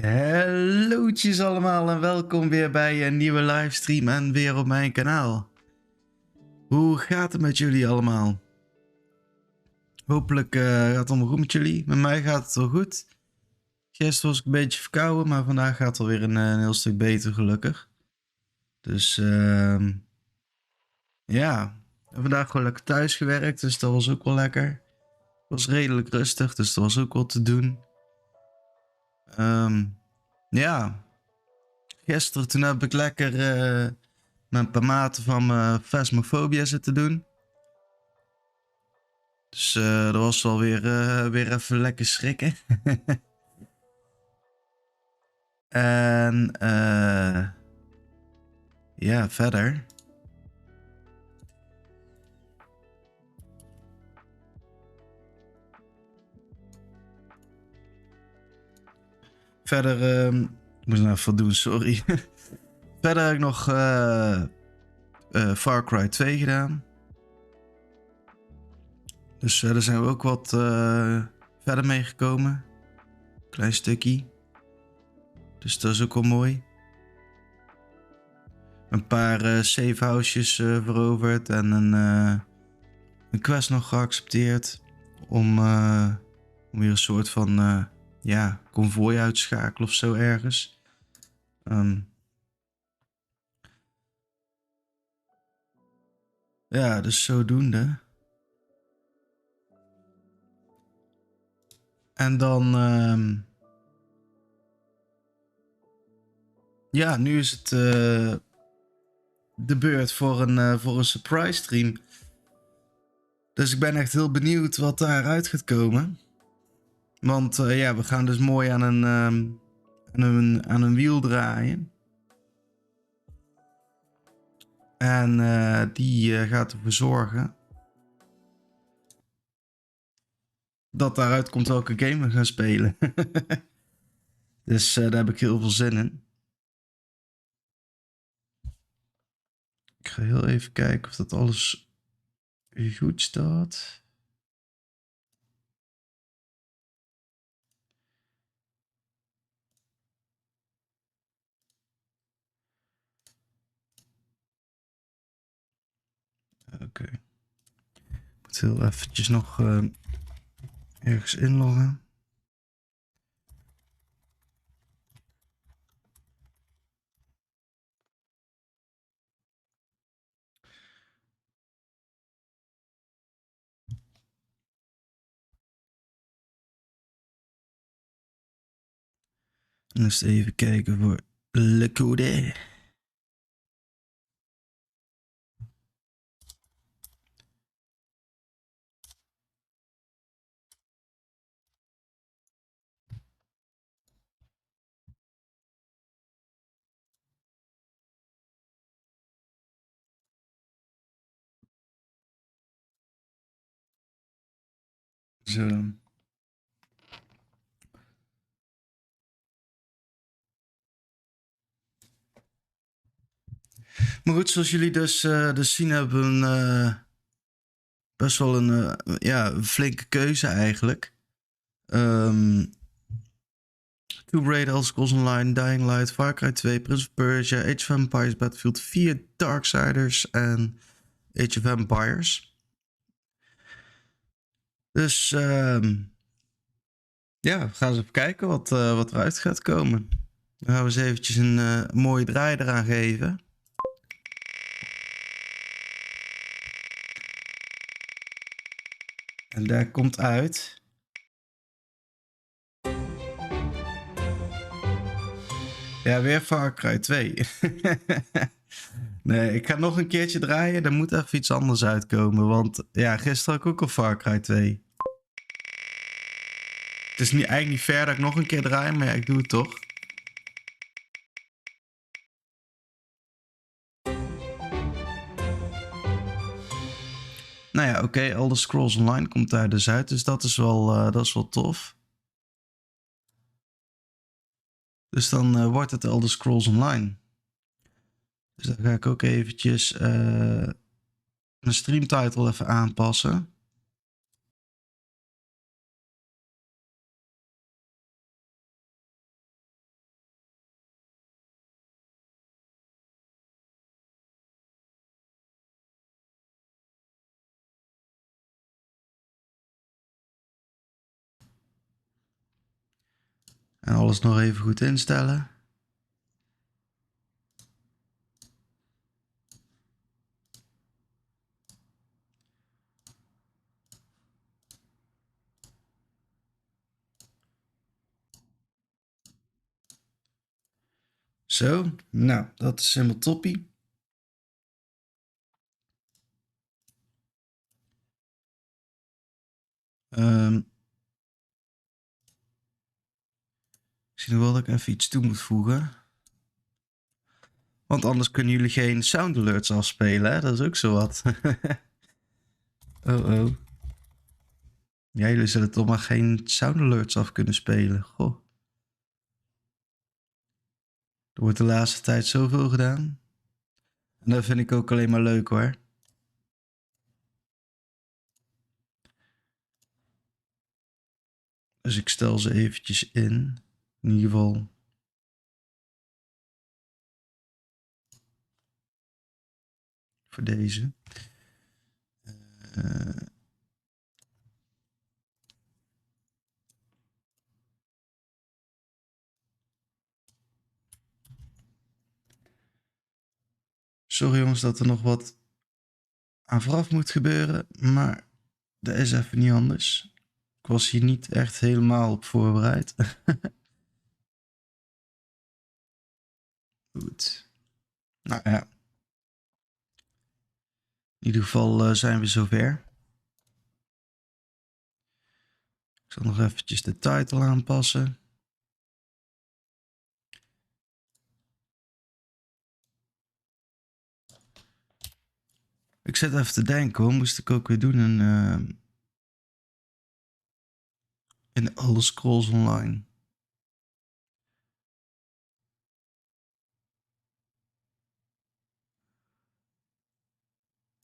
Hallootjes allemaal en welkom weer bij een nieuwe livestream en weer op mijn kanaal. Hoe gaat het met jullie allemaal? Hopelijk gaat het allemaal goed met jullie. Met mij gaat het wel goed. Gisteren was ik een beetje verkouden, maar vandaag gaat het alweer een heel stuk beter gelukkig. Dus ja, en vandaag gewoon lekker thuis gewerkt, dus dat was ook wel lekker. Het was redelijk rustig, dus dat was ook wel te doen. Ja, gisteren toen heb ik lekker met een paar maten van mijn Phasmophobia zitten doen. Dus dat was wel weer even lekker schrikken. En ja, verder. Verder, ik moet nou even doen, sorry. Verder heb ik nog Far Cry 2 gedaan. Dus daar zijn we ook wat verder mee gekomen. Klein stukje. Dus dat is ook wel mooi. Een paar safe houses veroverd en een quest nog geaccepteerd. Om weer een soort van konvooi uit te schakelen of zo ergens. Ja, dus zodoende. En dan... ja, nu is het de beurt voor een surprise stream. Dus ik ben echt heel benieuwd wat daaruit gaat komen. Want ja, we gaan dus mooi aan een wiel draaien. En die gaat ervoor zorgen dat daaruit komt welke game we gaan spelen. Dus daar heb ik heel veel zin in. Ik ga heel even kijken of dat alles goed staat. Oké. Ik moet heel eventjes nog ergens inloggen. En eens even kijken voor le code. Zo. Maar goed, zoals jullie dus zien hebben we best wel een flinke keuze eigenlijk. Tomb Raider, Elder Scrolls Online, Dying Light, Far Cry 2, Prince of Persia, Age of Empires, Battlefield 4, Darksiders en Age of Empires. Dus ja, we gaan eens even kijken wat eruit gaat komen. Dan gaan we eens eventjes een mooie draai eraan geven. En daar komt uit. Ja, weer Far Cry 2. Nee, ik ga nog een keertje draaien. Er moet even iets anders uitkomen. Want ja, gisteren had ik ook al Far Cry 2. Het is eigenlijk niet fair dat ik nog een keer draai, maar ja, ik doe het toch. Nou ja, oké, Elder Scrolls Online komt daar dus uit. Dus dat is wel tof. Dus dan wordt het Elder Scrolls Online. Dus dan ga ik ook eventjes mijn streamtitle even aanpassen. En alles nog even goed instellen. Zo, nou, dat is helemaal toppie. Ik zie nog wel dat ik even iets toe moet voegen. Want anders kunnen jullie geen sound alerts afspelen, hè? Dat is ook zo wat. Oh. Ja, jullie zullen toch maar geen sound alerts af kunnen spelen. Goh. Er wordt de laatste tijd zoveel gedaan. En dat vind ik ook alleen maar leuk, hoor. Dus ik stel ze eventjes in. In ieder geval. Voor deze. Sorry jongens dat er nog wat aan vooraf moet gebeuren. Maar dat is even niet anders. Ik was hier niet echt helemaal op voorbereid. Goed. Nou ja. In ieder geval zijn we zover. Ik zal nog eventjes de title aanpassen. Ik zit even te denken hoor, moest ik ook weer doen in Elder Scrolls Online.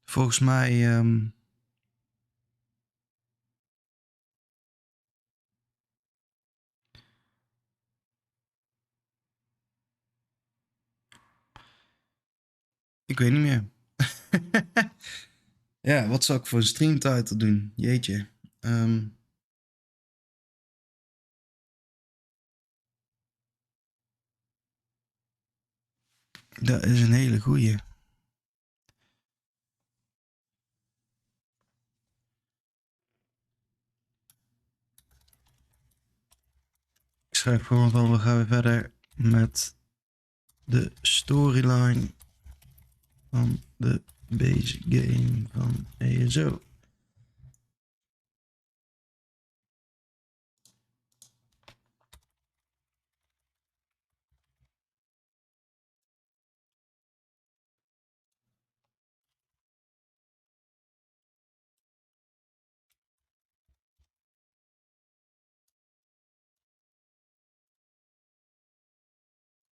Volgens mij ik weet niet meer. Ja, wat zou ik voor een streamtitle doen? Jeetje. Dat is een hele goeie. Ik schrijf gewoon van, we gaan weer verder met de storyline van de basic game van ESO.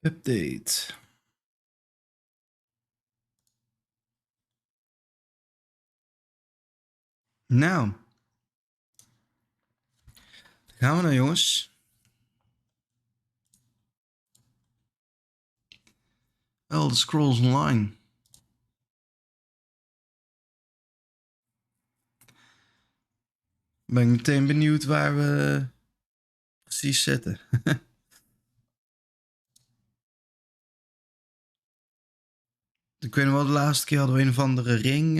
Update. Nou. Gaan we nou jongens. Elder Scrolls Online. Ben ik meteen benieuwd waar we precies zitten. Ik weet nog wel, de laatste keer hadden we een of andere ring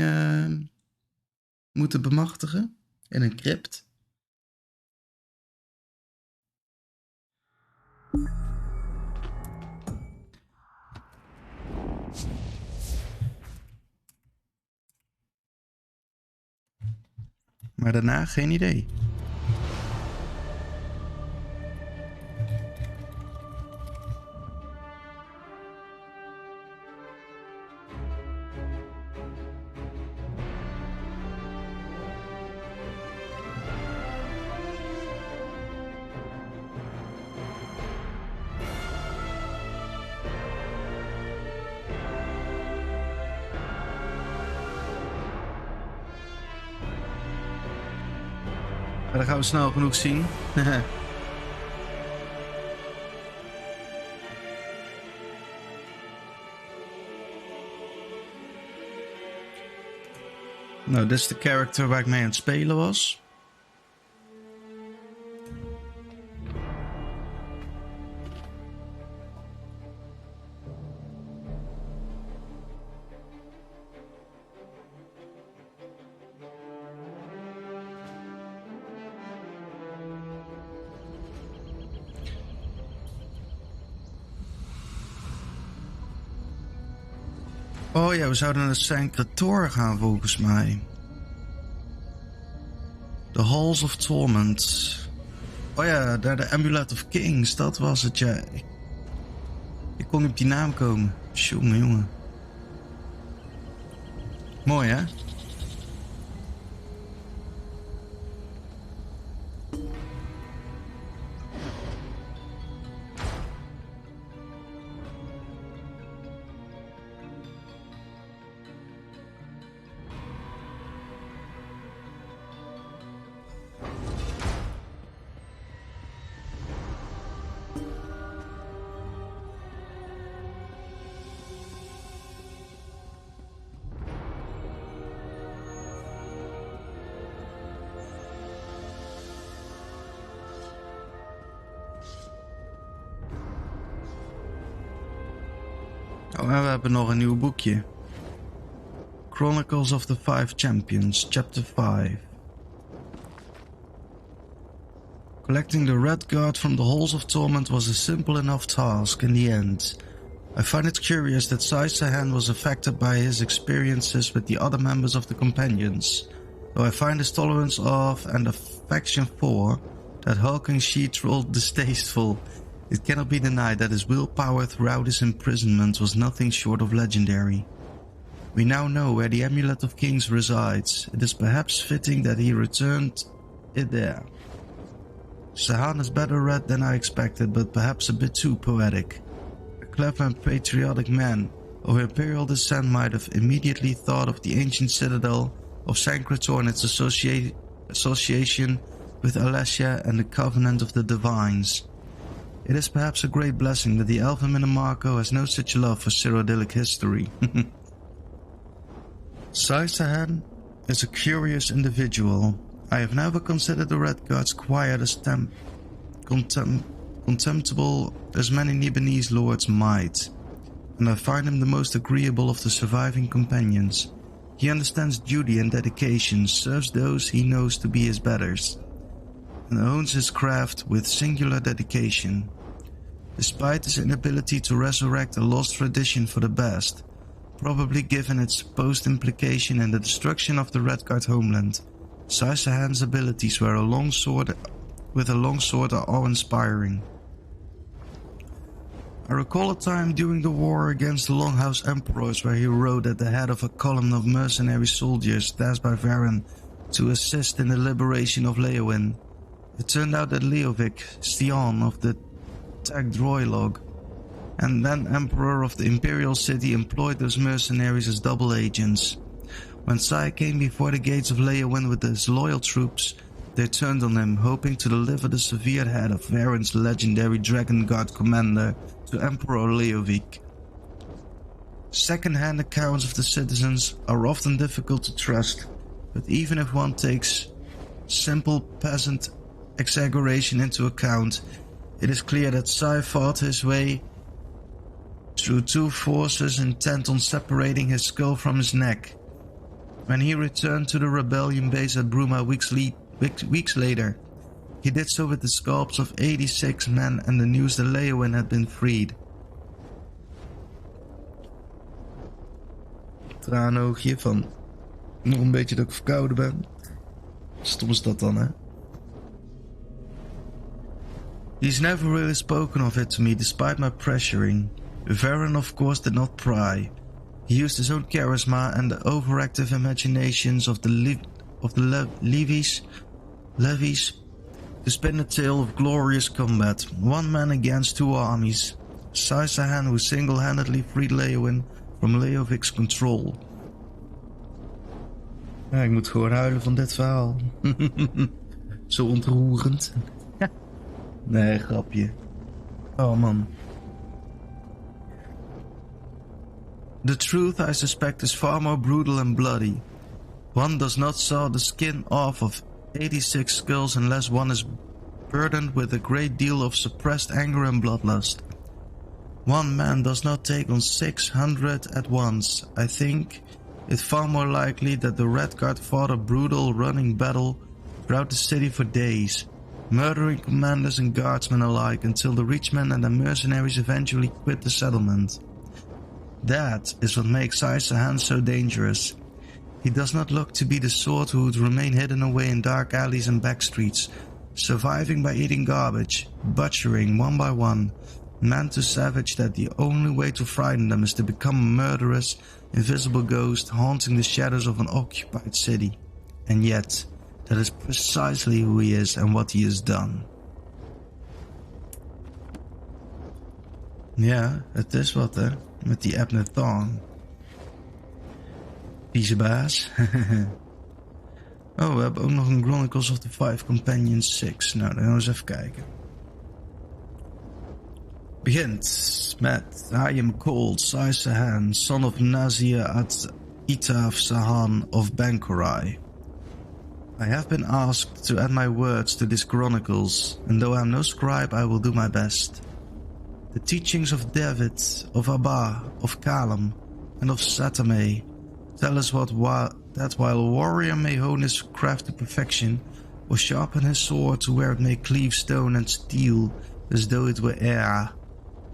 moeten bemachtigen. In een crypt. Maar daarna geen idee. Maar dat gaan we snel genoeg zien. Nou, dit is de character waar ik mee aan het spelen was. Oh ja, we zouden naar Sancre Tor gaan volgens mij. The Halls of Torment. Oh Oh ja, daar de Amulet of Kings, dat was het, ja. Ik kon niet op die naam komen. Jongen. Mooi, hè? Oh, en we hebben nog een nieuw boekje. Chronicles of the Five Champions, Chapter 5. Collecting the Red Guard from the Halls of Torment was a simple enough task in the end. I find it curious that Sahan was affected by his experiences with the other members of the Companions, though I find his tolerance of and affection for that hulking she-troll distasteful. It cannot be denied that his willpower throughout his imprisonment was nothing short of legendary. We now know where the Amulet of Kings resides. It is perhaps fitting that he returned it there. Sahan is better read than I expected, but perhaps a bit too poetic. A clever and patriotic man of imperial descent might have immediately thought of the ancient citadel of Sancre Tor and its association with Alessia and the Covenant of the Divines. It is perhaps a great blessing that the elven Minimarco has no such love for Cyrodiilic history. Sahan is a curious individual. I have never considered the Red Guards quiet as contemptible as many Lebanese lords might, and I find him the most agreeable of the surviving companions. He understands duty and dedication, serves those he knows to be his betters, and owns his craft with singular dedication. Despite his inability to resurrect a lost tradition for the best, probably given its supposed implication in the destruction of the Red Guard homeland, Sahan's abilities with a long sword are awe-inspiring. I recall a time during the war against the Longhouse Emperors where he rode at the head of a column of mercenary soldiers tasked by Varen to assist in the liberation of Leowin. It turned out that Leovic, Stian of the Tag Droylog, and then Emperor of the Imperial City, employed those mercenaries as double agents. When Sai came before the gates of Leowin with his loyal troops, they turned on him, hoping to deliver the severed head of Varen's legendary Dragon Guard commander to Emperor Leovic. Second-hand accounts of the citizens are often difficult to trust, but even if one takes simple peasant exaggeration into account, it is clear that Sai fought his way through two forces intent on separating his skull from his neck. When he returned to the rebellion base at Bruma weeks later, he did so with the scalps of 86 men and the news that Leowin had been freed. Traanoogje van nog een beetje dat ik verkouden ben. Stom is dat dan, hè? He's never really spoken of it to me despite my pressuring. Varen of course did not pry. He used his own charisma and the overactive imaginations of the levies to spin a tale of glorious combat, one man against two armies. Sahan, who single-handedly freed Leowin from Leovic's control. Ja, ik moet gewoon huilen van dit verhaal. Zo ontroerend. Nee, grapje. Oh man. The truth, I suspect, is far more brutal and bloody. One does not saw the skin off of 86 skulls unless one is burdened with a great deal of suppressed anger and bloodlust. One man does not take on 600 at once. I think it far more likely that the Red Guard fought a brutal running battle throughout the city for days, murdering commanders and guardsmen alike until the Reachmen and the mercenaries eventually quit the settlement. That is what makes Sahan so dangerous. He does not look to be the sort who would remain hidden away in dark alleys and back streets, surviving by eating garbage, butchering one by one, man to savage that the only way to frighten them is to become a murderous, invisible ghost haunting the shadows of an occupied city. And yet, that is precisely who he is and what he has done. Ja, het is wat hè, met die Abnethon. Vieze baas. Oh, we hebben ook nog een Chronicles of the Five Companions 6. Nou, dan gaan we eens even kijken. Begint met I am called Sai Sahan, son of Nazir at Itaf Sahan of Bankorai. I have been asked to add my words to this Chronicles, and though I am no scribe, I will do my best. The teachings of David, of Abba, of Kalam, and of Satame tell us that while a warrior may hone his craft to perfection, or sharpen his sword to where it may cleave stone and steel as though it were air,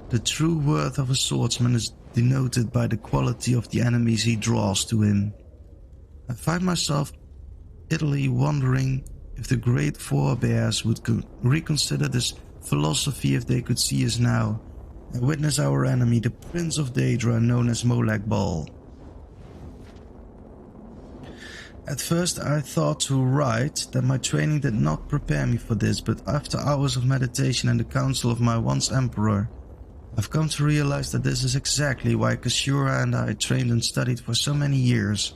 the true worth of a swordsman is denoted by the quality of the enemies he draws to him. I find myself idly wondering if the great forebears would reconsider this philosophy if they could see us now, and witness our enemy, the Prince of Daedra, known as Molag Bal. At first I thought to write that my training did not prepare me for this, but after hours of meditation and the counsel of my once emperor, I've come to realize that this is exactly why Kashura and I trained and studied for so many years.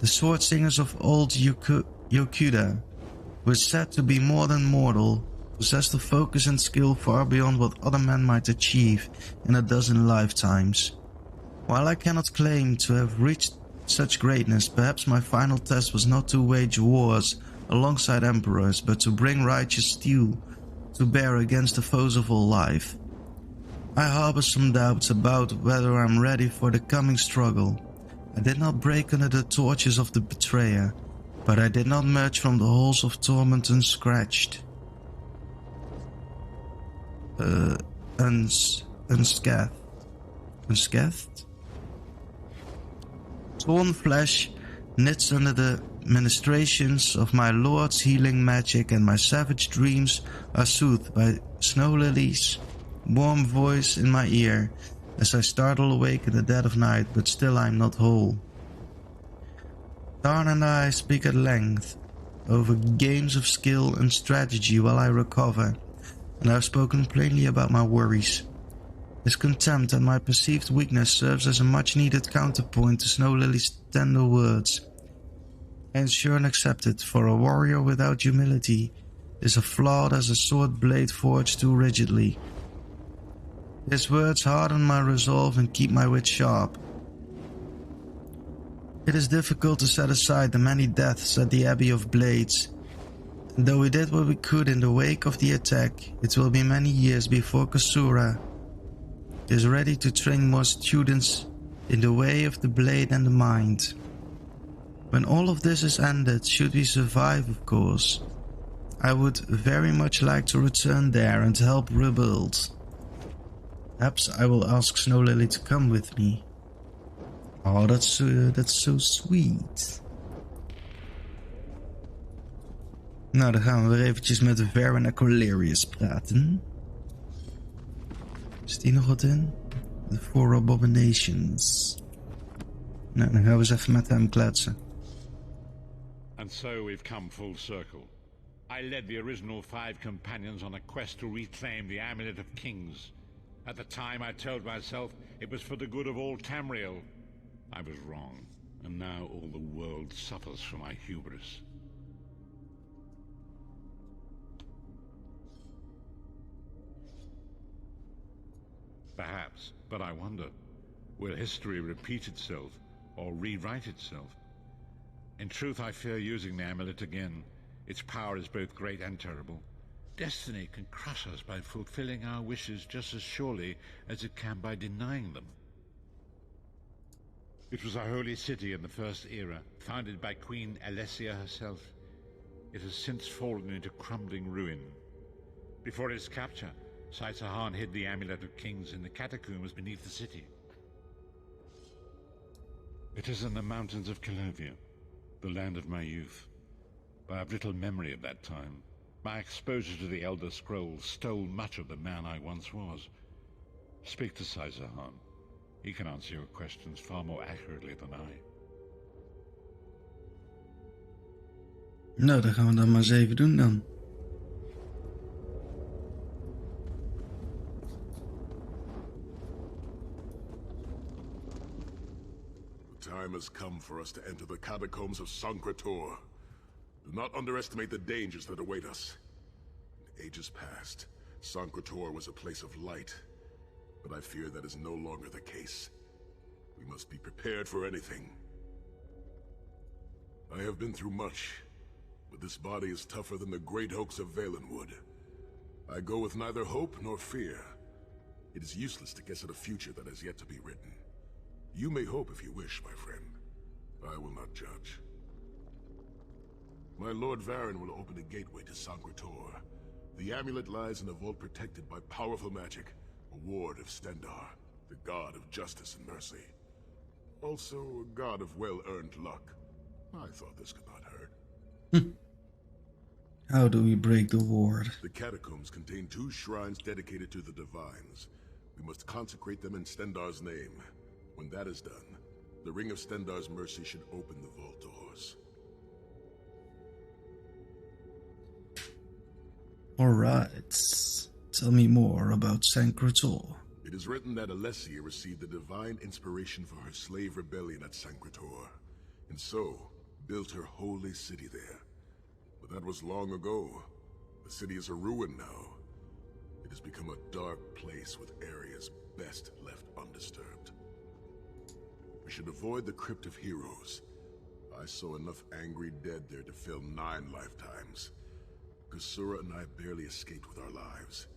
The sword singers of old Yokuda were said to be more than mortal, possessed of focus and skill far beyond what other men might achieve in a dozen lifetimes. While I cannot claim to have reached such greatness, perhaps my final test was not to wage wars alongside emperors, but to bring righteous steel to bear against the foes of all life. I harbor some doubts about whether I am ready for the coming struggle. I did not break under the torches of the betrayer, but I did not emerge from the halls of torment unscratched. Unscathed? Torn flesh knits under the ministrations of my lord's healing magic, and my savage dreams are soothed by snow lilies' warm voice in my ear as I startle awake in the dead of night, but still I am not whole. Tarn and I speak at length over games of skill and strategy while I recover, and I have spoken plainly about my worries. His contempt and my perceived weakness serves as a much-needed counterpoint to Snow Lily's tender words. I ensure and accept it, for a warrior without humility is as flawed as a sword blade forged too rigidly. His words harden my resolve and keep my wit sharp. It is difficult to set aside the many deaths at the Abbey of Blades, and though we did what we could in the wake of the attack, it will be many years before Kasura is ready to train more students in the way of the blade and the mind. When all of this is ended, should we survive, of course, I would very much like to return there and help rebuild. Perhaps I will ask Snow Lily to come with me. Oh, that's so sweet. Nou, dan gaan we weer eventjes met Varen en Colerius praten. Is die nog wat in? The Four Abominations. Nou, dan gaan we eens even met hem kletsen. And so we've come full circle. I led the original 5 companions on a quest to reclaim the Amulet of Kings. At the time I told myself it was for the good of all Tamriel. I was wrong, and now all the world suffers from my hubris. Perhaps, but I wonder, will history repeat itself or rewrite itself? In truth, I fear using the amulet again. Its power is both great and terrible. Destiny can crush us by fulfilling our wishes just as surely as it can by denying them. It was a holy city in the First Era, founded by Queen Alessia herself. It has since fallen into crumbling ruin. Before its capture, Saitahan hid the Amulet of Kings in the catacombs beneath the city. It is in the mountains of Calovia, the land of my youth. But I have little memory of that time. My exposure to the Elder Scrolls stole much of the man I once was. Speak to Saizahan. He can answer your questions far more accurately than I. Nou, dan gaan we dat maar eens even doen dan. The time has come for us to enter the catacombs of Sancre Tor. Do not underestimate the dangers that await us. In ages past, Sancre Tor was a place of light, but I fear that is no longer the case. We must be prepared for anything. I have been through much, but this body is tougher than the great oaks of Valenwood. I go with neither hope nor fear. It is useless to guess at a future that has yet to be written. You may hope if you wish, my friend. I will not judge. My Lord Varen will open a gateway to Sancre Tor. The amulet lies in a vault protected by powerful magic, a ward of Stendarr, the god of justice and mercy. Also a god of well-earned luck. I thought this could not hurt. How do we break the ward? The catacombs contain 2 shrines dedicated to the divines. We must consecrate them in Stendarr's name. When that is done, the Ring of Stendarr's mercy should open the vault doors. Alright. Tell me more about Sancre Tor. It is written that Alessia received the divine inspiration for her slave rebellion at Sancre Tor, and so built her holy city there. But that was long ago. The city is a ruin now. It has become a dark place with areas best left undisturbed. We should avoid the Crypt of Heroes. I saw enough angry dead there to fill 9 lifetimes. Kasura and I barely escaped with our lives.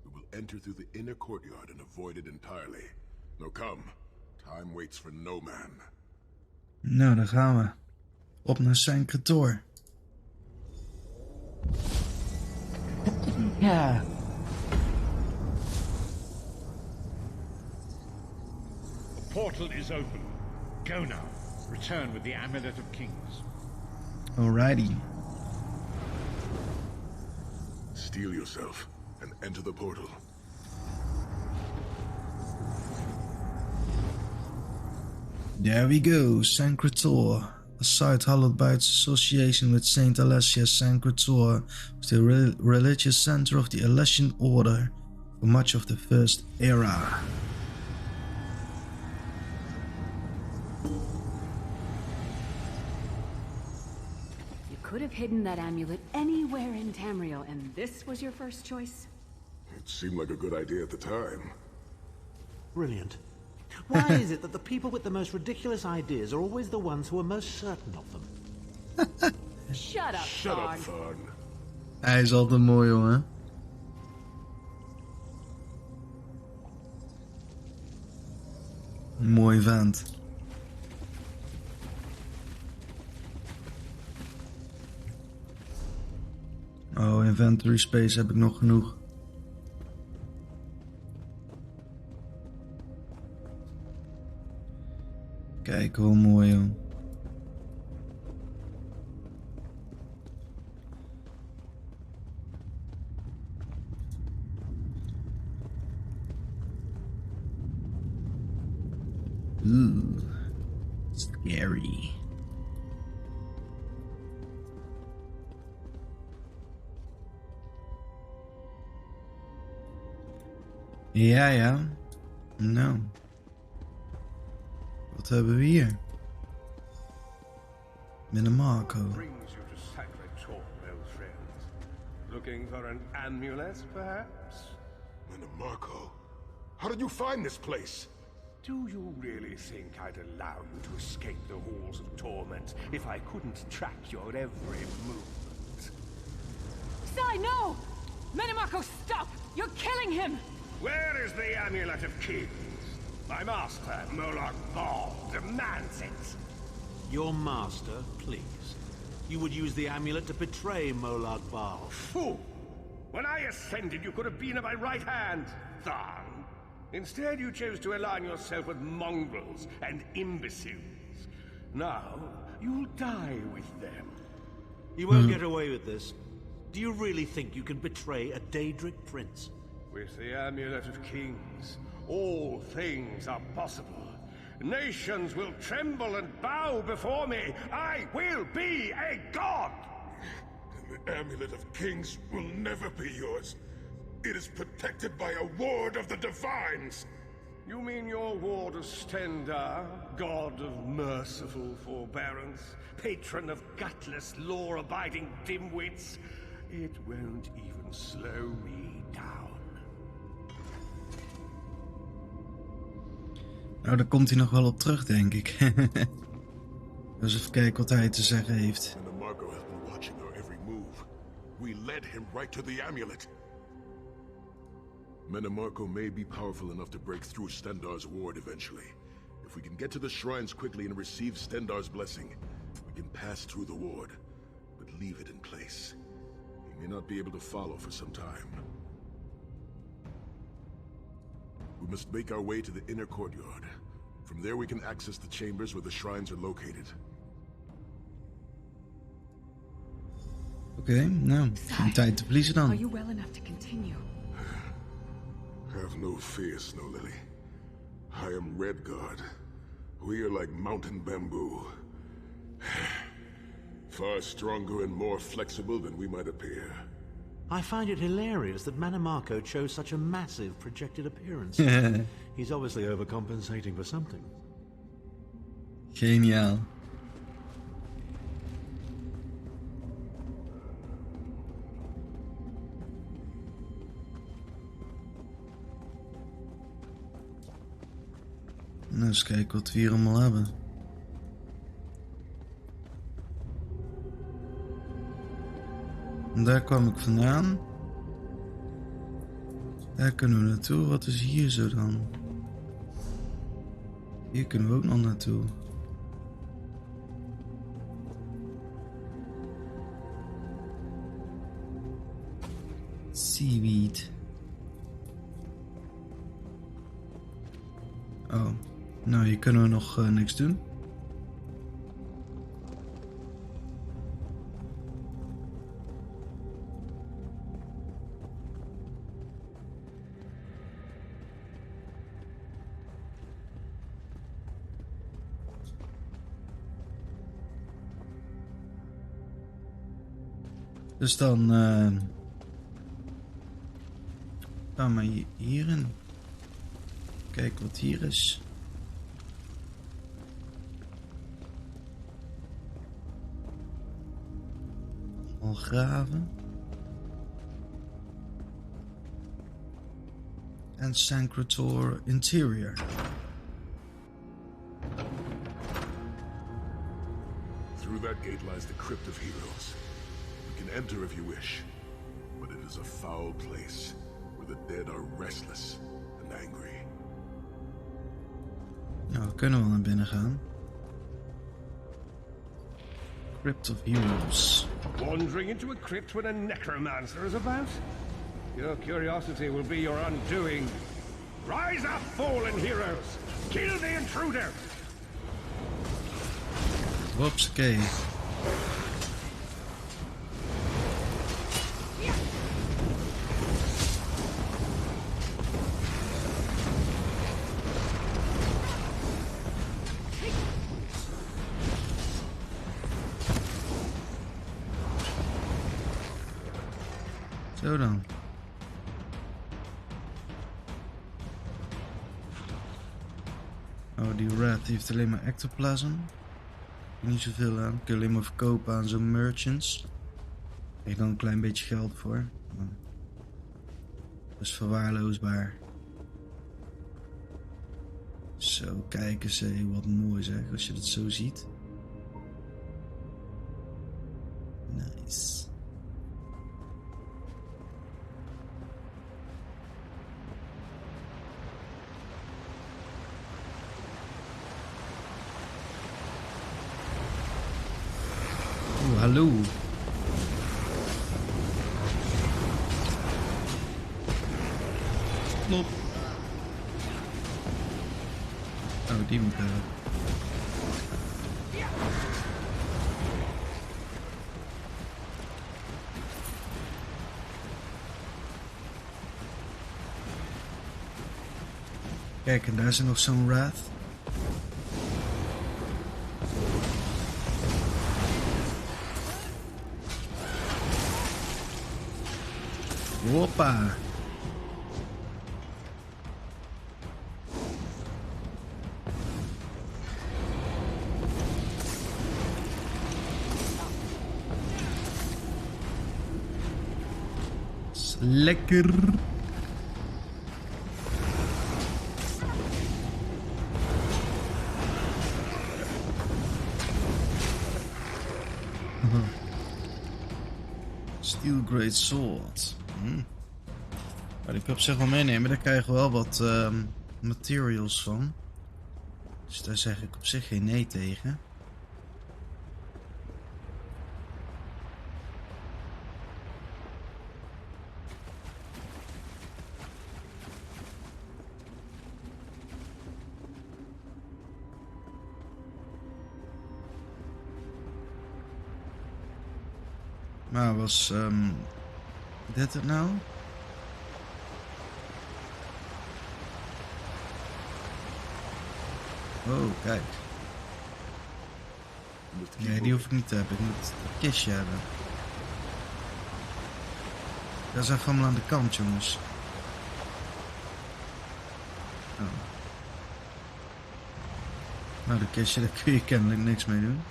We will enter through the inner courtyard and avoid it entirely. Now come. Time waits for no man. Nou, dan gaan we. Op naar Sancre Tor. Ja. The portal is open. Go now. Return with the Amulet of Kings. Alrighty. Steel yourself and enter the portal. There we go, Sancre Tor. A site hallowed by its association with Saint Alessia, Sancre Tor was the religious center of the Alessian Order for much of the First Era. You could have hidden that amulet anywhere in Tamriel, and this was your first choice? It seemed like a good idea at the time. Brilliant. Why is it that the people with the most ridiculous ideas are always the ones who are most certain of them? Shut up, Shut up, Thorn. Thorn. Hij is altijd mooi, jongen. Mooi vent. Oh, inventory space heb ik nog genoeg. Kijk hoe mooi, joh. Ooh, scary. Ja. Nou. Wat hebben we hier? Marco. Brings you to Sancre Tor, old friends. Looking for an amulet, perhaps? Marco, how did you find this place? Do you really think I'd allow you to escape the halls of torment if I couldn't track your every movement? Sai, no! Marco, stop! You're killing him! Where is the Amulet of Kings? My master, Molag Bal, demands it. Your master, please. You would use the amulet to betray Molag Bal. Fool! When I ascended, you could have been at my right hand, Tharn. Instead, you chose to align yourself with mongrels and imbeciles. Now, you'll die with them. You won't get away with this. Do you really think you can betray a Daedric prince? With the amulet of kings, all things are possible. Nations will tremble and bow before me. I will be a god! And the amulet of kings will never be yours. It is protected by a ward of the divines. You mean your ward of Stendar, god of merciful forbearance, patron of gutless, law-abiding dimwits? It won't even slow me down. Nou, daar komt hij nog wel op terug, denk ik. Dus even kijken wat hij te zeggen heeft. And Marco has been watching our every move. We led him right to the amulet. Menemarco may be powerful enough to break through Stendar's ward eventually. If we can get to the shrines quickly and receive Stendar's blessing, we can pass through the ward, but leave it in place. He may not be able to follow for some time. We must make our way to the inner courtyard. From there we can access the chambers where the shrines are located. Oké, nou, geen tijd te verliezen dan. Are you well enough to continue? Have no fear, Snow Lily. I am Redguard. We are like mountain bamboo. Far stronger and more flexible than we might appear. I find it hilarious that Mannimarco chose such a massive projected appearance. He's obviously overcompensating for something. Geniaal. Nou, eens kijken wat we hier allemaal hebben. En daar kwam ik vandaan. Daar kunnen we naartoe. Wat is hier zo dan? Hier kunnen we ook nog naartoe. Seaweed. Oh, nou hier kunnen we nog niks doen. Dus dan gaan we hierin. Kijken wat hier is. Al graven. En Sancre Tor interior. Through that gate lies the Crypt of Heroes. You can enter if you wish, but it is a foul place where the dead are restless and angry. Nou, we kunnen wel naar binnen gaan. Crypt of Heroes. Wandering into a crypt when a necromancer is about? Your curiosity will be your undoing. Rise up, fallen heroes! Kill the intruder! Hopsakee. Zo dan. Oh, die rat heeft alleen maar ectoplasm. Niet zoveel aan. Kun je alleen maar verkopen aan zo'n merchants. Krijg dan een klein beetje geld voor. Maar dat is verwaarloosbaar. Zo, kijk eens, hé, wat mooi zeg, als je dat zo ziet. Nice. Hallo. Knop. Oh, die moet ik hebben. Kijk, en daar is er nog zo'n wrath. Hoppa. Lekker. Steel Great Sword. Maar die kan ik op zich wel meenemen. Daar krijgen we wel wat materials van. Dus daar zeg ik op zich geen nee tegen. Maar was dit het nou? Oh, kijk. Nee, die hoef ik niet te hebben. Ik moet het kistje hebben. Dat is even allemaal aan de kant, jongens. Oh. Nou, de kistje, daar kun je kennelijk niks mee doen.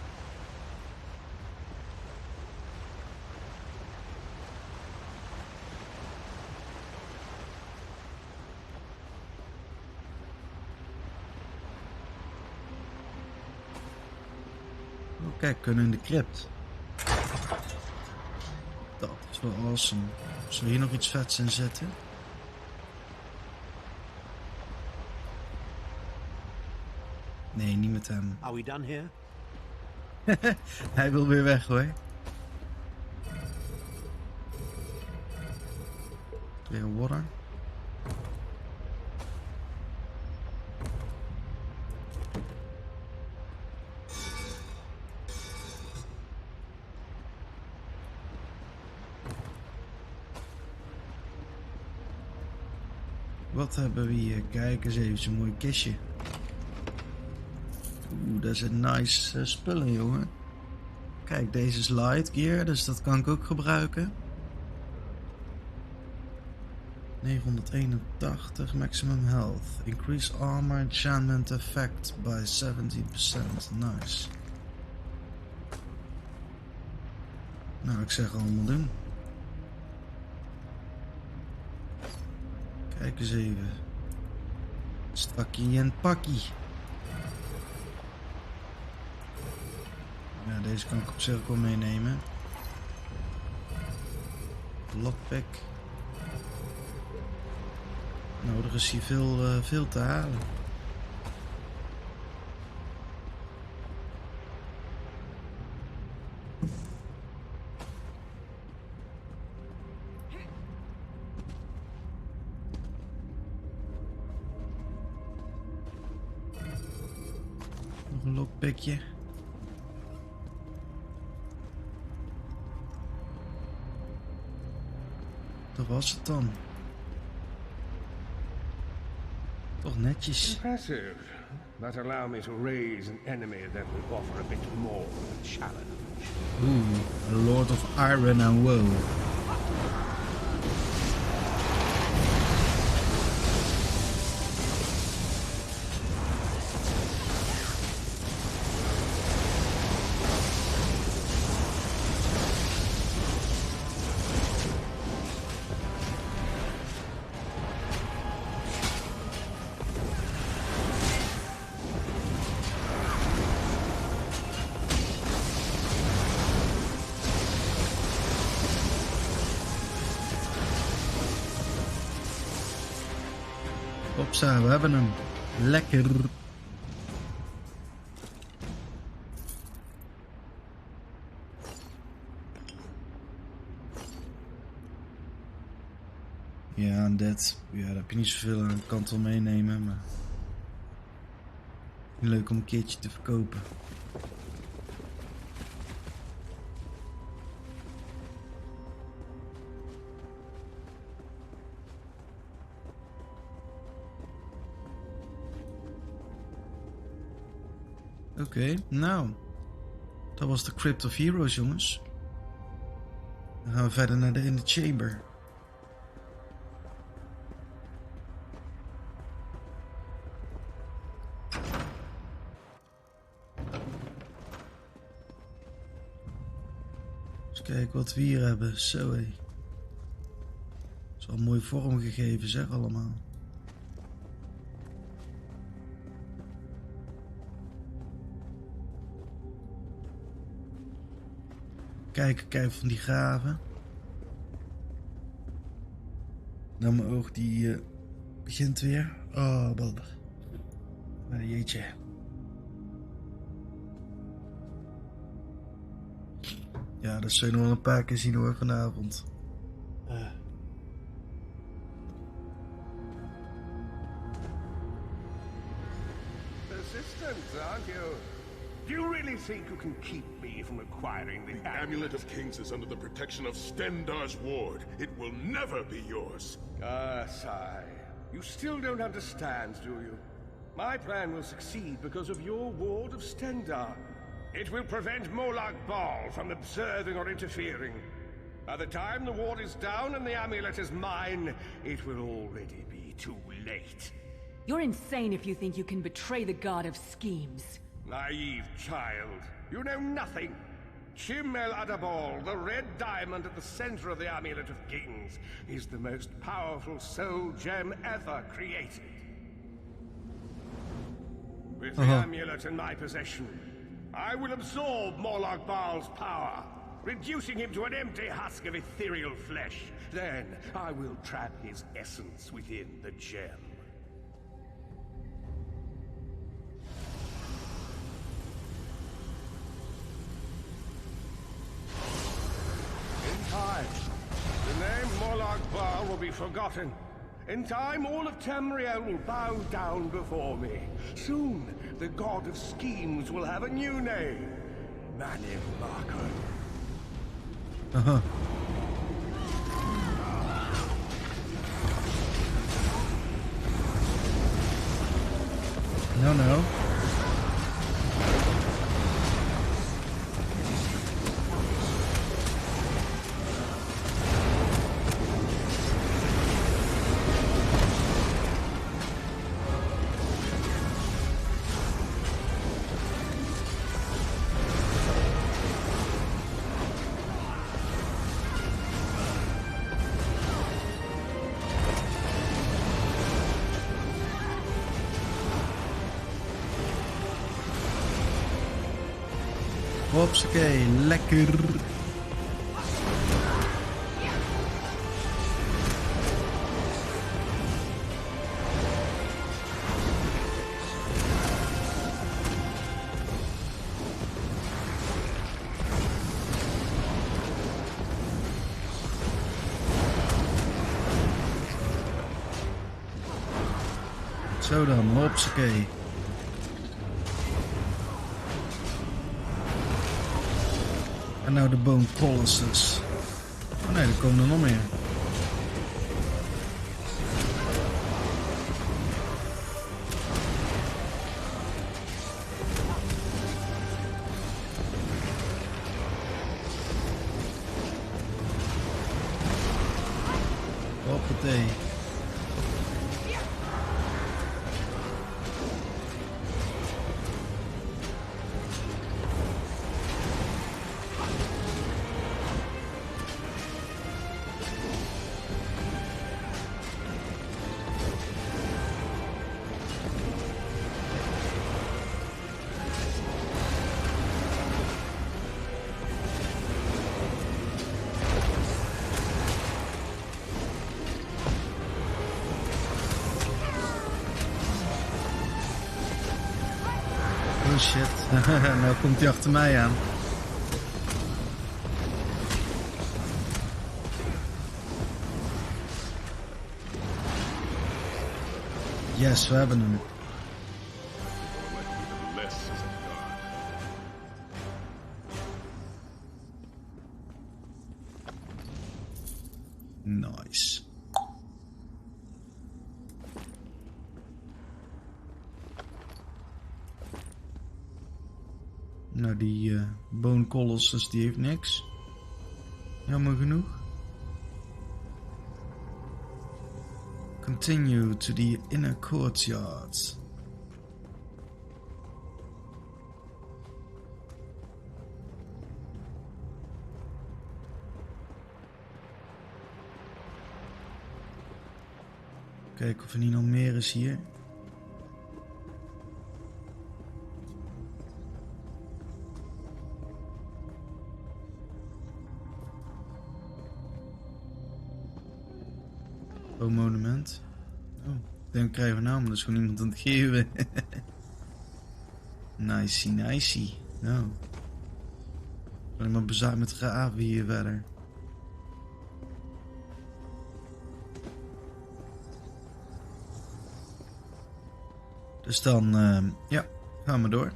Kijk, we kunnen in de crypt. Dat is wel awesome. Zullen we hier nog iets vets in zetten? Nee, niet met hem. Are we done here? Hij wil weer weg, hoor. Weer water. Wat hebben we hier? Kijk eens even, zo'n mooi kistje. Oeh, dat is een nice spullen, jongen. Kijk, deze is light gear, dus dat kan ik ook gebruiken. 981 maximum health. Increase armor enchantment effect by 17%. Nice. Nou, ik zeg allemaal doen. Kijk eens even. Stakkie en pakkie. Ja, deze kan ik op cirkel meenemen. Lockpick. Nou, er is hier veel te halen. Nog een lockpickje. Dat was het dan. Toch netjes. Impressive. But allow me to raise an enemy that will offer a bit more of a challenge. Oeh, a Lord of Iron and Woe. Hopsa, we hebben hem. Lekker. Ja, en dit. Ja, daar heb je niet zoveel aan. Ik kan het wel meenemen, maar... leuk om een keertje te verkopen. Oké, nou. Dat was de Crypt of Heroes, jongens. Dan gaan we verder naar de In the Chamber. Eens kijken wat we hier hebben. Zo hé. Is al mooi vormgegeven, zeg allemaal. Kijk van die graven. Nou, mijn oog die begint weer. Oh, bal. Jeetje. Ja, dat zul je nog wel een paar keer zien hoor vanavond. Persistent, aren't you? Do you really think you can keep me from acquiring the Amulet of Kings is under the protection of Stendar's ward. It will never be yours. Ah, sigh. You still don't understand, do you? My plan will succeed because of your ward of Stendar. It will prevent Molag Bal from observing or interfering. By the time the ward is down and the amulet is mine, it will already be too late. You're insane if you think you can betray the god of schemes. Naive child. You know nothing. Shim El Adabal, the red diamond at the center of the Amulet of Kings, is the most powerful soul gem ever created. With the amulet in my possession, I will absorb Molag Bal's power, reducing him to an empty husk of ethereal flesh. Then I will trap his essence within the gem. In time, the name Molag Bal will be forgotten. In time, all of Tamriel will bow down before me. Soon, the god of schemes will have a new name. Manim Marker. No. Hopsakee, lekker. Zo dan, hopsakee. En nou de Bone Colossus. Oh nee, er komen er nog meer. Hoppatee. Oh shit, nou komt hij achter mij aan. Yes, we hebben hem. Nice. Nou, die Bone Colossus die heeft niks. Jammer genoeg. Continue to the inner courtyard. Kijken of er niet nog meer is hier. Oh, monument. Oh, dan krijgen we nou, maar dat is gewoon iemand aan het geven. Nicey. Nou. Alleen maar bezaad met graven hier verder. Dus dan, ja, gaan we door.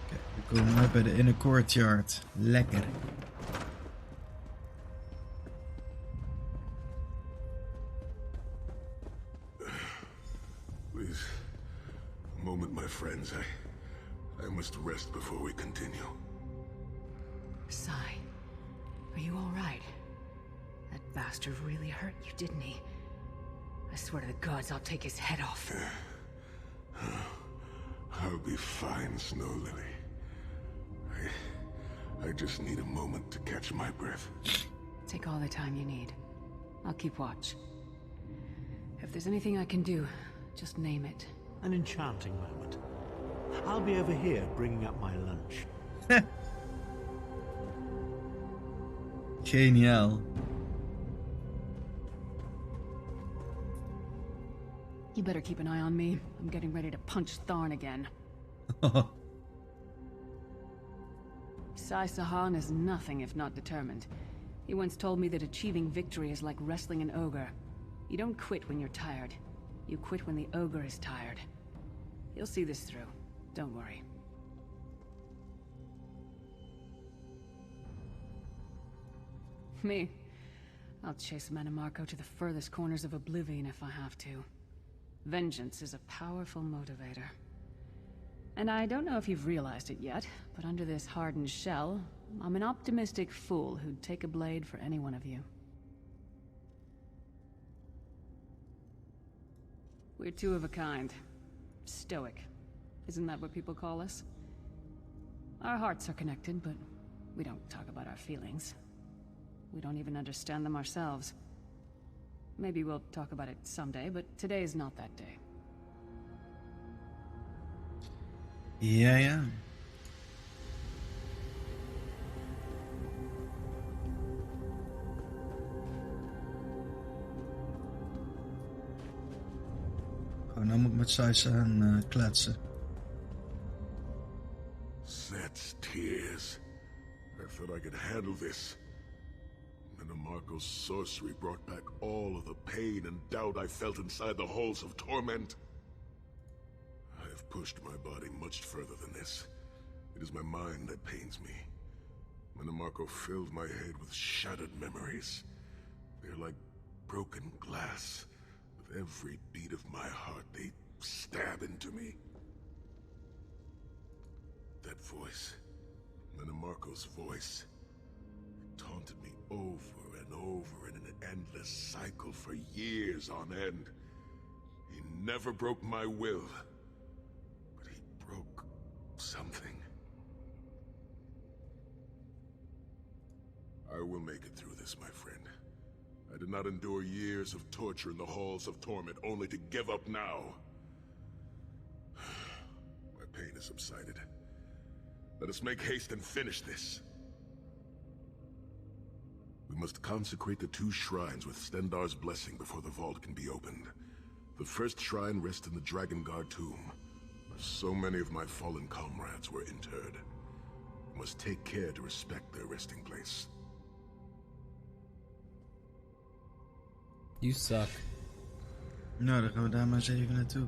Kijk, we komen uit bij de inner courtyard. Lekker. Please, a moment, my friends. I must rest before we continue. Sigh. Are you all right? That bastard really hurt you, didn't he? I swear to the gods I'll take his head off. I'll be fine, Snow Lily. I just need a moment to catch my breath. Take all the time you need. I'll keep watch. If there's anything I can do, just name it. An enchanting moment. I'll be over here bringing up my lunch. Geniaal. You better keep an eye on me. I'm getting ready to punch Tharn again. Sai Sahan is nothing if not determined. He once told me that achieving victory is like wrestling an ogre. You don't quit when you're tired. You quit when the ogre is tired. He'll see this through. Don't worry. Me? I'll chase Mannimarco to the furthest corners of oblivion if I have to. Vengeance is a powerful motivator. And I don't know if you've realized it yet, but under this hardened shell, I'm an optimistic fool who'd take a blade for any one of you. We're two of a kind. Stoic. Isn't that what people call us? Our hearts are connected, but we don't talk about our feelings. We don't even understand them ourselves. Maybe we'll talk about it someday, but today is not that day. Ja. Oh, nou moet ik met Saisa gaan kletsen. Set's tears. I thought I could handle this. Mannimarco's sorcery brought back all of the pain and doubt I felt inside the halls of torment. I have pushed my body much further than this. It is my mind that pains me. Mannimarco filled my head with shattered memories. They're like broken glass. With every beat of my heart, they stab into me. That voice, Mannimarco's voice, it taunted me over and over in an endless cycle for years on end. He never broke my will, but he broke something. I will make it through this, my friend. I did not endure years of torture in the halls of torment only to give up now. My pain has subsided. Let us make haste and finish this. We must consecrate the two shrines with Stendarr's blessing before the vault can be opened. The first shrine rests in the Dragon Guard tomb, where so many of my fallen comrades were interred. We must take care to respect their resting place. You suck. Nou, dan gaan we daar maar eens even naartoe.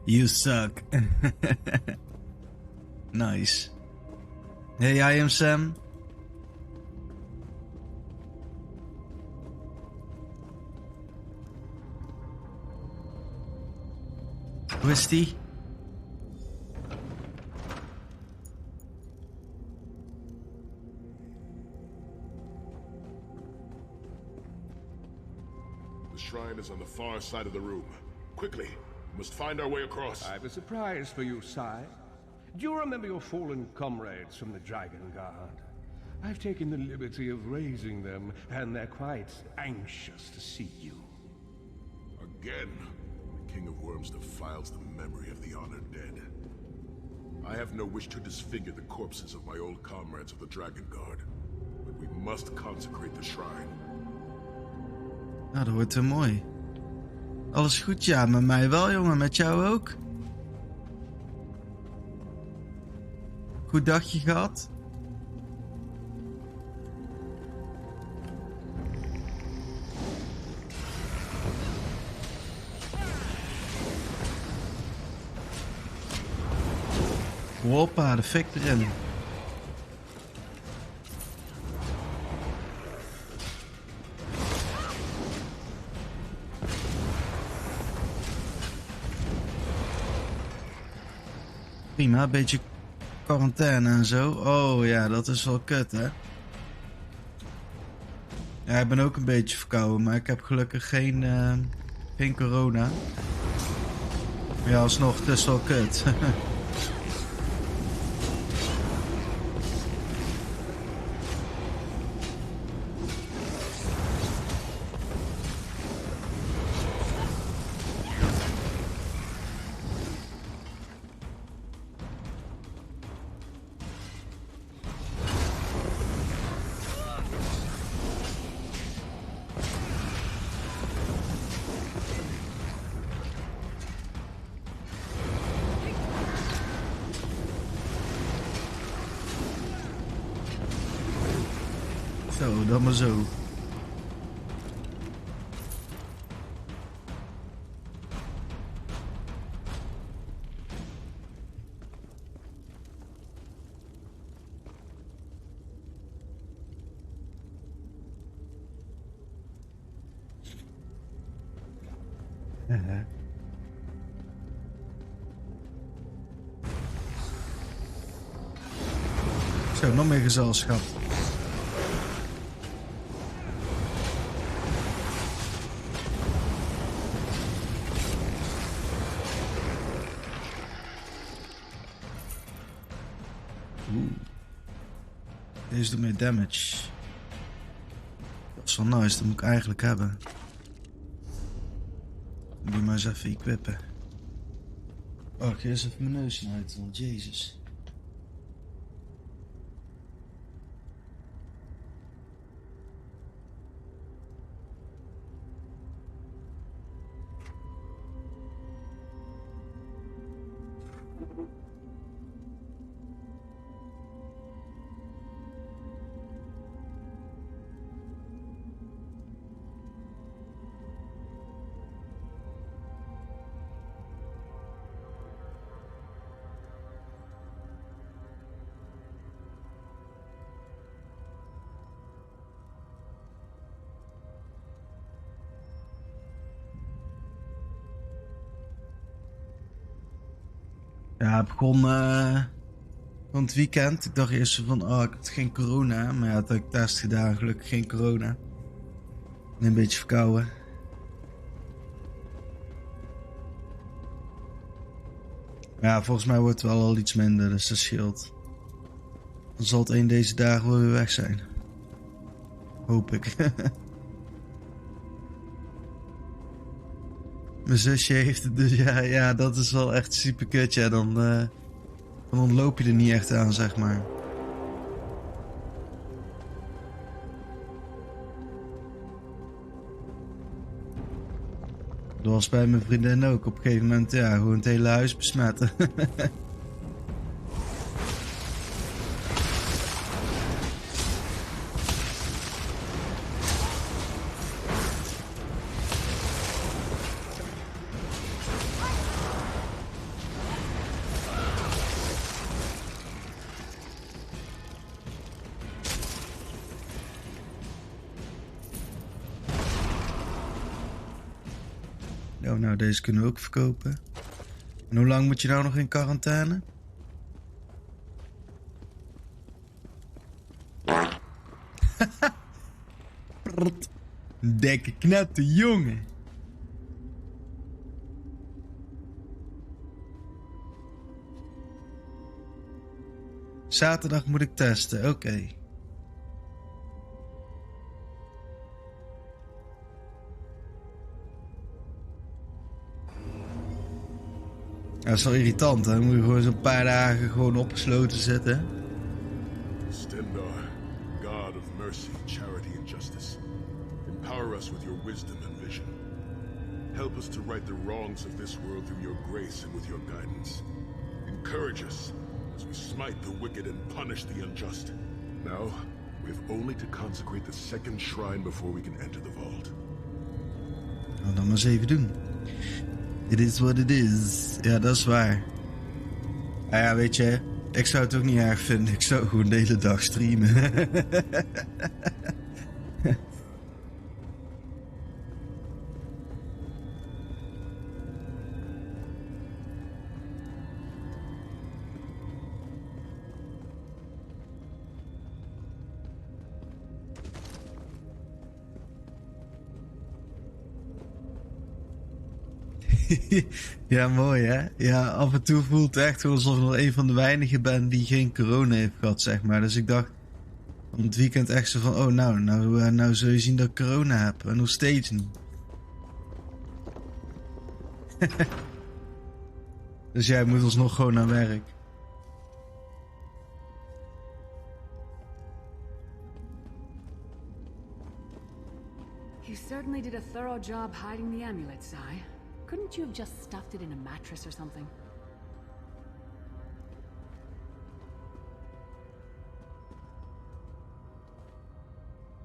You suck. Nice. Hey, I am Sam. Hoe is die? The shrine is on the far side of the room. Quickly, we must find our way across. I have a surprise for you, sire. Do you remember your fallen comrades from the Dragon Guard? I've taken the liberty of raising them, and they're quite anxious to see you. Again, the King of Worms defiles the memory of the honored dead. I have no wish to disfigure the corpses of my old comrades of the Dragon Guard, but we must consecrate the shrine. Nou, dat wordt wel mooi. Alles goed? Ja, met mij wel, jongen. Met jou ook? Goed dagje gehad? Hoppa, de fik erin. Prima, een beetje quarantaine en zo. Oh ja, dat is wel kut, hè? Ja, ik ben ook een beetje verkouden, maar ik heb gelukkig geen corona. Maar ja, alsnog, het is wel kut. Zo, dan maar zo. Zo, nog meer gezelschap. Deze doet meer damage. Dat is wel nice, dat moet ik eigenlijk hebben. Die maar eens even equippen. Oh, ik ga eens even mijn neus uit, want jezus. Ja, het begon van het weekend. Ik dacht eerst van, oh, ik had geen corona. Maar ja, toen heb ik test gedaan, gelukkig geen corona. En een beetje verkouden. Ja, volgens mij wordt het wel al iets minder, dus dat scheelt. Dan zal het een deze dagen wel weer weg zijn. Hoop ik. Mijn zusje heeft het, dus ja, dat is wel echt super kut. Ja, dan ontloop je er niet echt aan, zeg maar. Dat was bij mijn vriendin ook. Op een gegeven moment, ja, gewoon het hele huis besmetten. Oh, nou, deze kunnen we ook verkopen. En hoe lang moet je nou nog in quarantaine? Dikke knatte jongen. Zaterdag moet ik testen, oké. Ja, dat is wel irritant, hè? Dan moet je gewoon zo'n paar dagen gewoon opgesloten zitten. Stand our God of mercy, charity and justice. Empower us with your wisdom and vision. Help us to right the wrongs of this world through your grace and with your guidance. Encourage us as we smite the wicked and punish the unjust. Now, we have only to consecrate the second shrine before we can enter the vault. Nou, dan maar eens even doen. It is what it is. Ja, dat is waar. Nou ja, weet je, ik zou het ook niet erg vinden. Ik zou gewoon de hele dag streamen. Ja, mooi hè? Ja, af en toe voelt het echt alsof ik nog een van de weinigen ben die geen corona heeft gehad, zeg maar. Dus ik dacht van het weekend echt zo van, oh nou zul je zien dat ik corona heb. En nog steeds niet. Dus jij moet alsnog gewoon naar werk. You certainly did a thorough job hiding the amulet, Sai. Couldn't you have just stuffed it in a mattress or something?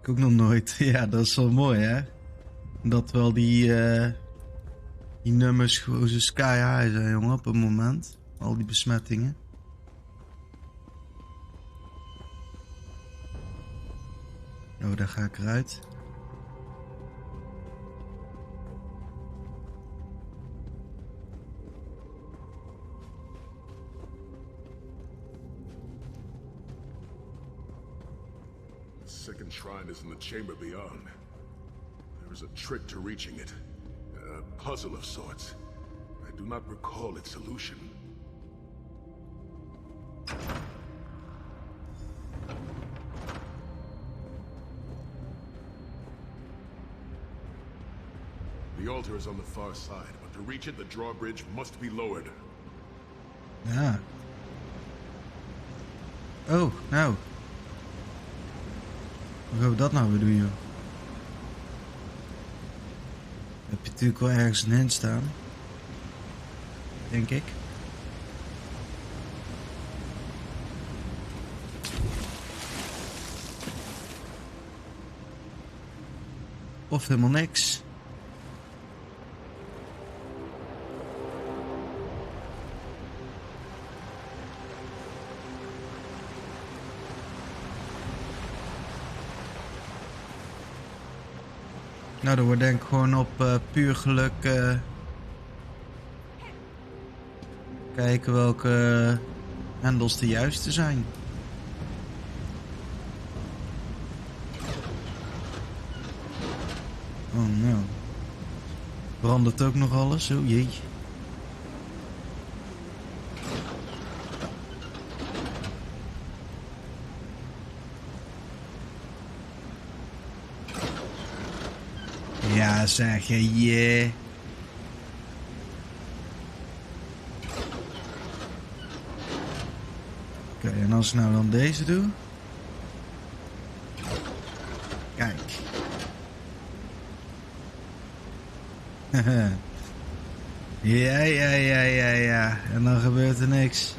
Ik ook nog nooit. Ja, dat is wel mooi, hè? Dat wel die nummers gewoon zo sky high zijn, jongen, op het moment. Al die besmettingen. Oh, daar ga ik eruit. The second shrine is in the chamber beyond. There is a trick to reaching it. A puzzle of sorts. I do not recall its solution. The altar is on the far side, but to reach it, the drawbridge must be lowered. Ja. Oh, nou. Hoe gaan we dat nou weer doen, joh? Heb je natuurlijk wel ergens een hint staan. Denk ik. Of helemaal niks. Nou, dan wordt denk ik gewoon op puur geluk kijken welke hendels de juiste zijn. Oh nou. Brandt ook nog alles? Oh jee. Ja, zeg je, yeah. Oké, en als ik nou dan deze doe. Kijk. Ja. En dan gebeurt er niks.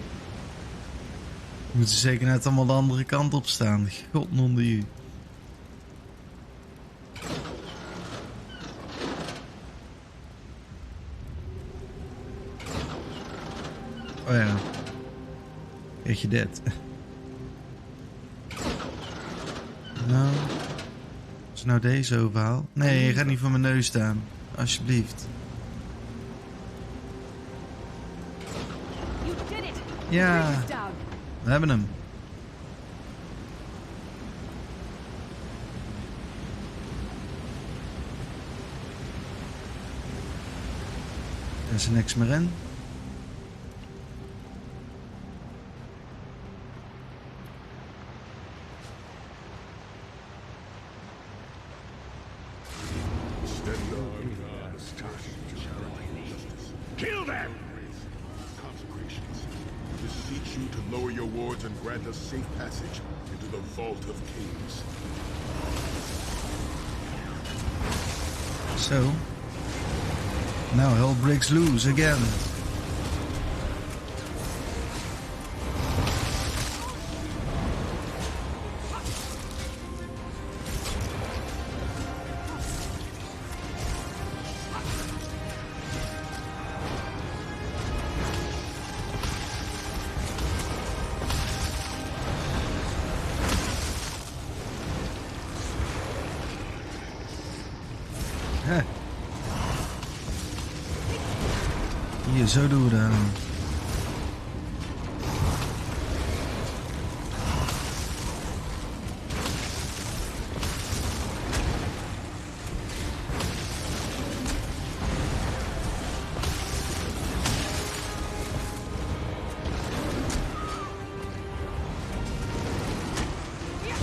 Moeten ze zeker net allemaal de andere kant op staan. God onder u. Oh ja. Weet je dit? Nou. Als ik nou deze overhaal. Nee, je gaat niet voor mijn neus staan. Alsjeblieft. Ja, we hebben hem. Er is er niks meer in. Kill them! Consecrations beseech you to lower your wards and grant us safe passage into the Vault of Kings. So, now hell breaks loose again. Hier, zo doen we dat.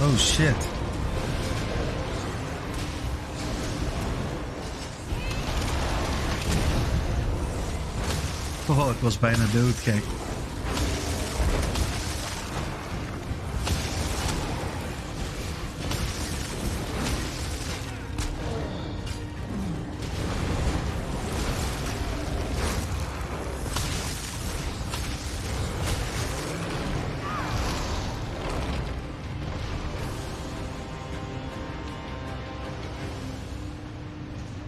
Oh shit. Oh, ik was bijna dood, kijk.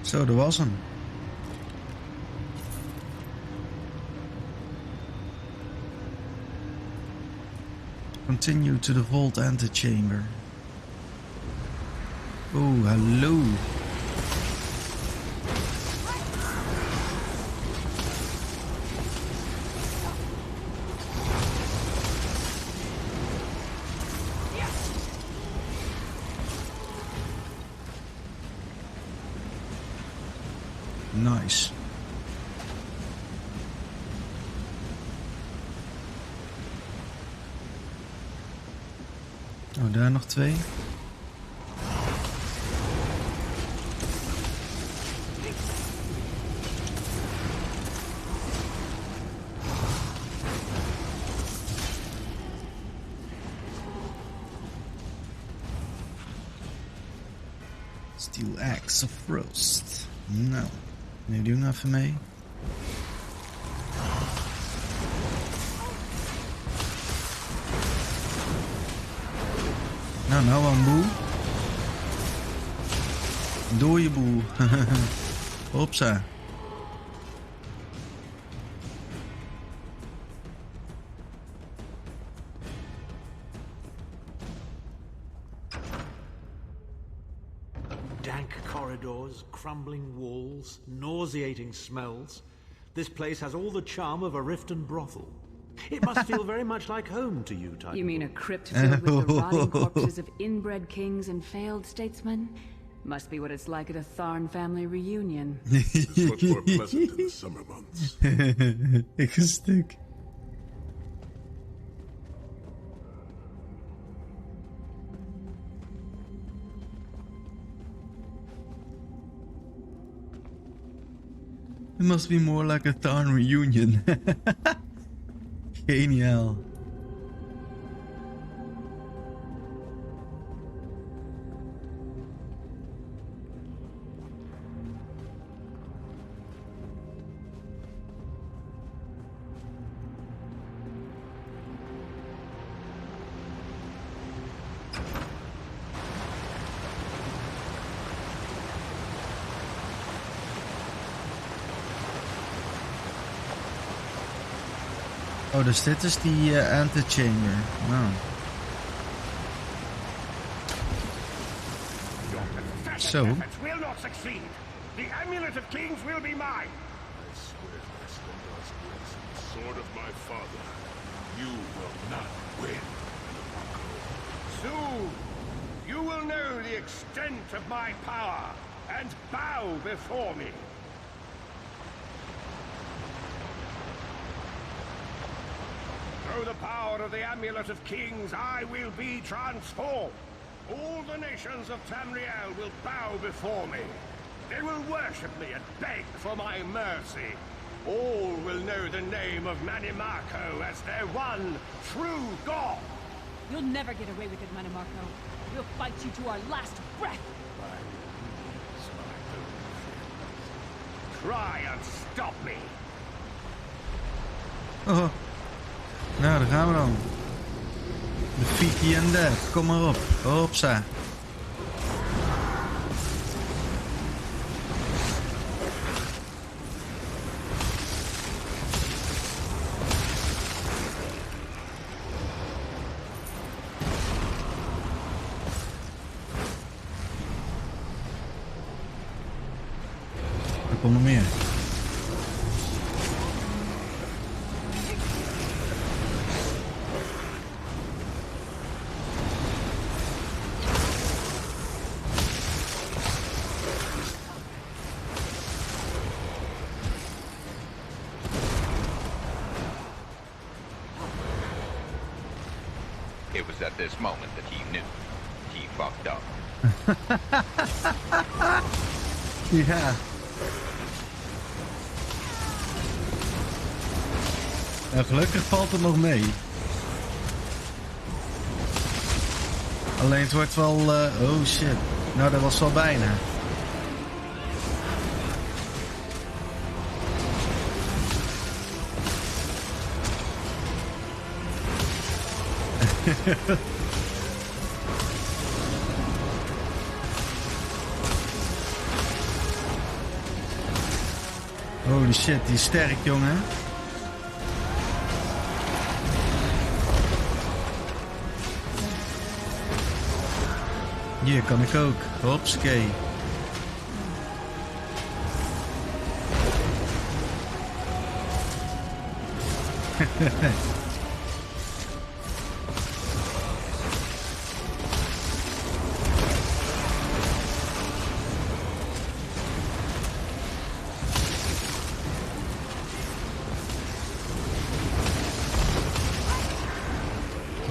Zo, dat was hem. Continue to the vault antechamber. Oh, hallo. Nice. Oh, daar nog twee. Steel axe of roast. Nou, neem die nog even mee. Nou een boel. Door je boel. Hopsa. Dank corridors, crumbling walls, nauseating smells. This place has all the charm of a Riften brothel. It must feel very much like home to you, Titanfall. You mean a crypt filled with the rotting corpses of inbred kings and failed statesmen? Must be what it's like at a Tharn family reunion. It's much more pleasant in the summer months. Ik een stuk. It must be more like a Tharn reunion. Geniaal. Oh, dus dit is die antechamber. Nou. Zo. Will not succeed. The amulet of kings will be mine. I swear by Slendar's grace and the sword of my father, You will not win. Soon, you will know the extent of my power and bow before me. Through the power of the Amulet of Kings, I will be transformed. All the nations of Tamriel will bow before me. They will worship me and beg for my mercy. All will know the name of Manimarco as their one true god. You'll never get away with it, Manimarco. We'll fight you to our last breath. My knees, my own friends. Try and stop me. Oh. Nou, daar gaan we dan. De Fiki en Death, kom maar op. Hopsa. Er komt nog meer. It was at this moment that he knew. He fucked up. Ja. Nou, gelukkig valt het nog mee. Alleen het wordt wel... oh shit. Nou, dat was wel bijna. Holy shit, die is sterk, jongen. Hier kan ik ook. Hopskee.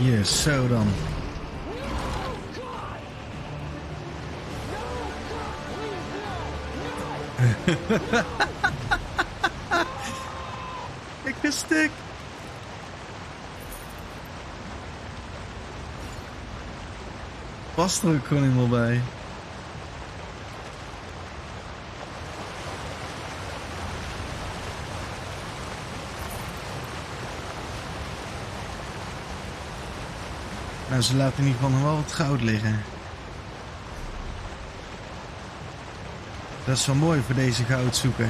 Yes, zo dan. Ik ben stuk. Past er ook gewoon helemaal bij. Nou, ze laten in ieder geval nog wel wat goud liggen. Dat is wel mooi voor deze goudzoeker.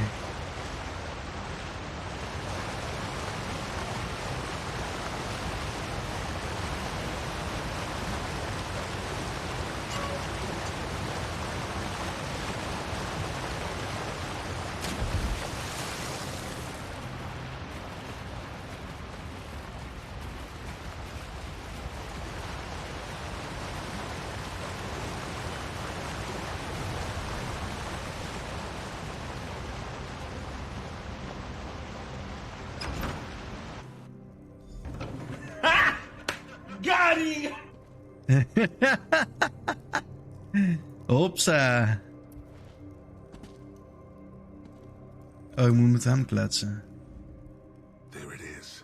Hopsa. Oh, ik moet met hem kletsen. There it is.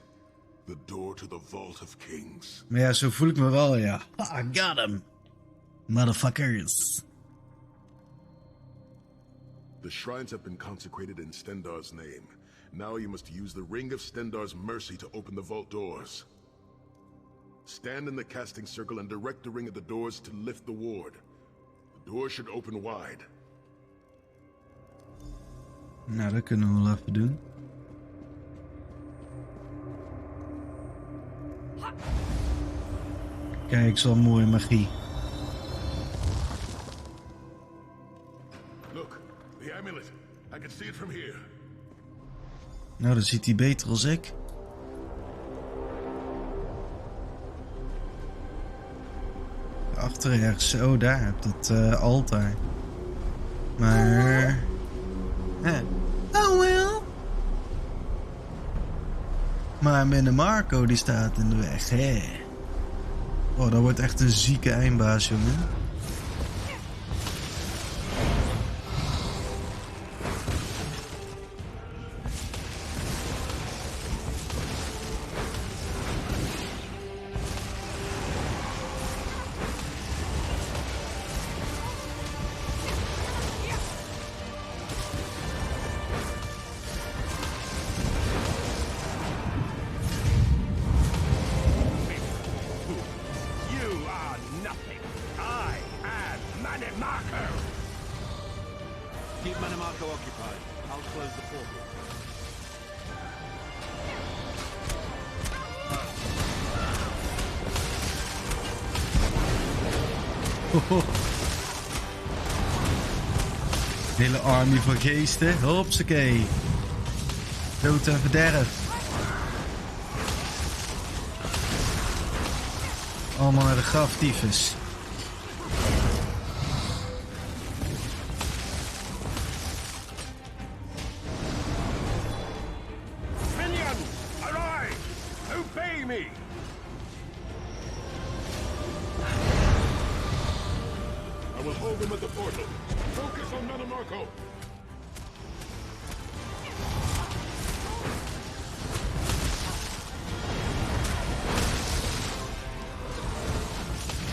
The door to the Vault of Kings. Maar ja, zo voel ik me wel, ja. I got him. Motherfuckers. The shrines have been consecrated in Stendar's name. Now you must use the Ring of Stendar's mercy to open the vault doors. Stand in the casting circle and direct the ring at the doors to lift the ward. The door should open wide. Nou, dat kunnen we wel even doen. Kijk, zo'n mooie magie. Look, the amulet. I can see it from here. Nou, dan ziet hij beter als ik. daarachter ergens. Oh, daar heb dat altaar. Maar... Oh well. Maar meneer Marco die staat in de weg. Hè. Oh, dat wordt echt een zieke eindbaas, jongen. Keep Manimarco occupied. I'll close the portal. Hele army van geesten. Hopsakee. Dood en verderf. Allemaal naar de graftyfus.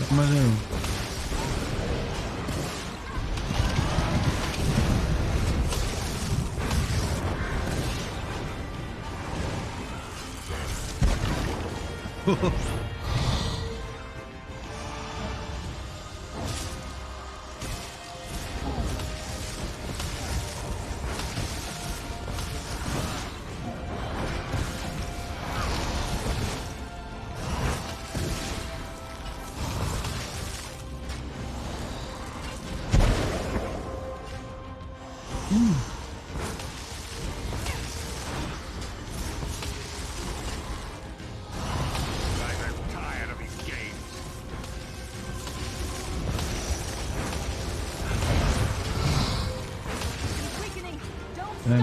Maar zo.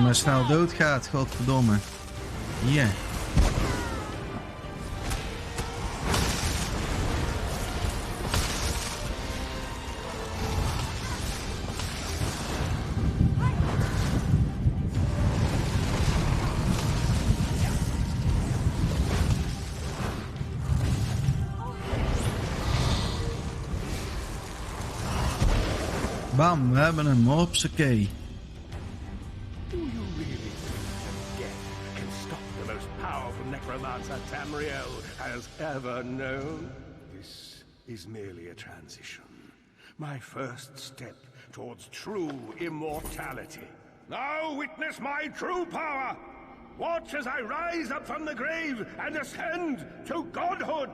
Maar snel doodgaat, godverdomme. Ja. Bam, we hebben hem, hopsakee. Tamriel has ever known. This is merely a transition. My first step towards true immortality. Now witness my true power. Watch as I rise up from the grave and ascend to godhood.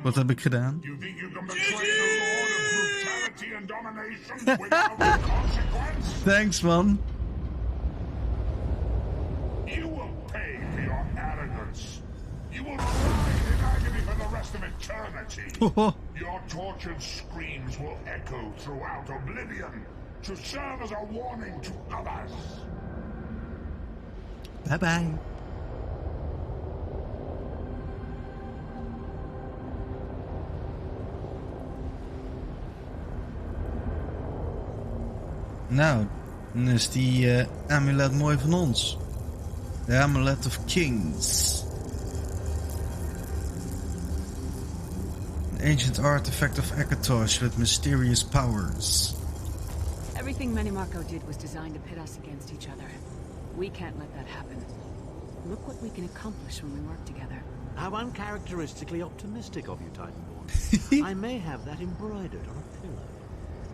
Wat heb ik gedaan? You think you can betray the Lord of brutality and domination without consequence? Thanks, man. You will pay for your arrogance. You will remain in agony for the rest of eternity. Your tortured screams will echo throughout oblivion to serve as a warning to others. Bye-bye. Nou, dan is die amulet mooi van ons. The Amulet of Kings. An ancient artifact of Akatosh with mysterious powers. Everything Manimarco did was designed to pit us against each other. We can't let that happen. Look what we can accomplish when we work together. How uncharacteristically optimistic of you, Titanborn. I may have that embroidered on a pillow.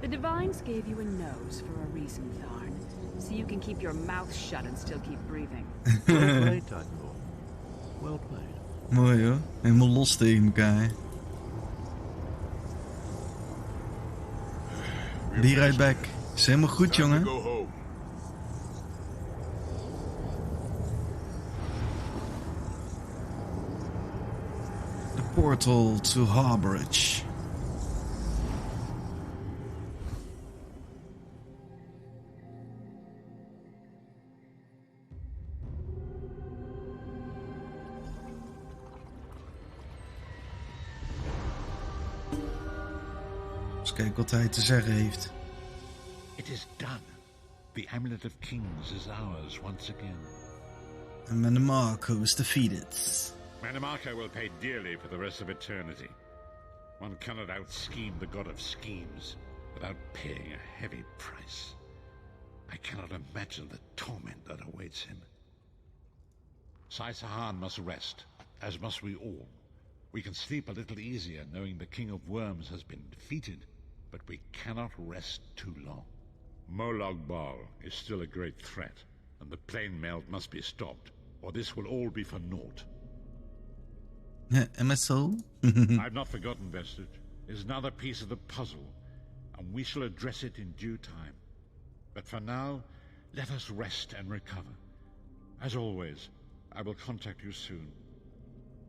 The Divines gave you a nose for a reason, Tharn. So you can keep your mouth shut and still keep breathing. Well played, Titanborn. Well played. Mooi hoor. Helemaal los tegen elkaar. Be right back. Is helemaal goed, jongen. The portal to Harborage. kijken wat hij te zeggen heeft. It is done. The amulet of kings is ours once again. And Manmarco is defeated. Manmarco will pay dearly for the rest of eternity. One cannot out-scheme the god of schemes without paying a heavy price. I cannot imagine the torment that awaits him. Sai Sahan must rest, as must we all. We can sleep a little easier knowing the King of Worms has been defeated, but we cannot rest too long. Molag Bal is still a great threat, and the plane melt must be stopped, or this will all be for naught. MSO? I've not forgotten Vestige. It is another piece of the puzzle, and we shall address it in due time. But for now, let us rest and recover. As always, I will contact you soon.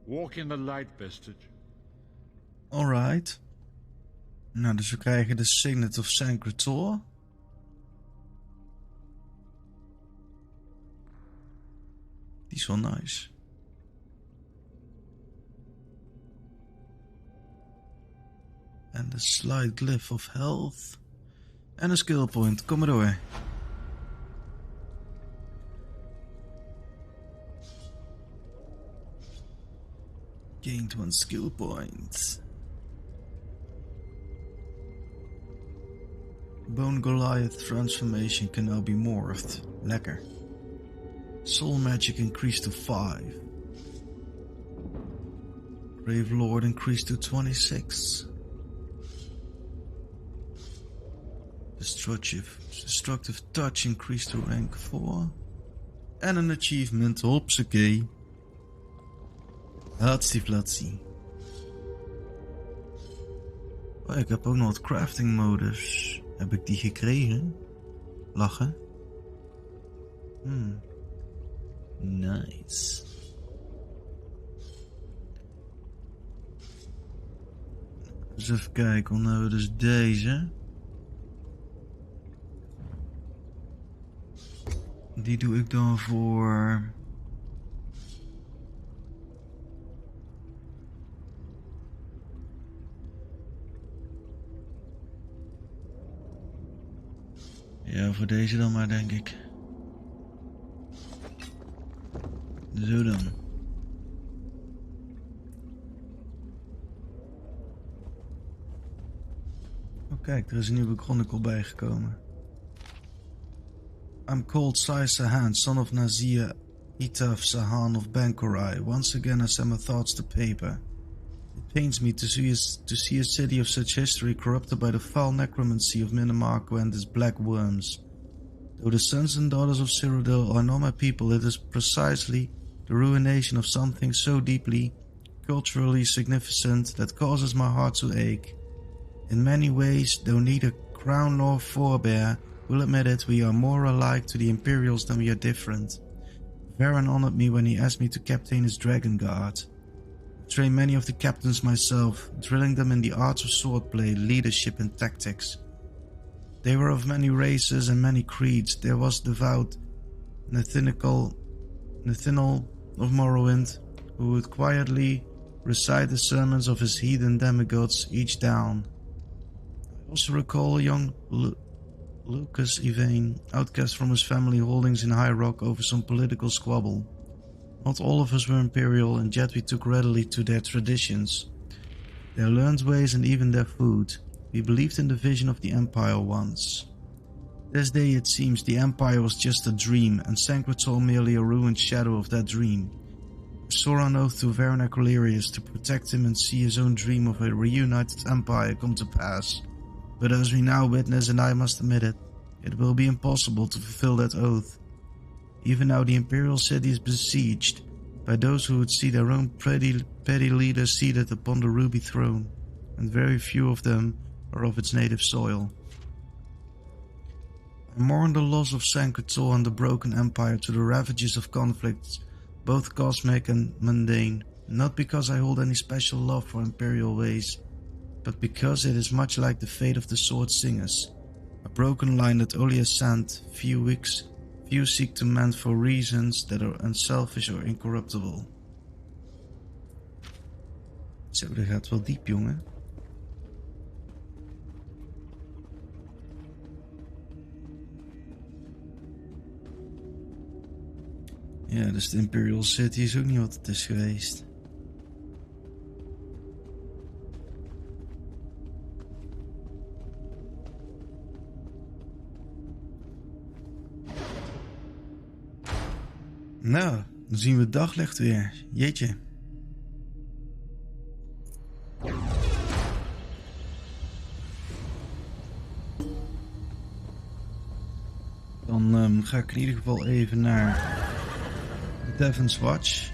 Walk in the light, Vestige. Alright. Nou, dus we krijgen de Signet of Sancre Tor. Die is wel nice. En de Slide Glyph of Health. En een skill point. Kom maar door. Gained 1 skill point. Bone Goliath transformation can now be morphed. Lekker. Soul magic increased to 5. Grave Lord increased to 26. Destructive touch increased to rank 4. En een achievement, hopsakee. Hatsie-flatsie. Oh, ik heb ook nog wat crafting modus. Heb ik die gekregen? Lachen. Nice. Dus even kijken, dan hebben we dus deze. Die doe ik dan voor... Ja, voor deze dan maar, denk ik. Zo dan. Oh kijk, er is een nieuwe chronicle bijgekomen. I'm called Sai Sahan, son of Nazir Itaf Sahan of Bankorai. Once again I set my thoughts to paper. It pains me to see a city of such history corrupted by the foul necromancy of Minimarco and his black worms. Though the sons and daughters of Cyrodiil are not my people, it is precisely the ruination of something so deeply culturally significant that causes my heart to ache. In many ways, though neither crown nor forebear will admit it, we are more alike to the Imperials than we are different. Varen honored me when he asked me to captain his Dragon Guard. I trained many of the captains myself, drilling them in the arts of swordplay, leadership and tactics. They were of many races and many creeds. There was devout Nathinal of Morrowind, who would quietly recite the sermons of his heathen demigods each down. I also recall a young Lucas Yvain, outcast from his family holdings in High Rock over some political squabble. Not all of us were Imperial, and yet we took readily to their traditions, their learned ways and even their food. We believed in the vision of the Empire once. This day it seems the Empire was just a dream, and Sancre Tor merely a ruined shadow of that dream. I swore on oath to Varen Aquilarius to protect him and see his own dream of a reunited Empire come to pass. But as we now witness, and I must admit it, it will be impossible to fulfill that oath. Even now the Imperial city is besieged by those who would see their own petty leader seated upon the ruby throne, and very few of them are of its native soil. I mourn the loss of Sancre Tor and the broken empire to the ravages of conflicts, both cosmic and mundane, not because I hold any special love for Imperial ways, but because it is much like the fate of the Sword Singers, a broken line that only has sand, few seek to mend for reasons that are unselfish or incorruptible. Zo, dat gaat wel diep, jongen. Ja, dus de Imperial City is ook niet wat het is geweest. Nou, dan zien we het daglicht weer. Jeetje. Dan ga ik in ieder geval even naar Devon's Watch.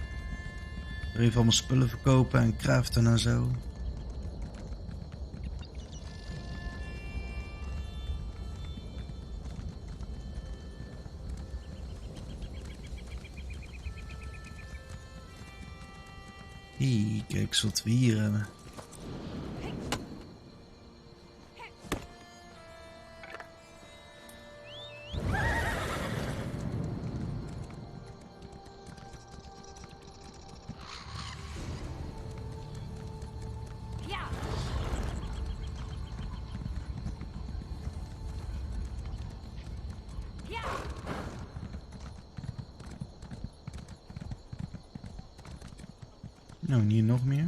Even allemaal spullen verkopen en craften en zo. Hey, kijk eens wat we hier hebben. Nou, hier nog meer.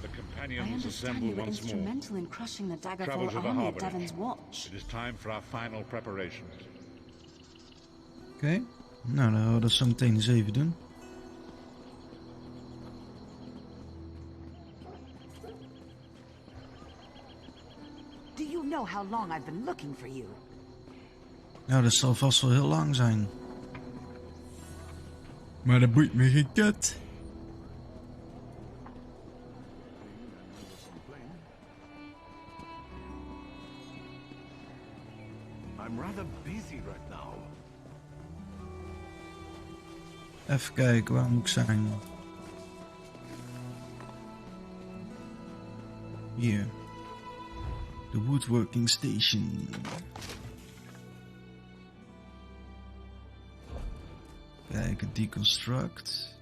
The companions assemble once more. In crushing the Travel Daggerfall to the army at harbor. Devon's Watch. It is time for our final preparations. Oké. Nou, dan gaan we dat zo meteen eens even doen. Do you know how long I've been looking for you? Nou, dat zal vast wel heel lang zijn. Maar dat boeit me geen kut. I'm rather busy right now. Even kijken, waar moet ik zijn? Hier. De woodworking station. Kijk, het deconstruct.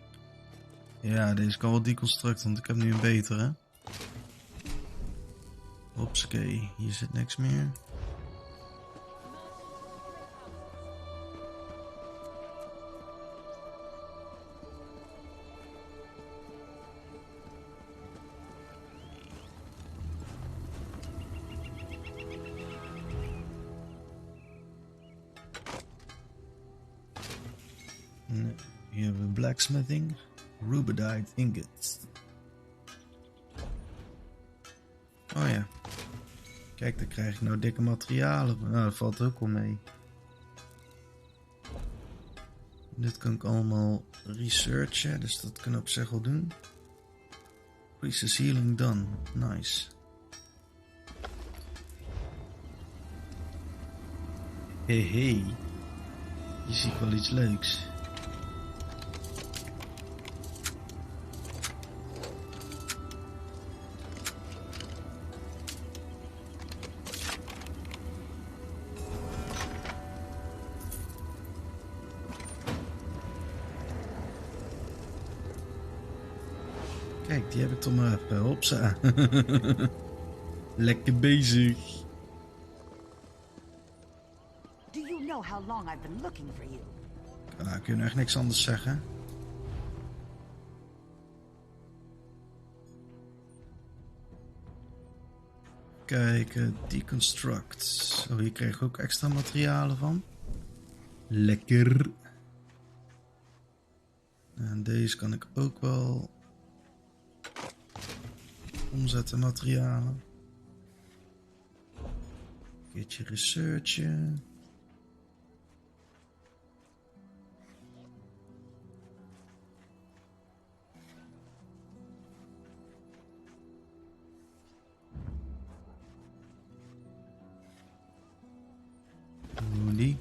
Ja, deze kan wel deconstruct, want ik heb nu een betere. Hopsakee, hier zit niks meer. Hier hebben we blacksmithing, rubidite ingots. Oh ja. Kijk, daar krijg ik nou dikke materialen. Nou, dat valt ook wel mee. Dit kan ik allemaal researchen, dus dat kunnen we op zich wel doen. Priestess healing done. Nice. Hey. Hier zie ik wel iets leuks. Kijk, die heb ik toch maar even. Hopsa. Lekker bezig. Do you know how long I've been looking for you? Nou, ik kan echt niks anders zeggen. Kijk, deconstruct. Oh, hier krijg ik ook extra materialen van. Lekker. En deze kan ik ook wel omzetten materialen. Een keertje researchen. Die.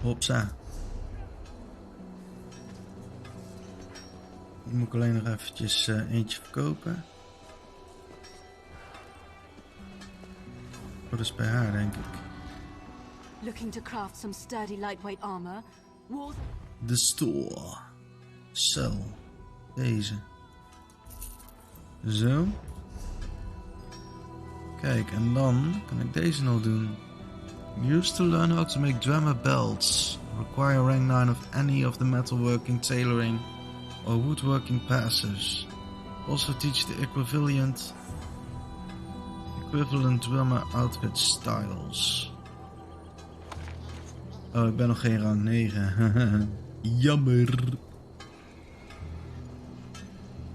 Hopsa. Dan moet ik alleen nog eventjes eentje verkopen. Oh, dat is bij haar, denk ik. Looking to craft some sturdy lightweight armor. Walls. De store. Zo. Deze. Zo. Kijk, en dan kan ik deze nog doen. Used to learn how to make drummer belts. Require rank 9 of any of the metalworking, tailoring or woodworking passes. Also teach the equivalent drummer outfit styles. Oh, ik ben nog geen rang 9. Jammer.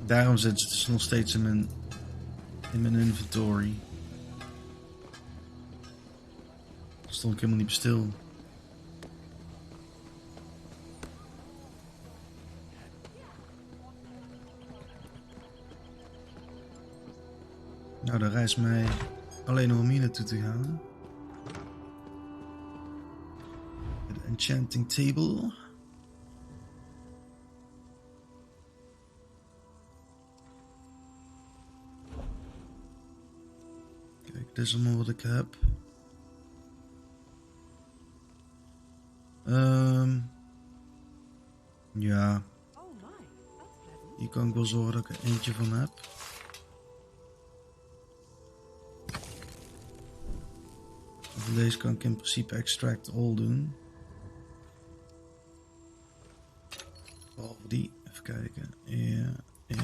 Daarom zit het dus nog steeds in mijn inventory. Daar stond ik helemaal niet stil. Nou, daar reist mij alleen nog om hier naartoe te gaan. De enchanting table. Kijk, dit is allemaal wat ik heb. Ja. Hier kan ik wel zorgen dat ik er eentje van heb. Van deze kan ik in principe extract all doen. Behalve die. Even kijken. Ja, 1.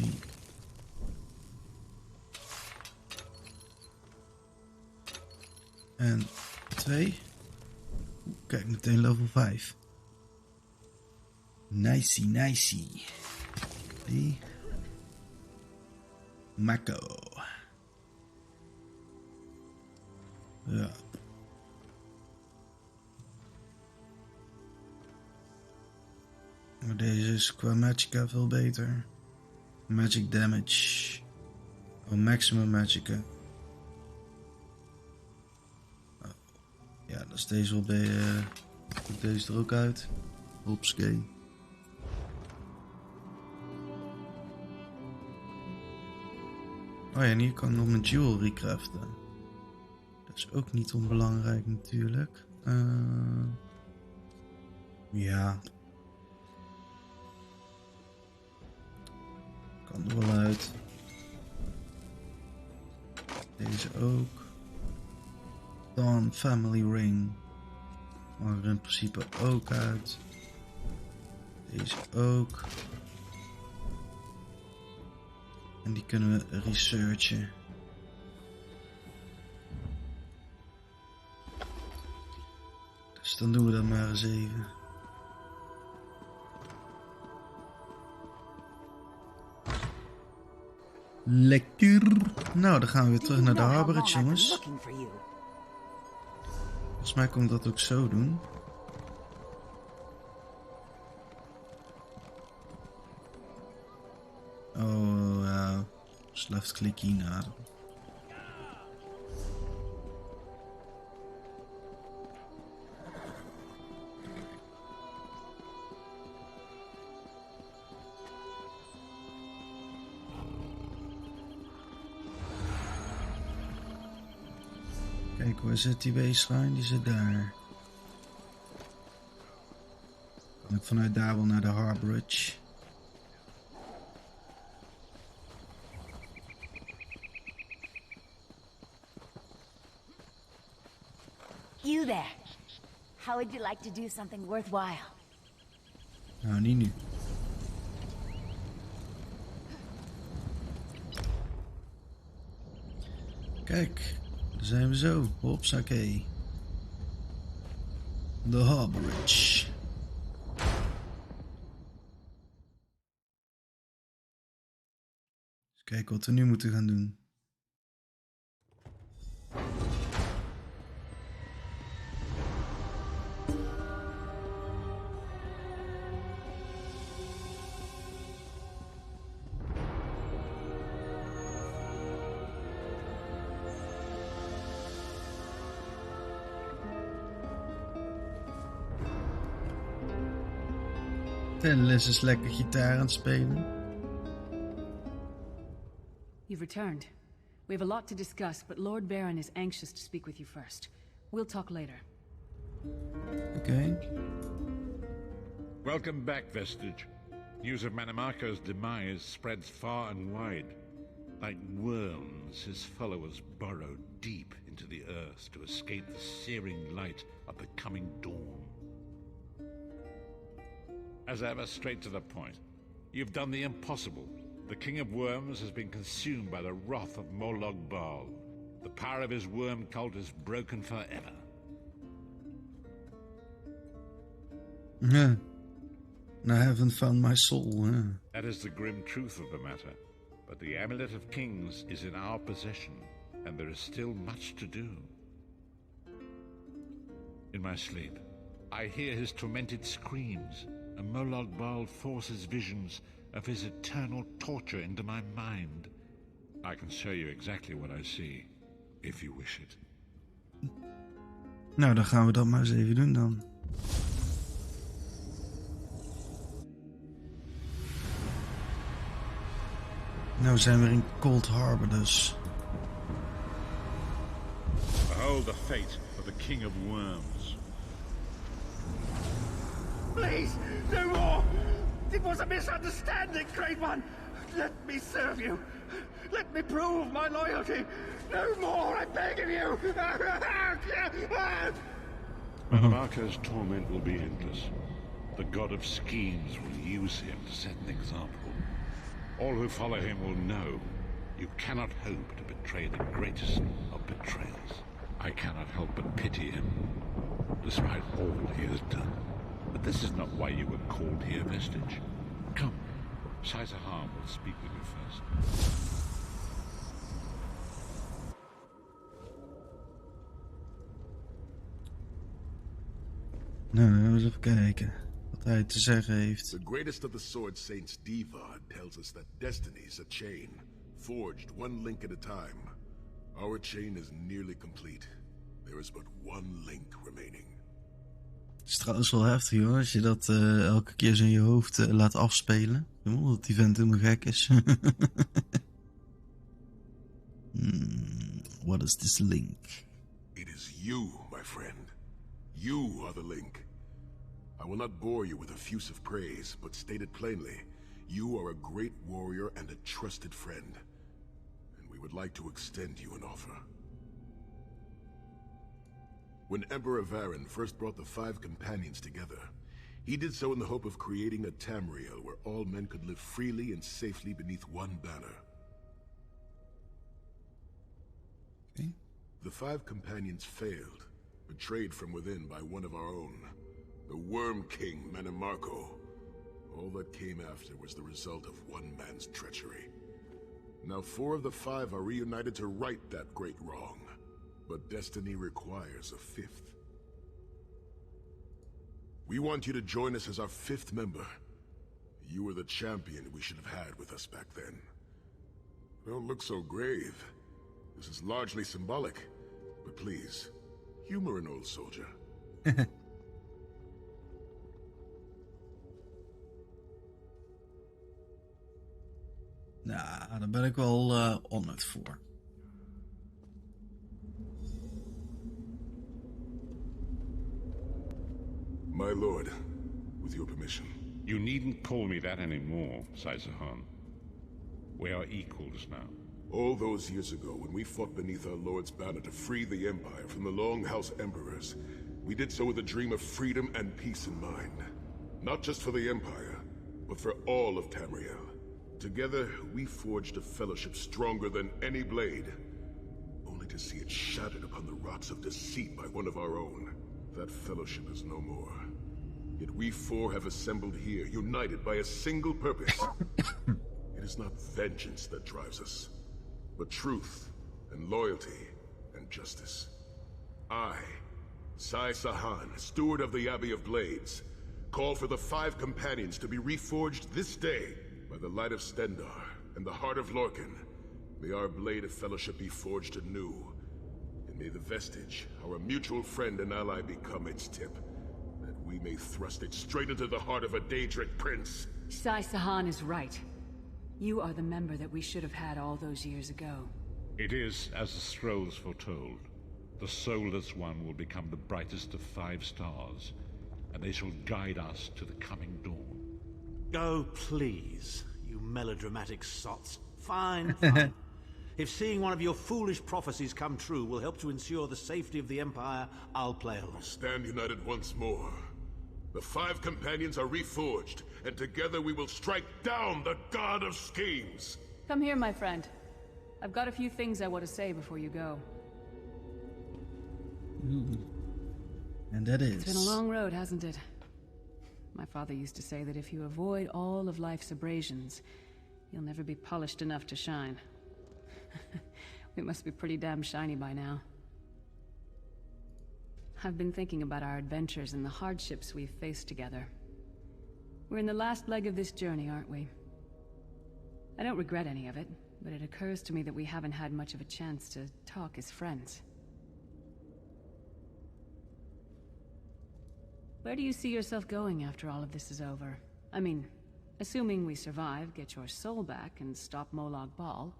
En 2. Kijk, meteen level 5. Nicey, nicey. Die. Mako. Ja. Maar deze is qua magicka veel beter. Magic damage. Oh, maximum magicka. Oh. Ja, dat is deze wel bij... Doe deze er ook uit. Hopskee. Oh ja, en hier kan ik nog mijn jewelry craften. Dat is ook niet onbelangrijk natuurlijk. Ja. Kan er wel uit. Deze ook. Dan family ring. Mag er in principe ook uit. Deze ook. En die kunnen we researchen. Dus dan doen we dat maar eens even. Lekker. Nou, dan gaan we weer terug naar de harborage, jongens. Volgens mij kon ik dat ook zo doen. Oh ja, left klik hiernaar. Kijk, waar zit die weeschuin? Die zit daar. Kan ik vanuit daar wel naar de harborage? You there. How would you like to do something worthwhile? Nou, niet nu. Kijk, daar zijn we zo. Hopsakee. De harborage. Eens kijken wat we nu moeten gaan doen. Liz is lekker gitaar aan het spelen. You've returned. We have a lot to discuss, but Lord Baron is anxious to speak with you first. We'll talk later. Okay. Welcome back, Vestige. News of Manamako's demise spreads far and wide. Like worms, his followers burrow deep into the earth to escape the searing light of the coming dawn. As ever, straight to the point. You've done the impossible. The King of Worms has been consumed by the wrath of Molog Baal. The power of his worm cult is broken forever. Yeah. And I haven't found my soul. Yeah. That is the grim truth of the matter. But the Amulet of Kings is in our possession, and there is still much to do. In my sleep, I hear his tormented screams, and Molog Baal forces visions of his eternal torture into my mind. I can show you exactly what I see, if you wish it. Nou, dan gaan we dat maar eens even doen dan. Nou zijn we in Cold Harbor dus. Behold the fate of the King of Worms. Please, no more! It was a misunderstanding, Great One! Let me serve you! Let me prove my loyalty! No more, I beg of you! Marco's torment will be endless. The god of schemes will use him to set an example. All who follow him will know you cannot hope to betray the greatest of betrayals. I cannot help but pity him, despite all he has done. But this is not why you were called here, Vestige. Come, Shai-Sahan will speak with you first. Nou, eens even kijken wat hij te zeggen heeft. The greatest of the Sword Saints, Divad, tells us that destiny's a chain, forged one link at a time. Our chain is nearly complete. There is but one link remaining. Het is trouwens wel heftig hoor, als je dat elke keer zo in je hoofd laat afspelen. Omdat die vent helemaal gek is. What is this link? It is you, my friend. You are the link. I will not bore you with effusive praise, but state it plainly. You are a great warrior and a trusted friend. And we would like to extend you an offer. When Emperor Varen first brought the 5 companions together, he did so in the hope of creating a Tamriel where all men could live freely and safely beneath one banner. Okay. The 5 companions failed, betrayed from within by one of our own, the Worm King Mannimarco. All that came after was the result of one man's treachery. Now 4 of the 5 are reunited to right that great wrong. But destiny requires a 5th. We want you to join us as our 5th member. You were the champion we should have had with us back then. Don't look so grave. This is largely symbolic. But please, humor an old soldier. Nou, daar ben ik wel honored voor. My lord, with your permission. You needn't call me that anymore, Shai-Sahan. We are equals now. All those years ago, when we fought beneath our lord's banner to free the Empire from the Longhouse Emperors, we did so with a dream of freedom and peace in mind. Not just for the Empire, but for all of Tamriel. Together, we forged a fellowship stronger than any blade, only to see it shattered upon the rocks of deceit by one of our own. That fellowship is no more. Yet we 4 have assembled here, united by a single purpose. It is not vengeance that drives us, but truth and loyalty and justice. I, Shai-Sahan, steward of the Abbey of Blades, call for the 5 companions to be reforged this day by the light of Stendarr and the heart of Lorkhan. May our blade of fellowship be forged anew. And may the Vestige, our mutual friend and ally, become its tip, that we may thrust it straight into the heart of a Daedric prince. Shai-Sahan is right. You are the member that we should have had all those years ago. It is as the scrolls foretold. The soulless one will become the brightest of 5 stars, and they shall guide us to the coming dawn. Oh, please, you melodramatic sots. Fine, fine. If seeing one of your foolish prophecies come true will help to ensure the safety of the Empire, I'll play along. Stand united once more. The 5 companions are reforged, and together we will strike down the god of schemes. Come here, my friend. I've got a few things I want to say before you go. Ooh. And that is... It's been a long road, hasn't it? My father used to say that if you avoid all of life's abrasions, you'll never be polished enough to shine. We must be pretty damn shiny by now. I've been thinking about our adventures and the hardships we've faced together. We're in the last leg of this journey, aren't we? I don't regret any of it, but it occurs to me that we haven't had much of a chance to talk as friends. Where do you see yourself going after all of this is over? I mean, assuming we survive, get your soul back, and stop Molag Bal.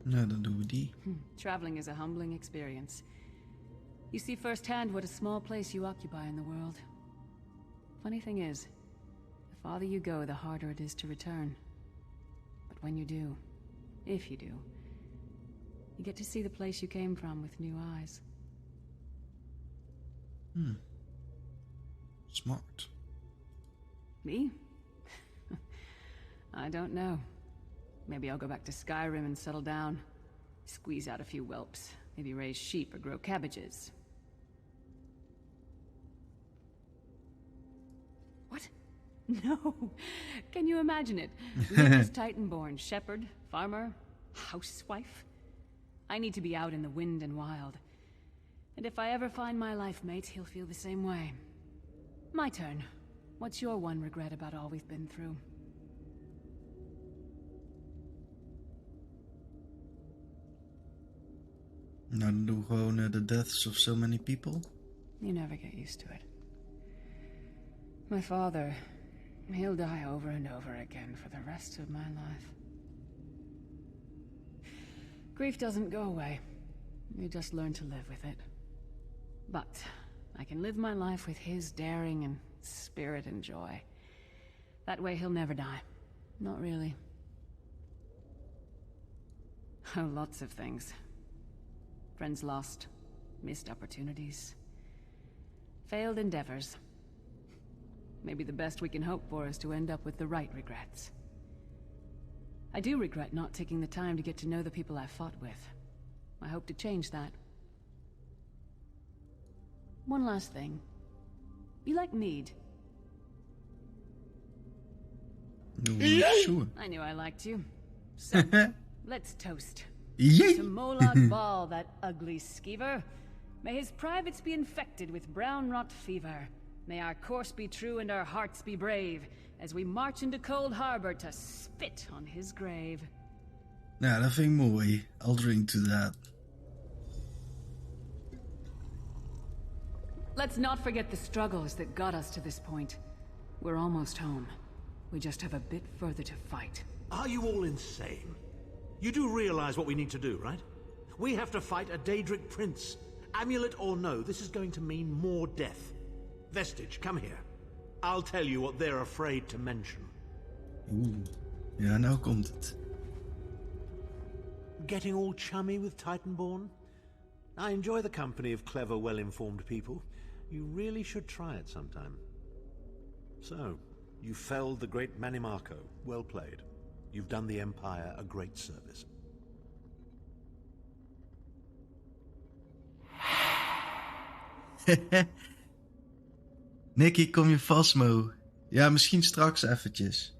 Nou, dan doen we die. Traveling is a humbling experience. You see firsthand what a small place you occupy in the world. Funny thing is, the farther you go, the harder it is to return. But when you do, if you do, you get to see the place you came from with new eyes. Smart. Me? I don't know. Maybe I'll go back to Skyrim and settle down. Squeeze out a few whelps. Maybe raise sheep or grow cabbages. What? No. Can you imagine it? Live as Titan-born shepherd, farmer, housewife. I need to be out in the wind and wild. And if I ever find my life mate, he'll feel the same way. My turn. What's your one regret about all we've been through? Nou, dan doen we gewoon the deaths of so many people. You never get used to it. My father, he'll die over and over again for the rest of my life. Grief doesn't go away. You just learn to live with it. But I can live my life with his daring and spirit and joy. That way he'll never die. Not really. Oh, lots of things. Friends lost, missed opportunities, failed endeavors. Maybe the best we can hope for is to end up with the right regrets. I do regret not taking the time to get to know the people I fought with. I hope to change that. One last thing. You like mead? Sure. I knew I liked you. So, let's toast. Yay! To Molag Bal, that ugly skeever. May his privates be infected with brown rot fever. May our course be true and our hearts be brave, as we march into Cold Harbor to spit on his grave. Nou, dat vind ik mooi. I'll drink to that. Let's not forget the struggles that got us to this point. We're almost home. We just have a bit further to fight. Are you all insane? You do realize what we need to do, right? We have to fight a Daedric prince. Amulet or no, this is going to mean more death. Vestige, come here. I'll tell you what they're afraid to mention. Oeh. Ja, nou komt het. Getting all chummy with Titanborn? I enjoy the company of clever, well-informed people. You really should try it sometime. So, you felled the great Manimarco. Well played. You've done the Empire a great service. Nicky, kom je Phasmo? Ja, misschien straks eventjes.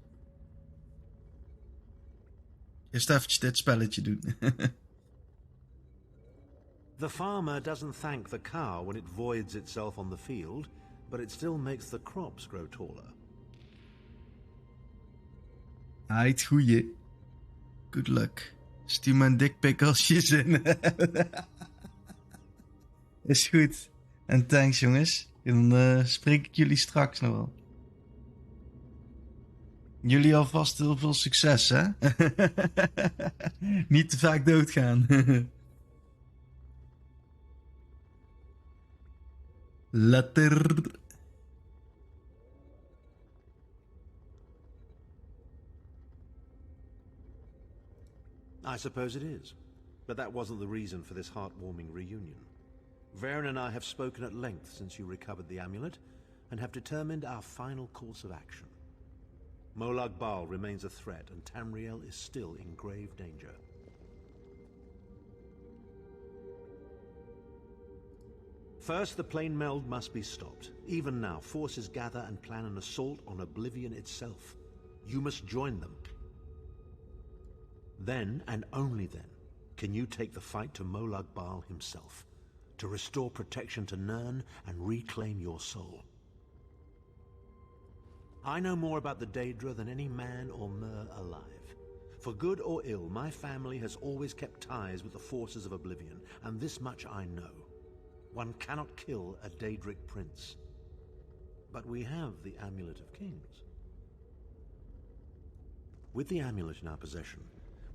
Eerst eventjes dit spelletje doen. The farmer doesn't thank the cow when it voids itself on the field, but it still makes the crops grow taller. Het goeie. Good luck. Stuur me een dikpik als je zin hebt. Is goed. En thanks jongens. Dan spreek ik jullie straks nog wel. Jullie alvast heel veel succes, hè? Niet te vaak doodgaan. Later. I suppose it is. But that wasn't the reason for this heartwarming reunion. Varen and I have spoken at length since you recovered the amulet, and have determined our final course of action. Molag Bal remains a threat, and Tamriel is still in grave danger. First, the plane meld must be stopped. Even now, forces gather and plan an assault on Oblivion itself. You must join them. Then, and only then, can you take the fight to Molag Bal himself, to restore protection to Nirn and reclaim your soul. I know more about the Daedra than any man or mer alive. For good or ill, my family has always kept ties with the forces of Oblivion, and this much I know. One cannot kill a Daedric prince. But we have the Amulet of Kings. With the amulet in our possession,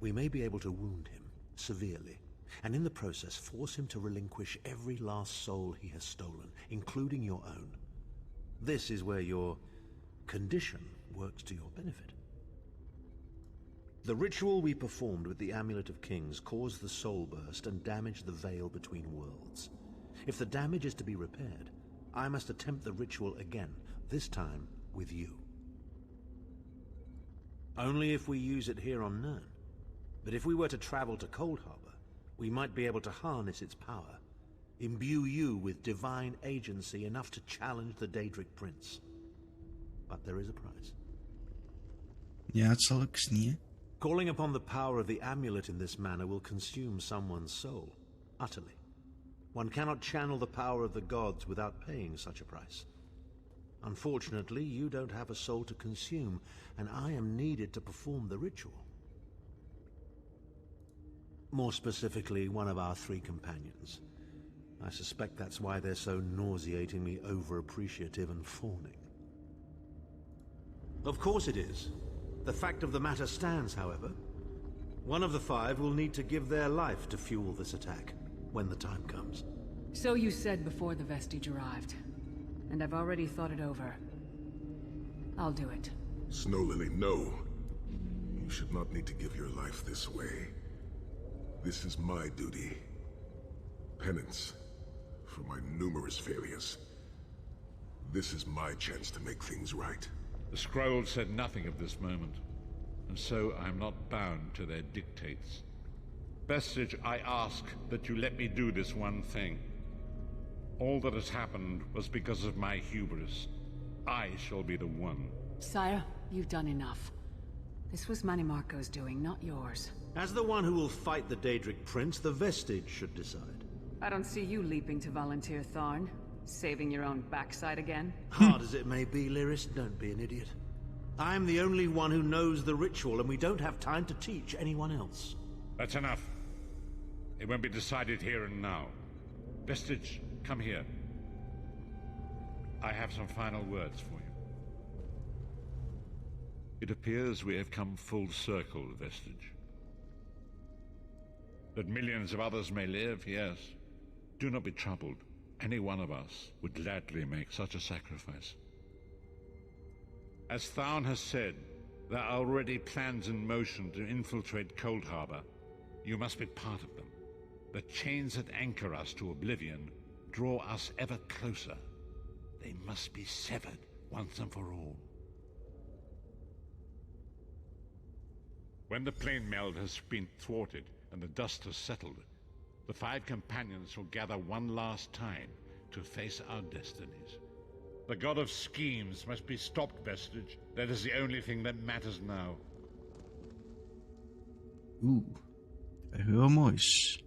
we may be able to wound him severely, and in the process force him to relinquish every last soul he has stolen, including your own. This is where your condition works to your benefit. The ritual we performed with the Amulet of Kings caused the soul burst and damaged the veil between worlds. If the damage is to be repaired, I must attempt the ritual again, this time with you. Only if we use it here on Nirn. But if we were to travel to Cold Harbor, we might be able to harness its power, imbue you with divine agency enough to challenge the Daedric Prince. But there is a price. Ja, het zal ook niet, hè? Calling upon the power of the amulet in this manner will consume someone's soul, utterly. One cannot channel the power of the gods without paying such a price. Unfortunately, you don't have a soul to consume, and I am needed to perform the ritual. More specifically, one of our 3 companions. I suspect that's why they're so nauseatingly over-appreciative and fawning. Of course it is. The fact of the matter stands, however. One of the 5 will need to give their life to fuel this attack, when the time comes. So you said before the vestige arrived, and I've already thought it over. I'll do it. Snow Lily, no. You should not need to give your life this way. This is my duty. Penance for my numerous failures. This is my chance to make things right. The scroll said nothing of this moment, and so I am not bound to their dictates. Vestige, I ask that you let me do this one thing. All that has happened was because of my hubris. I shall be the one. Sire, you've done enough. This was Manimarco's doing, not yours. As the one who will fight the Daedric Prince, the Vestige should decide. I don't see you leaping to volunteer, Tharn. Saving your own backside again? Hard as it may be, Lyris, don't be an idiot. I'm the only one who knows the ritual, and we don't have time to teach anyone else. That's enough. It won't be decided here and now. Vestige, come here. I have some final words for you. It appears we have come full circle, Vestige. That millions of others may live, yes. Do not be troubled. Any one of us would gladly make such a sacrifice. As Tharn has said, there are already plans in motion to infiltrate Cold Harbor. You must be part of them. The chains that anchor us to oblivion draw us ever closer. They must be severed once and for all. When the plane meld has been thwarted and the dust has settled, the 5 companions will gather one last time to face our destinies. The god of schemes must be stopped, Vestige. That is the only thing that matters now. Heel moois.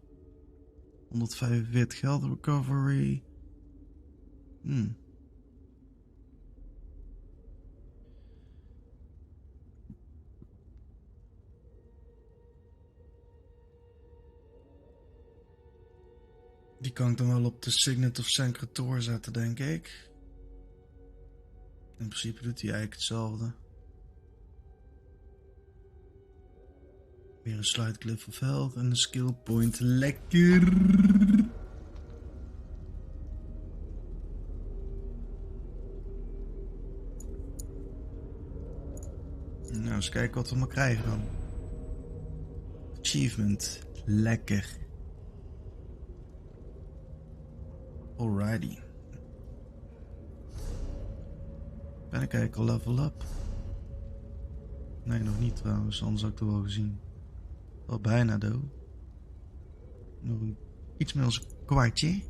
145 geld recovery. Die kan ik dan wel op de Signet of Sancre Tor zetten, denk ik. In principe doet hij eigenlijk hetzelfde. Weer een sluit Cliff of Health en een skill point. Lekker! eens kijken wat we maar krijgen dan. Achievement. Lekker. Alrighty. Ben ik eigenlijk al level up? Nee, nog niet trouwens, anders had ik het wel gezien. Wel bijna dood. Nog iets meer als een kwartje.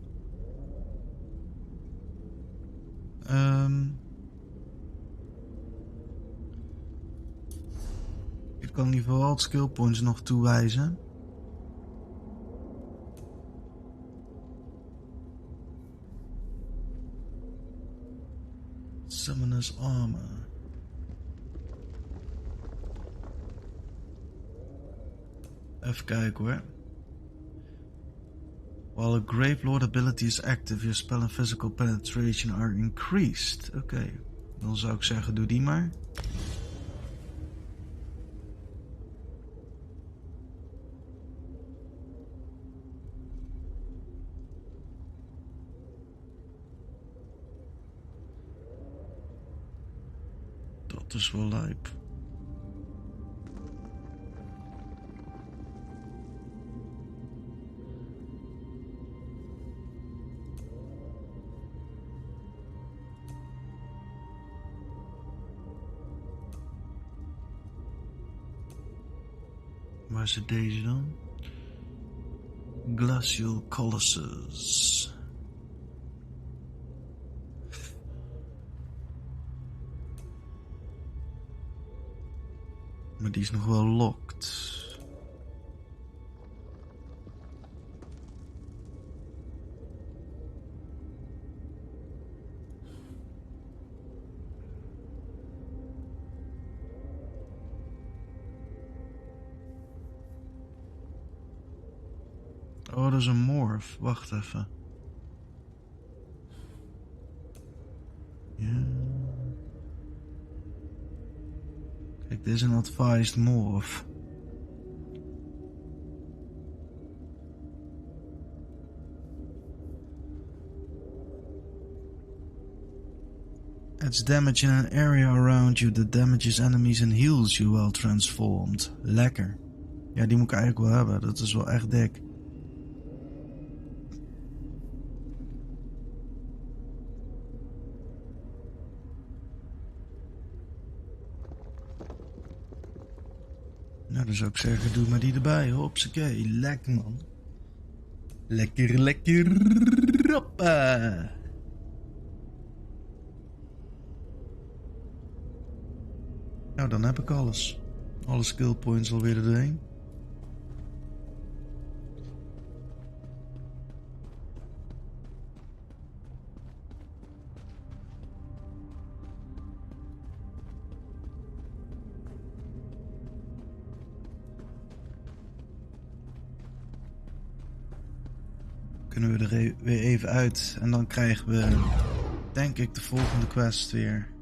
Ik kan in ieder geval wat skill points nog toewijzen. Summoner's Armor. Even kijken hoor. While a Gravelord ability is active, your spell and physical penetration are increased. Oké, dan zou ik zeggen doe die maar. Dat is wel lijp. Waar zit deze dan? Glacial Colossus. Maar die is nog wel locked. Oh, dat is een morph. Wacht even. Ja. Kijk, dit is een advised morph. Adds damage in an area around you that damages enemies and heals you while transformed. Lekker. Ja, die moet ik eigenlijk wel hebben. Dat is wel echt dik. Nou, dan zou ik zeggen, doe maar die erbij. Hopsakee, lekker man. Lekker, lekker. Hoppa. Nou, dan heb ik alles. Alle skill points alweer erheen. Kunnen we er weer even uit en dan krijgen we, denk ik, de volgende quest weer.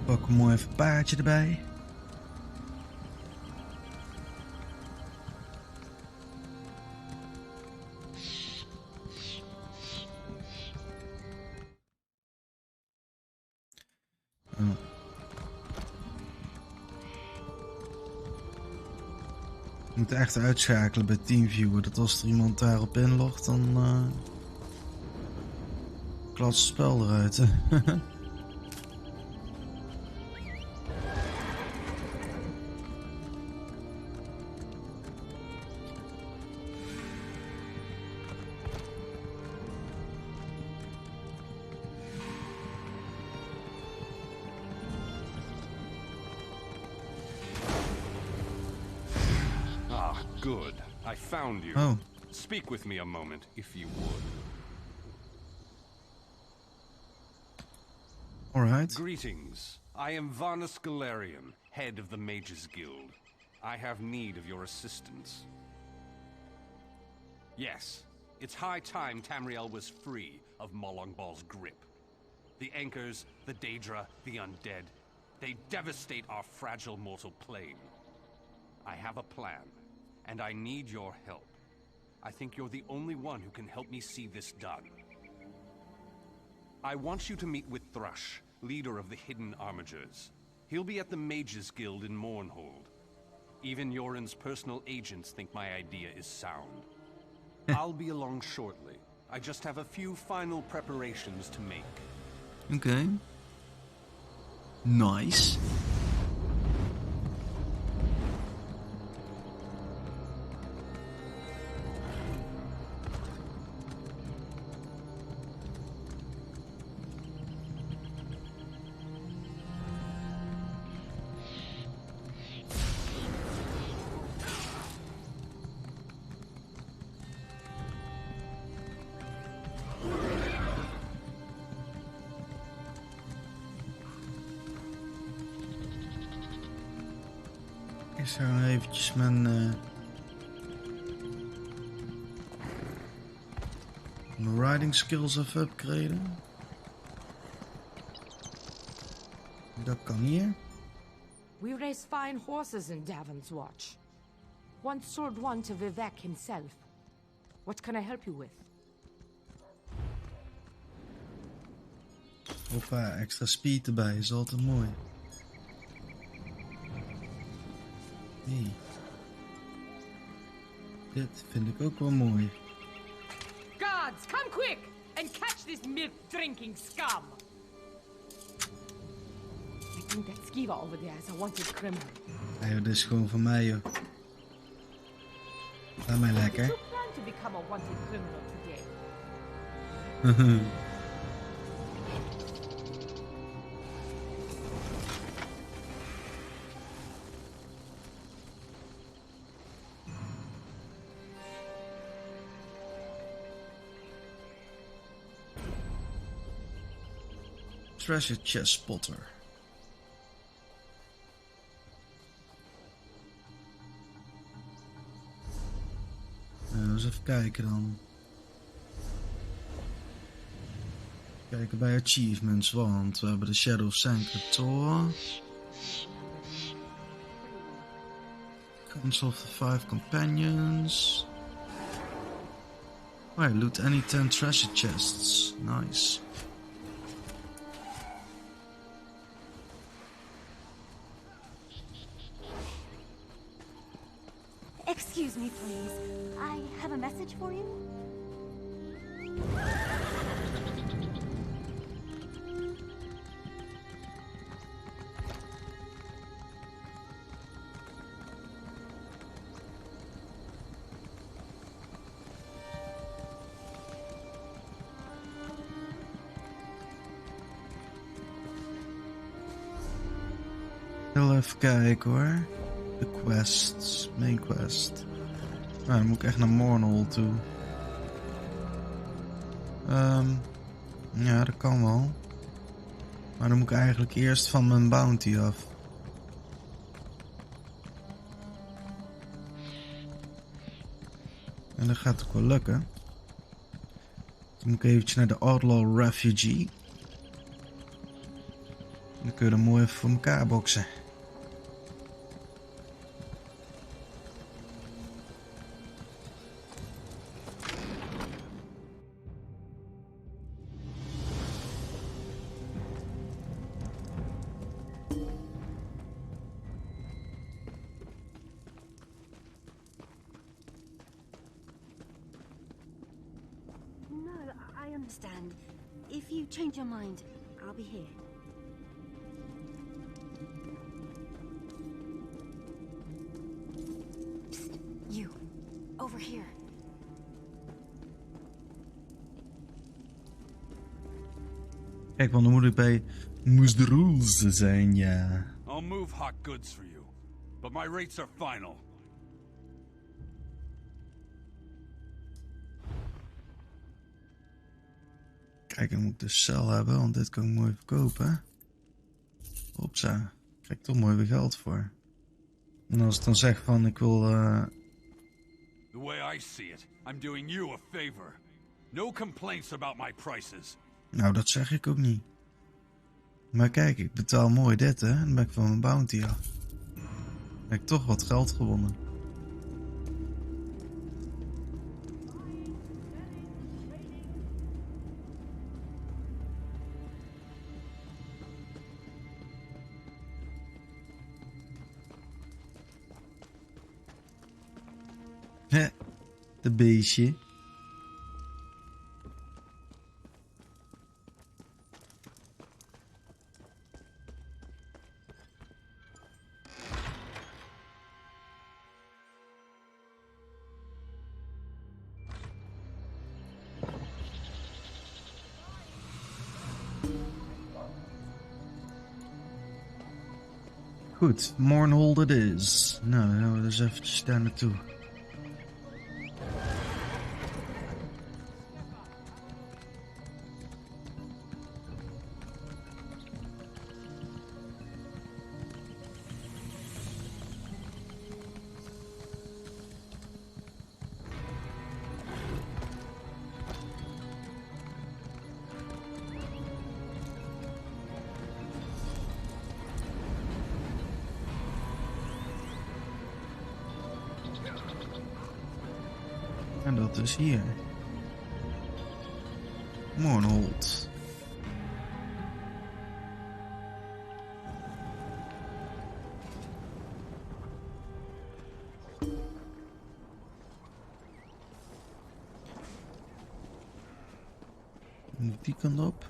Pak een mooi even paardje erbij. Oh. We moeten echt uitschakelen bij TeamViewer. Dat als er iemand daarop inlogt, dan klast het spel eruit. Good. I found you. Oh. Speak with me a moment, if you would. Alright. Greetings. I am Varnus Galarian, head of the Mages Guild. I have need of your assistance. Yes, it's high time Tamriel was free of Molongbal's grip. The Anchors, the Daedra, the Undead, they devastate our fragile mortal plane. I have a plan, and I need your help. I think you're the only one who can help me see this done. I want you to meet with Thrush, leader of the Hidden Armigers. He'll be at the Mages Guild in Mournhold. Even Yoren's personal agents think my idea is sound. I'll be along shortly. I just have a few final preparations to make. Okay. Nice. Ik zou eventjes mijn riding skills even upgraden. Dat kan hier. We race fine horses in Davon's watch. Once sold one to Vivek himself. What can I help you with? Hoppa, extra speed erbij is altijd mooi. Hey. Dit vind ik ook wel mooi. Guards, come quick and catch this milk-drinking scum! I think that Skiva over there is a wanted criminal. Hey, dit is gewoon van mij, joh. Laat mij lekker. You plan to become a wanted criminal today? Treasure chest spotter. Nou, eens even kijken dan. Kijken bij achievements, want we hebben de Shadow of Sancre Tor. Council of the Five Companions. Oh, loot any 10 treasure chests. Nice. Excuse me, please. I have a message for you. Heel even kijken hoor. De quests, main quest. Nou, dan moet ik echt naar Mournhold toe. Ja, dat kan wel. Maar dan moet ik eigenlijk eerst van mijn bounty af. En dat gaat ook wel lukken. Dan moet ik eventjes naar de Outlaw Refugee. Dan kun je er mooi even voor elkaar boksen. I understand. If you change your mind, I'll be here. Psst, you. Over here. Kijk, want dan moet ik bij Moesderoels zijn, ja. I'll move hot goods for you, but my rates are final. Kijk, dan moet ik de cel hebben, want dit kan ik mooi verkopen. Hopsa, daar krijg ik toch mooi weer geld voor. En als ik dan zeg van ik wil... The The way I see it, I'm doing you a favor. No complaints about my prices. Nou, dat zeg ik ook niet. Maar kijk, ik betaal mooi dit, hè. Dan ben ik van mijn bounty af. Dan heb ik toch wat geld gewonnen. De beestje. Goed, Mournhold het is. Nou, dan gaan we dus eventjes daar naartoe. En dat is hier. Mournhold. Moet die kant op.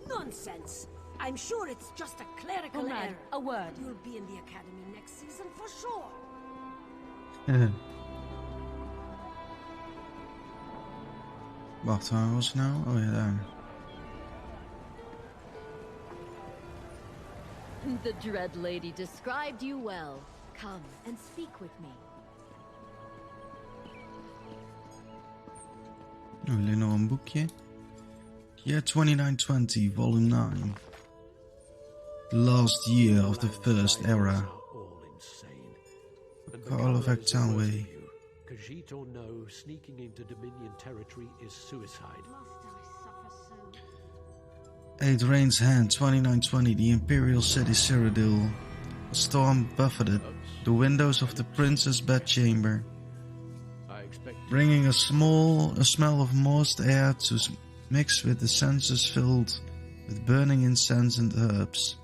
Nonsense. I'm sure it's just a clerical error. A word. You'll be in the academy next season for sure. Wacht, waar was het nou? Oh ja, daar. The Dread Lady described you well. Come and speak with me. Oh, alleen nog een boekje. Year 2920, Volume 9. The last year of the first era. The Carl of Actownway. Khajiit or no, sneaking into Dominion territory is suicide. Eight Rain's Hand, 2920, the Imperial City Cyrodiil. A storm buffeted the windows of the Prince's bedchamber, bringing a smell of moist air to mix with the senses filled with burning incense and herbs.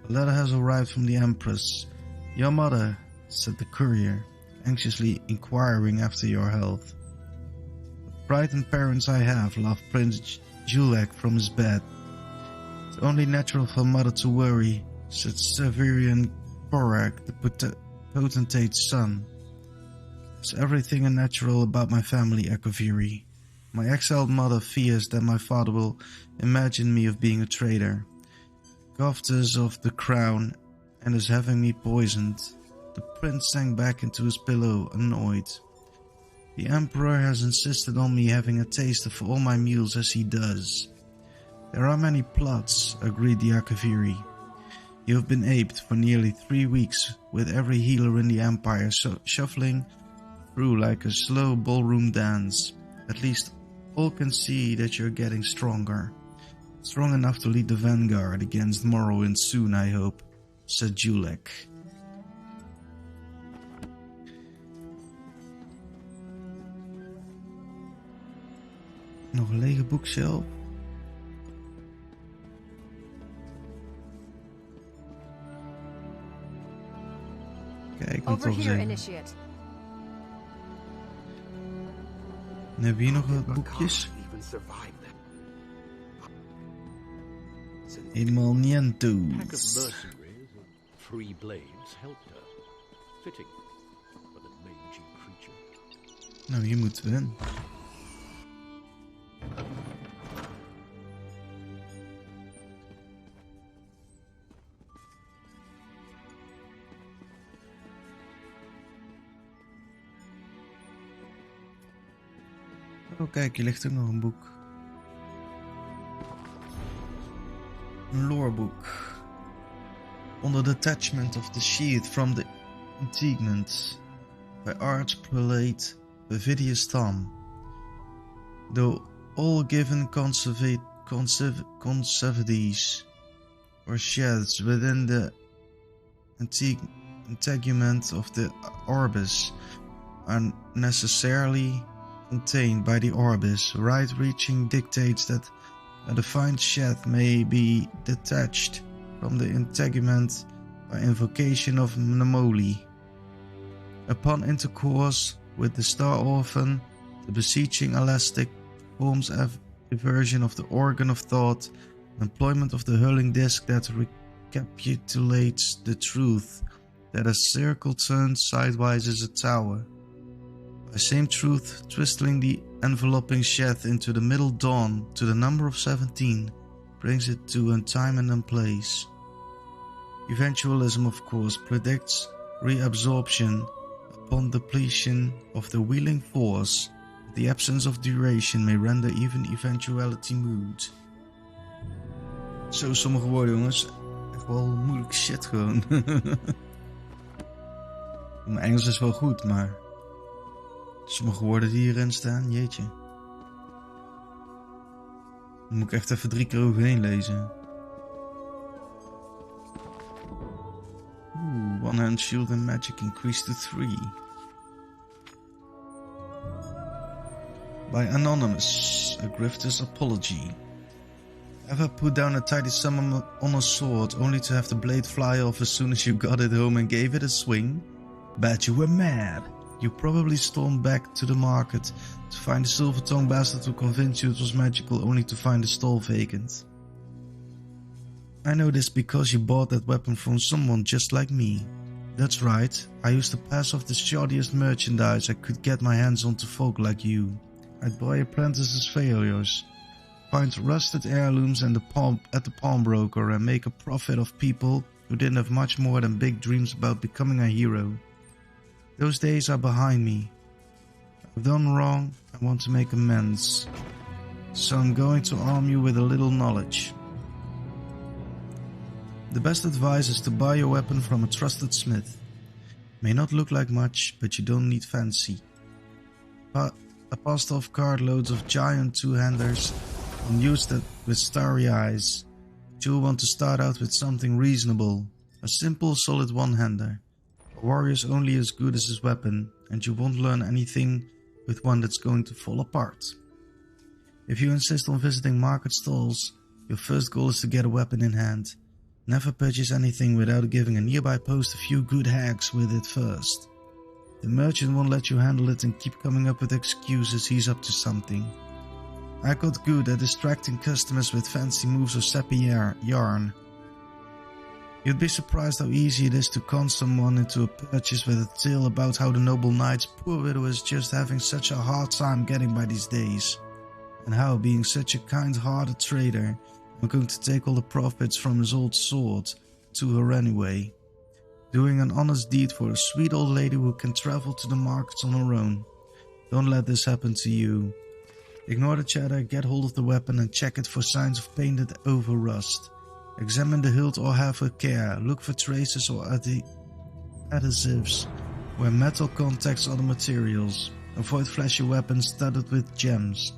A letter has arrived from the Empress. Your mother, said the courier, anxiously inquiring after your health. The frightened parents I have, laughed Prince Julek from his bed. It's only natural for mother to worry, said Severian Korak, the potentate's son. There's everything unnatural about my family, Ekoviri. My exiled mother fears that my father will imagine me of being a traitor, covetous of the crown, and is having me poisoned. The prince sank back into his pillow, annoyed. The emperor has insisted on me having a taste of all my meals as he does. There are many plots, agreed the Akaviri. You have been aped for nearly 3 weeks, with every healer in the empire shuffling through like a slow ballroom dance. At least all can see that you're getting stronger. Strong enough to lead the vanguard against Morrowind soon, I hope, said Julek. Nog een lege bookshelf. Kijk, moet toch eens even. Dan hebben we hier nog wat boekjes. Helemaal niento's. Three blades helped her. Fitting for the mangy creature. Nou, hier moeten we in. Oh kijk, hier ligt ook nog een boek. Een lorebook. On the detachment of the sheath from the integument. By arch prelate Vidius Tam. Though all given conservatives or sheds within the integument of the orbis are necessarily contained by the orbis, right-reaching dictates that a defined shed may be detached from the integument by invocation of Mnemoli. Upon intercourse with the star orphan, the beseeching elastic forms a version of the organ of thought, employment of the hurling disc that recapitulates the truth that a circle turned sidewise is a tower. By same truth, twisting the enveloping shed into the middle dawn to the number of 17, brings it to a time and a place. Eventualism, of course, predicts reabsorption upon depletion of the wheeling force. The absence of duration may render even eventuality moot. Zo sommige woorden, jongens. Echt wel moeilijk shit gewoon. Mijn Engels is wel goed, maar sommige woorden die hierin staan, jeetje. Dan moet ik echt even 3 keer overheen lezen. One hand shield and magic increased to 3. By Anonymous, a grifter's apology. Ever put down a tidy sum on a sword only to have the blade fly off as soon as you got it home and gave it a swing? Bet you were mad. You probably stormed back to the market to find the silver-tongued bastard who convinced you it was magical only to find the stall vacant. I know this because you bought that weapon from someone just like me. That's right, I used to pass off the shoddiest merchandise I could get my hands on to folk like you. I'd buy apprentices' failures, find rusted heirlooms at the pawnbroker and make a profit of people who didn't have much more than big dreams about becoming a hero. Those days are behind me. I've done wrong, I want to make amends. So I'm going to arm you with a little knowledge. The best advice is to buy your weapon from a trusted smith. May not look like much, but you don't need fancy. A passed-off cartloads of giant two-handers and use that with starry eyes. But you'll want to start out with something reasonable. A simple, solid one-hander. A warrior's only as good as his weapon, and you won't learn anything with one that's going to fall apart. If you insist on visiting market stalls, your first goal is to get a weapon in hand. Never purchase anything without giving a nearby post a few good hacks with it first. The merchant won't let you handle it and keep coming up with excuses he's up to something. I got good at distracting customers with fancy moves of sappy yarn. You'd be surprised how easy it is to con someone into a purchase with a tale about how the noble knight's poor widow is just having such a hard time getting by these days, and how, being such a kind-hearted trader, I'm going to take all the profits from his old sword to her anyway. Doing an honest deed for a sweet old lady who can travel to the markets on her own. Don't let this happen to you. Ignore the chatter, get hold of the weapon and check it for signs of painted over rust. Examine the hilt or half with care. Look for traces or adhesives where metal contacts other materials. Avoid flashy weapons studded with gems,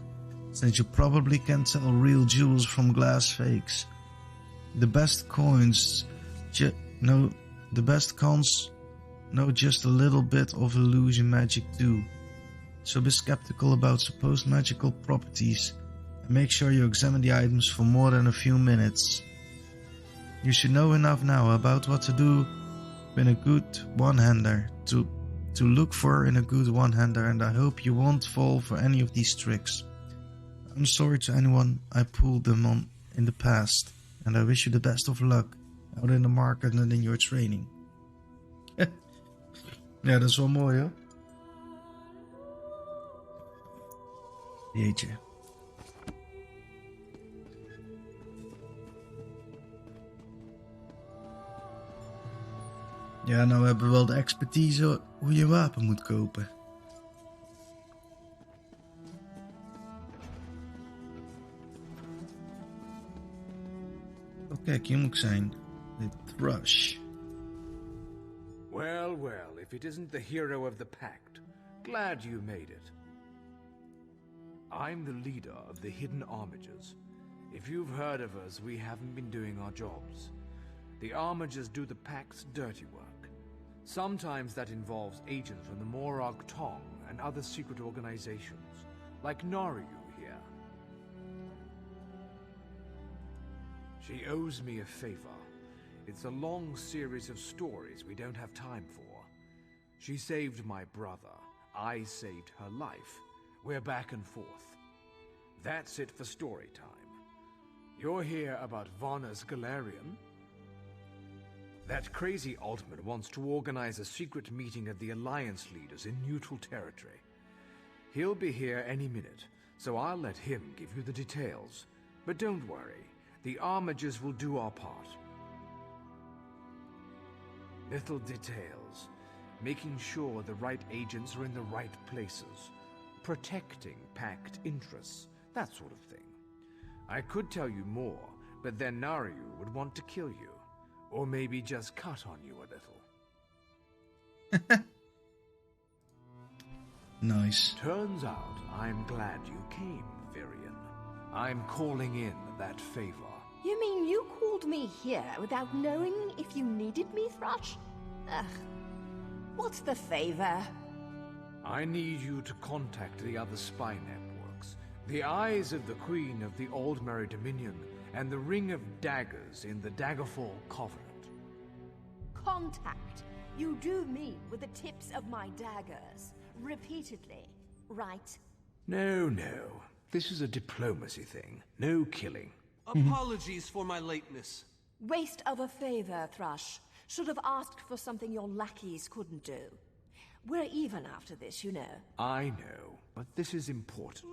since you probably can tell real jewels from glass fakes. The best cons know just a little bit of illusion magic too. So be skeptical about supposed magical properties and make sure you examine the items for more than a few minutes. You should know enough now about what to do in a good one-hander to look for in a good one-hander, and I hope you won't fall for any of these tricks. I'm sorry to anyone I pulled them on in the past, and I wish you the best of luck out in the market and in your training. Ja, dat is wel mooi hoor. Jeetje. Ja, nou hebben we wel de expertise hoe je wapen moet kopen. Kijk, hier moet ik zijn. De Thrush. Well, well, if it isn't the hero of the pact. Glad you made it. I'm the leader of the hidden armigers. If you've heard of us, we haven't been doing our jobs. The armigers do the pact's dirty work. Sometimes that involves agents from the Morag Tong and other secret organizations, like Nariu here. She owes me a favor. It's a long series of stories we don't have time for. She saved my brother. I saved her life. We're back and forth. That's it for story time. You're here about Varna's Galarian? That crazy Altman wants to organize a secret meeting of the Alliance leaders in neutral territory. He'll be here any minute, so I'll let him give you the details. But don't worry, the armigers will do our part. Little details. Making sure the right agents are in the right places. Protecting pact interests, that sort of thing. I could tell you more, but then Nariu would want to kill you. Or maybe just cut on you a little. Nice. Turns out I'm glad you came, Virion. I'm calling in that favor. You mean you called me here without knowing if you needed me, Thrush? Ugh. What's the favor? I need you to contact the other spy networks. The Eyes of the Queen of the Old Merry Dominion and the Ring of Daggers in the Daggerfall Covenant. Contact. You do mean with the tips of my daggers. Repeatedly, right? No, no. This is a diplomacy thing. No killing. Apologies for my lateness. Waste of a favor, Thrush. Should have asked for something your lackeys couldn't do. We're even after this, you know. I know, but this is important.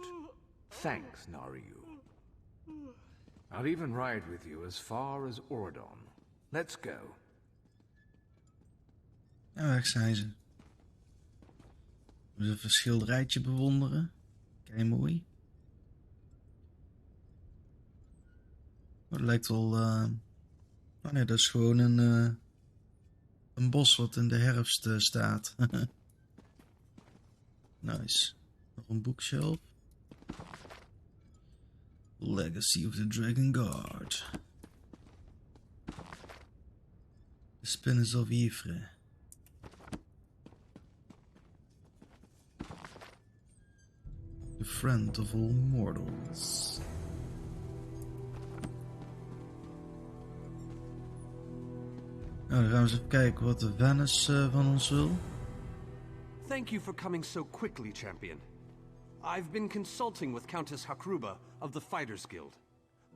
Thanks, Nariu. I'll even ride with you as far as Oradon. Let's go. En weg zijn ze. We even een schilderijtje bewonderen. Kijk, mooi. Het lijkt wel... Oh nee, dat is gewoon een bos wat in de herfst staat. Nice. Nog een bookshelf. Legacy of the Dragon Guard. The Spinners of Yvre. The Friend of All Mortals. Nou, dan gaan we eens even kijken wat de Venice van ons wil. Thank you for coming so quickly, champion. I've been consulting with Countess Hakruba of the Fighters Guild.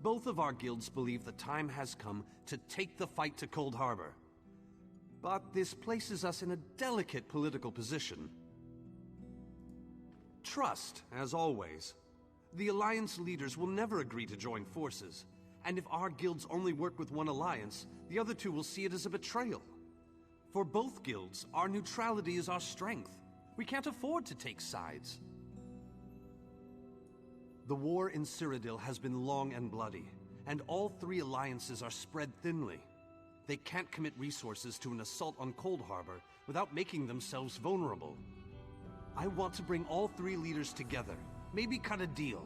Both of our guilds believe the time has come to take the fight to Cold Harbor. But this places us in a delicate political position. Trust, as always. The Alliance leaders will never agree to join forces. And if our guilds only work with one alliance, the other two will see it as a betrayal. For both guilds, our neutrality is our strength. We can't afford to take sides. The war in Cyrodiil has been long and bloody, and all three alliances are spread thinly. They can't commit resources to an assault on Cold Harbor without making themselves vulnerable. I want to bring all three leaders together, maybe cut a deal.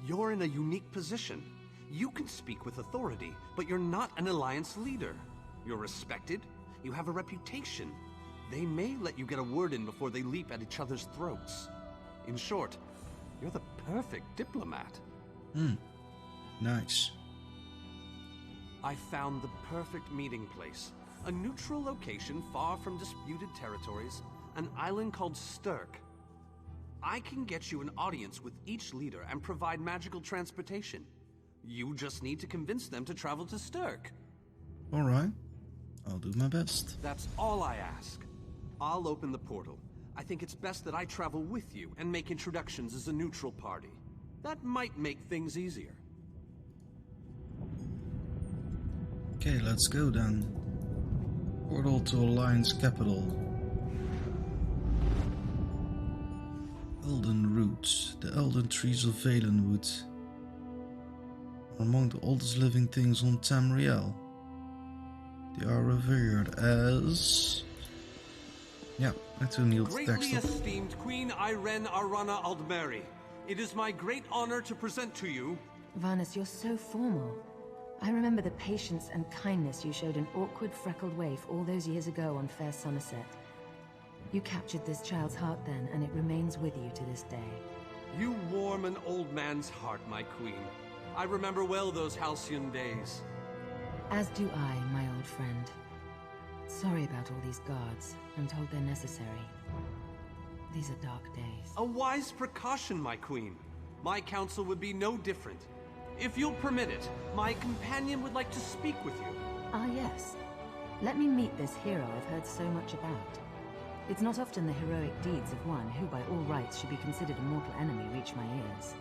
You're in a unique position. You can speak with authority, but you're not an alliance leader. You're respected, you have a reputation. They may let you get a word in before they leap at each other's throats. In short, you're the perfect diplomat. Nice. I found the perfect meeting place. A neutral location far from disputed territories, an island called Sturk. I can get you an audience with each leader and provide magical transportation. You just need to convince them to travel to Sturk. Alright. I'll do my best. That's all I ask. I'll open the portal. I think it's best that I travel with you and make introductions as a neutral party. That might make things easier. Okay, let's go then. Portal to Alliance capital. Elden Roots. The Elden Trees of Valenwood. among the oldest living things on Tamriel. They are revered as... Ja, en toen hield de tekst Greatly op. esteemed Queen Irene Arana Aldmeri, it is my great honor to present to you... Varnus, you're so formal. I remember the patience and kindness you showed an awkward, freckled waif all those years ago on fair Somerset. You captured this child's heart then, and it remains with you to this day. You warm an old man's heart, my queen. I remember well those halcyon days. As do I, my old friend. Sorry about all these guards. I'm told they're necessary. These are dark days. A wise precaution, my queen. My counsel would be no different. If you'll permit it, my companion would like to speak with you. Ah, yes. Let me meet this hero I've heard so much about. It's not often the heroic deeds of one who by all rights should be considered a mortal enemy reach my ears.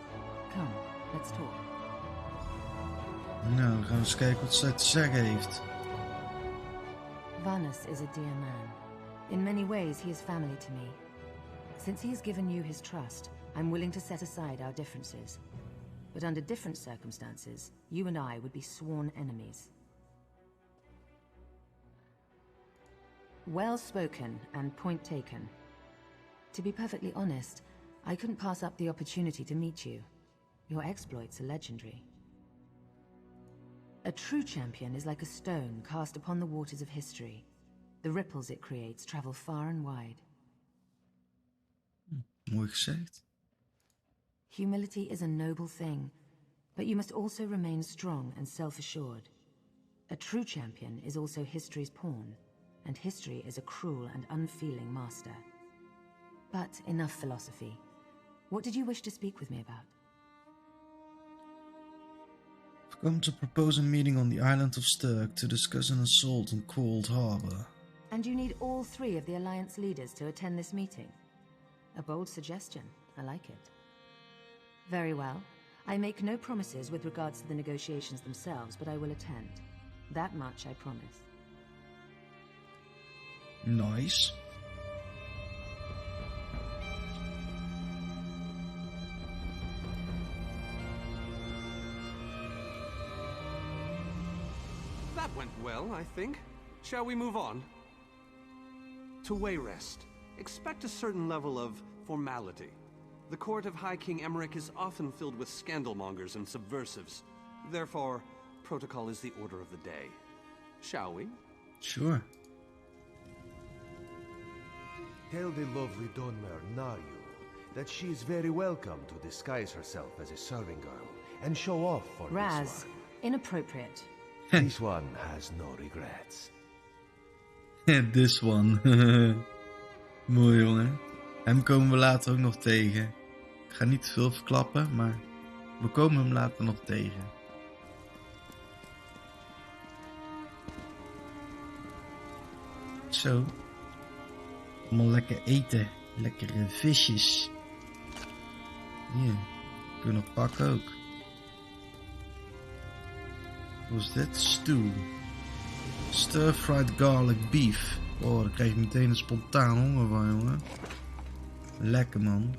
Come, let's talk. Nou, dan gaan we eens kijken wat zij te zeggen heeft. Varnus is a dear man. In many ways, he is family to me. Since he has given you his trust, I'm willing to set aside our differences. But under different circumstances, you and I would be sworn enemies. Well spoken and point taken. To be perfectly honest, I couldn't pass up the opportunity to meet you. Your exploits are legendary. A true champion is like a stone cast upon the waters of history. The ripples it creates travel far and wide. Mooi gezegd. Humility is a noble thing, but you must also remain strong and self-assured. A true champion is also history's pawn, and history is a cruel and unfeeling master. But enough philosophy. What did you wish to speak with me about? I've come to propose a meeting on the island of Sturk to discuss an assault on Cold Harbor. And you need all three of the Alliance leaders to attend this meeting? A bold suggestion. I like it. Very well. I make no promises with regards to the negotiations themselves, but I will attend. That much I promise. Nice. That went well, I think. Shall we move on? To Wayrest, expect a certain level of formality. The court of High King Emmerich is often filled with scandalmongers and subversives. Therefore, protocol is the order of the day. Shall we? Sure. Tell the lovely Dunmer Naryu that she is very welcome to disguise herself as a serving girl and show off for Raz, this one. inappropriate. This one has no regrets. This one. Mooi jongen. Hem komen we later ook nog tegen. Ik ga niet te veel verklappen, maar we komen hem later nog tegen. Zo. Allemaal lekker eten. Lekkere visjes. Hier. Kun je nog pakken ook. Wat is dit? Stew. Stir-fried garlic beef. Oh, daar krijg je meteen een spontaan honger van, jongen. Lekker, man.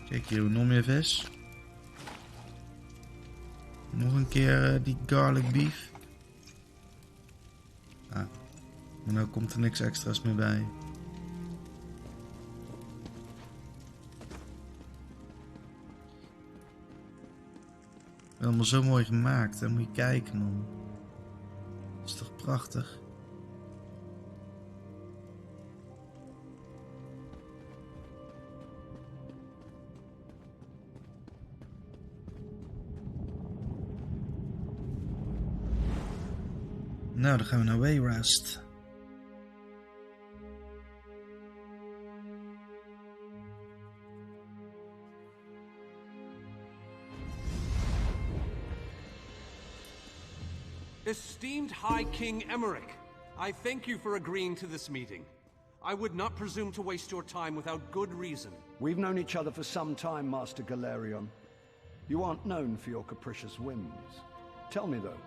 Kijk hier, nog meer vis. Nog een keer die garlic beef. Ah, maar nou komt er niks extra's meer bij. Allemaal zo mooi gemaakt, hè? Moet je kijken, man. Dat is toch prachtig? Nou, dan gaan we naar Wayrest. Esteemed High King Emmerich, I thank you for agreeing to this meeting. I would not presume to waste your time without good reason. We've known each other for some time, Master Galerion. You aren't known for your capricious whims. Tell me, though,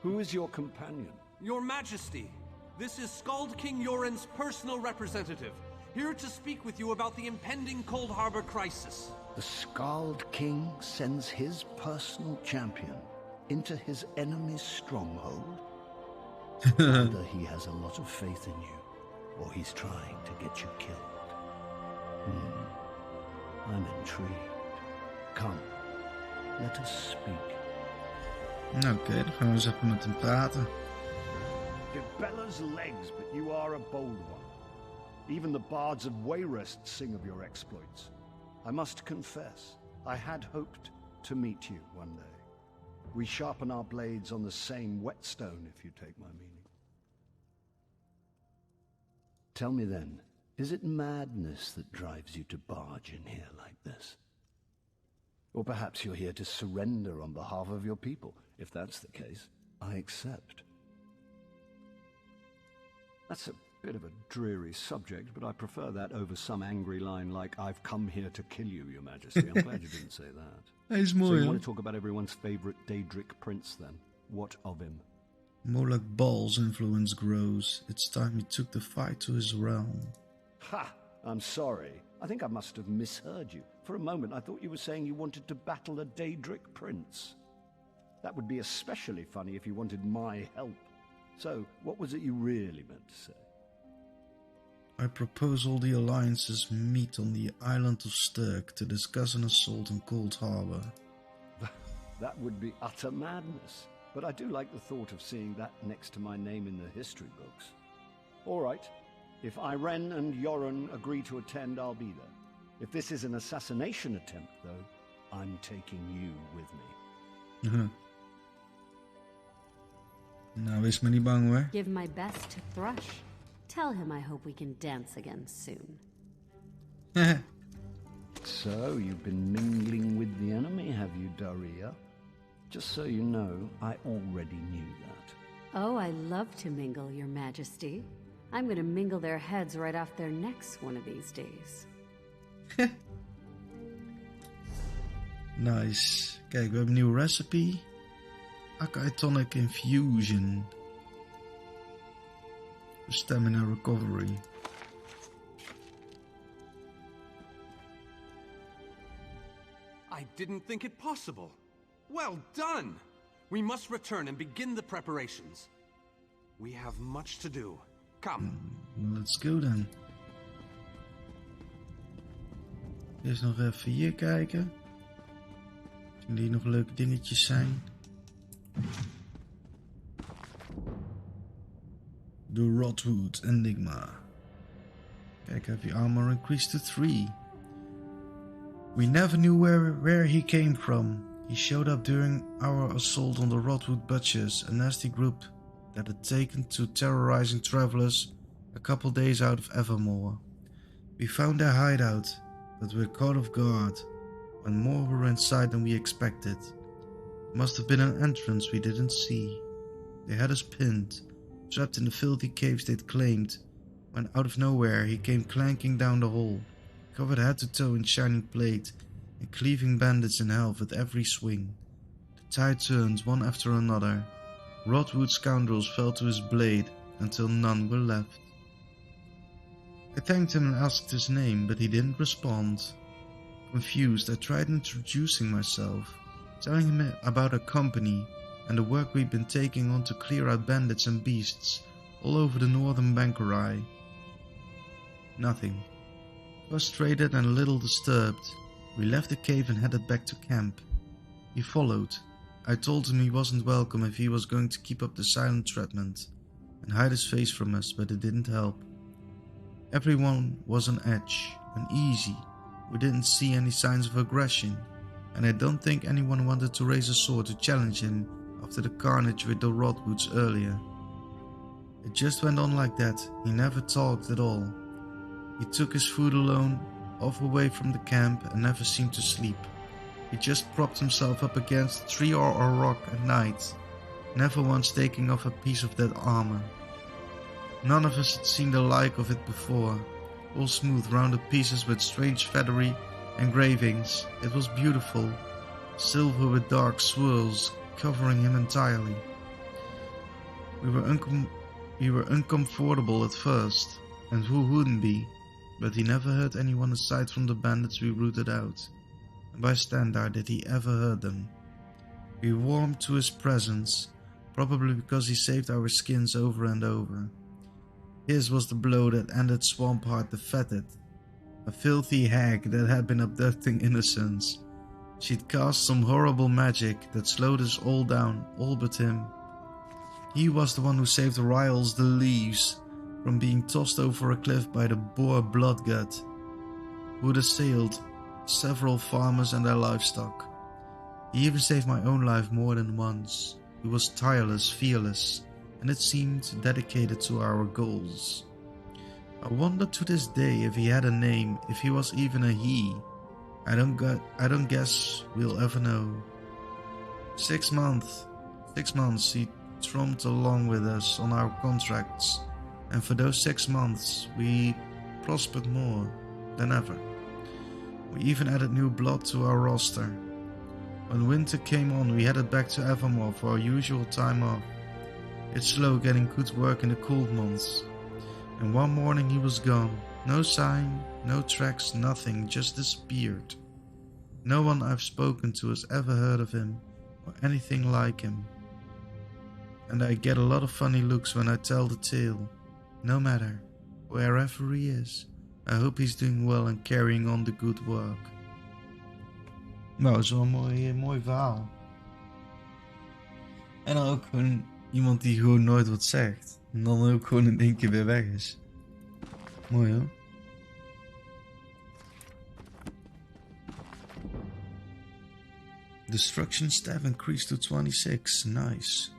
who is your companion? Your Majesty, this is Skald King Yoren's personal representative, here to speak with you about the impending Cold Harbor crisis. The Scald King sends his personal champion into his enemy's stronghold? Either he has a lot of faith in you, or he's trying to get you killed. I'm intrigued. Come, let us speak. Oké, dan gaan we eens even met hem praten. Give Bella's legs, but you are a bold one. Even the bards of Wayrest sing of your exploits. I must confess, I had hoped to meet you one day. We sharpen our blades on the same whetstone, if you take my meaning. Tell me then, is it madness that drives you to barge in here like this? Or perhaps you're here to surrender on behalf of your people. If that's the case, I accept. That's a bit of a dreary subject, but I prefer that over some angry line like, I've come here to kill you, Your Majesty. I'm glad you didn't say that. Hij is So mooi, you hè? want to talk about everyone's favorite Daedric prince, then? What of him? More like Baal's influence grows. It's time he took the fight to his realm. Ha! I'm sorry. I think I must have misheard you. For a moment, I thought you were saying you wanted to battle a Daedric prince. That would be especially funny if you wanted my help. So, what was it you really meant to say? I propose all the alliances meet on the island of Sturk to discuss an assault on Cold Harbor. That would be utter madness. But I do like the thought of seeing that next to my name in the history books. All right. If Irene and Yoren agree to attend, I'll be there. If this is an assassination attempt, though, I'm taking you with me. Nou, wees maar niet bang hoor. Give my best to Thrush. Tell him I hope we can dance again soon. So, you've been mingling with the enemy, have you, Daria? Just so you know, I already knew that. Oh, I love to mingle, Your Majesty. I'm gonna mingle their heads right off their necks one of these days. Nice. Kijk, we hebben een nieuwe recipe. Acai Tonic Infusion. Stamina Recovery. I didn't think it possible. Well done! We must return and begin the preparations. We have much to do. Come. Let's go then. Eerst nog even hier kijken. Zien die nog leuke dingetjes zijn. The Rotwood Enigma. Kijk, have your armor increased to 3. We never knew where he came from. He showed up during our assault on the Rotwood Butchers, a nasty group that had taken to terrorizing travelers a couple days out of Evermore. We found their hideout, but were caught off guard when more were inside than we expected. It must have been an entrance we didn't see. They had us pinned, trapped in the filthy caves they'd claimed, when out of nowhere he came clanking down the hall, covered head to toe in shining plate and cleaving bandits in hell with every swing. The tide turned one after another. Rotwood scoundrels fell to his blade until none were left. I thanked him and asked his name, but he didn't respond. Confused, I tried introducing myself, telling him about our company and the work we'd been taking on to clear out bandits and beasts all over the northern Bankerai. Nothing. Frustrated and a little disturbed, we left the cave and headed back to camp. He followed. I told him he wasn't welcome if he was going to keep up the silent treatment and hide his face from us, but it didn't help. Everyone was on edge, uneasy. We didn't see any signs of aggression, and I don't think anyone wanted to raise a sword to challenge him after the carnage with the Rotwoods earlier. It just went on like that. He never talked at all. He took his food alone, off away from the camp, and never seemed to sleep. He just propped himself up against a tree or a rock at night, never once taking off a piece of that armor. None of us had seen the like of it before, all smooth rounded pieces with strange feathery engravings. It was beautiful, silver with dark swirls covering him entirely. We were uncomfortable at first, and who wouldn't be? but he never hurt anyone aside from the bandits we rooted out. And by standard did he ever hurt them. We warmed to his presence, probably because he saved our skins over and over. His was the blow that ended Swampheart the Fetid, a filthy hag that had been abducting innocents. She'd cast some horrible magic that slowed us all down, all but him. He was the one who saved Ryals the Leaves from being tossed over a cliff by the boar Bloodgut, who had assailed several farmers and their livestock. He even saved my own life more than once. He was tireless, fearless, and it seemed dedicated to our goals. I wonder to this day if he had a name, if he was even a he. I don't guess we'll ever know. 6 months he trumped along with us on our contracts, and for those 6 months we prospered more than ever. We even added new blood to our roster. When winter came on, we headed back to Evermore for our usual time off. It's slow getting good work in the cold months. And one morning he was gone. No sign, no tracks, nothing, just disappeared. No one I've spoken to has ever heard of him or anything like him. And I get a lot of funny looks when I tell the tale. No matter, wherever he is, I hope he's doing well and carrying on the good work. Nou, dat is wel een mooi verhaal. En dan ook gewoon iemand die gewoon nooit wat zegt. En dan ook gewoon in één keer weer weg is. Mooi hoor. Destruction staff increased to 26. Nice.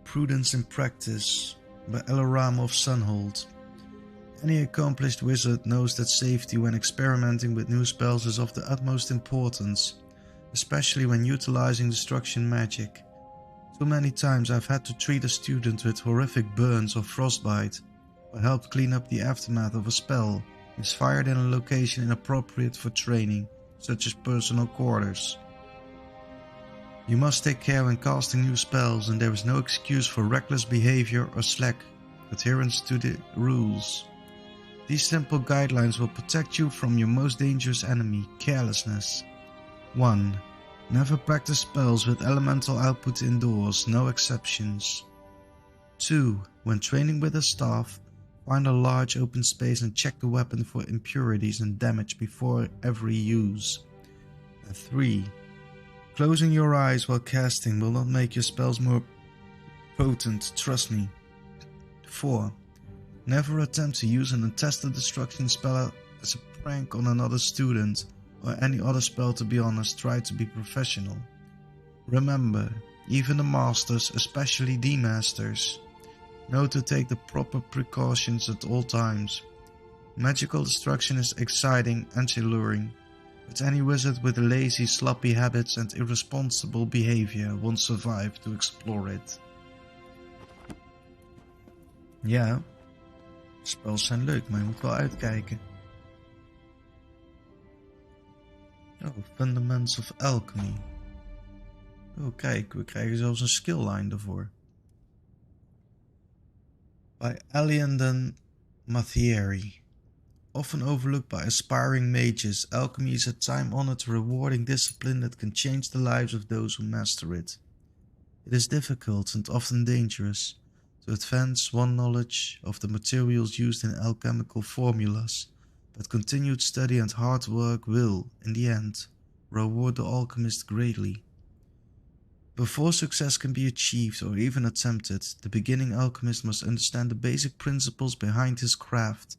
Prudence in Practice by Eloram of Sunhold. Any accomplished wizard knows that safety when experimenting with new spells is of the utmost importance, especially when utilizing destruction magic. Too many times I've had to treat a student with horrific burns or frostbite, or help clean up the aftermath of a spell misfired in a location inappropriate for training, such as personal quarters. You must take care when casting new spells, and there is no excuse for reckless behavior or slack adherence to the rules. These simple guidelines will protect you from your most dangerous enemy, carelessness. 1. Never practice spells with elemental output indoors, no exceptions. 2. When training with a staff, find a large open space and check the weapon for impurities and damage before every use. And 3. Closing your eyes while casting will not make your spells more potent, trust me. 4. Never attempt to use an untested destruction spell as a prank on another student or any other spell. To be honest, try to be professional. Remember, even the masters, especially the masters, know to take the proper precautions at all times. Magical destruction is exciting and alluring, but any wizard with lazy, sloppy habits and irresponsible behavior won't survive to explore it. Ja, spels zijn leuk, maar je moet wel uitkijken. Oh, Fundamentals of Alchemy. Oh kijk, we krijgen zelfs een skill line ervoor. By Aliandon Mathieri. Often overlooked by aspiring mages, alchemy is a time-honored, rewarding discipline that can change the lives of those who master it. It is difficult and often dangerous to advance one knowledge of the materials used in alchemical formulas, but continued study and hard work will, in the end, reward the alchemist greatly. Before success can be achieved or even attempted, the beginning alchemist must understand the basic principles behind his craft.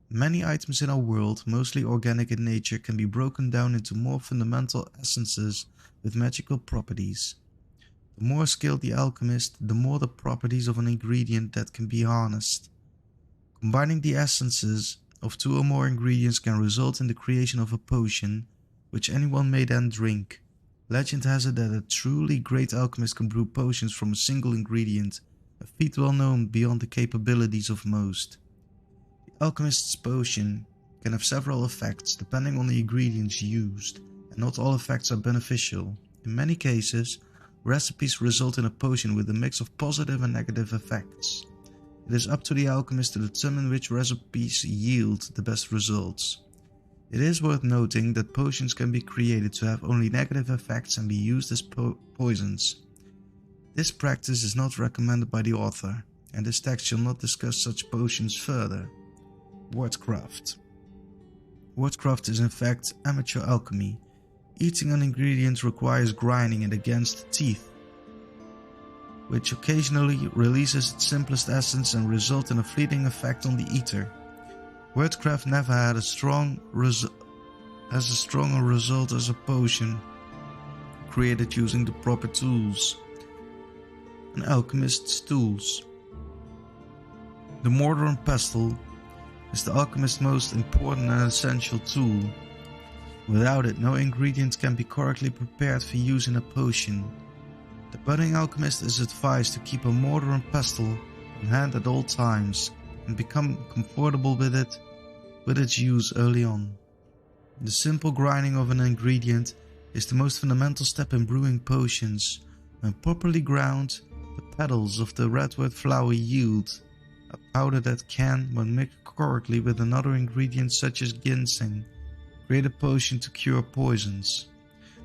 Many items in our world, mostly organic in nature, can be broken down into more fundamental essences with magical properties. The more skilled the alchemist, the more the properties of an ingredient that can be harnessed. Combining the essences of 2 or more ingredients can result in the creation of a potion, which anyone may then drink. Legend has it that a truly great alchemist can brew potions from a single ingredient, a feat well known beyond the capabilities of most. The alchemist's potion can have several effects depending on the ingredients used, and not all effects are beneficial. In many cases, recipes result in a potion with a mix of positive and negative effects. It is up to the alchemist to determine which recipes yield the best results. It is worth noting that potions can be created to have only negative effects and be used as poisons. This practice is not recommended by the author, and this text shall not discuss such potions further. Wordcraft. Wordcraft is in fact amateur alchemy. Eating an ingredient requires grinding it against the teeth, which occasionally releases its simplest essence and result in a fleeting effect on the eater. Wordcraft never had a stronger result as a potion created using the proper tools. An alchemist's tools. The mortar and pestle is the alchemist's most important and essential tool. Without it, no ingredient can be correctly prepared for use in a potion. The budding alchemist is advised to keep a mortar and pestle in hand at all times and become comfortable with its use early on. The simple grinding of an ingredient is the most fundamental step in brewing potions. When properly ground, the petals of the redwood flower yield a powder that can, when mixed correctly with another ingredient such as ginseng, create a potion to cure poisons.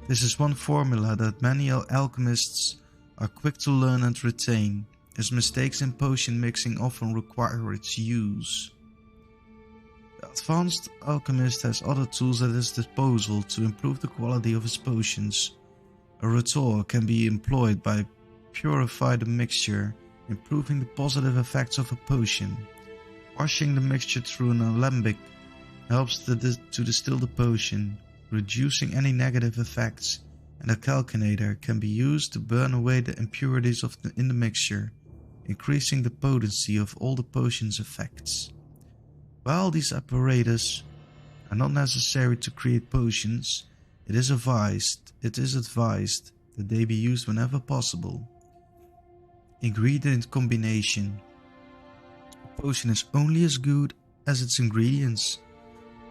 This is one formula that many alchemists are quick to learn and retain, as mistakes in potion mixing often require its use. The advanced alchemist has other tools at his disposal to improve the quality of his potions. A retort can be employed by purify the mixture, improving the positive effects of a potion. Washing the mixture through an alembic helps to distill the potion, reducing any negative effects, and a calcinator can be used to burn away the impurities in the mixture, increasing the potency of all the potion's effects. While these apparatus are not necessary to create potions, it is advised that they be used whenever possible. Ingredient combination. A potion is only as good as its ingredients.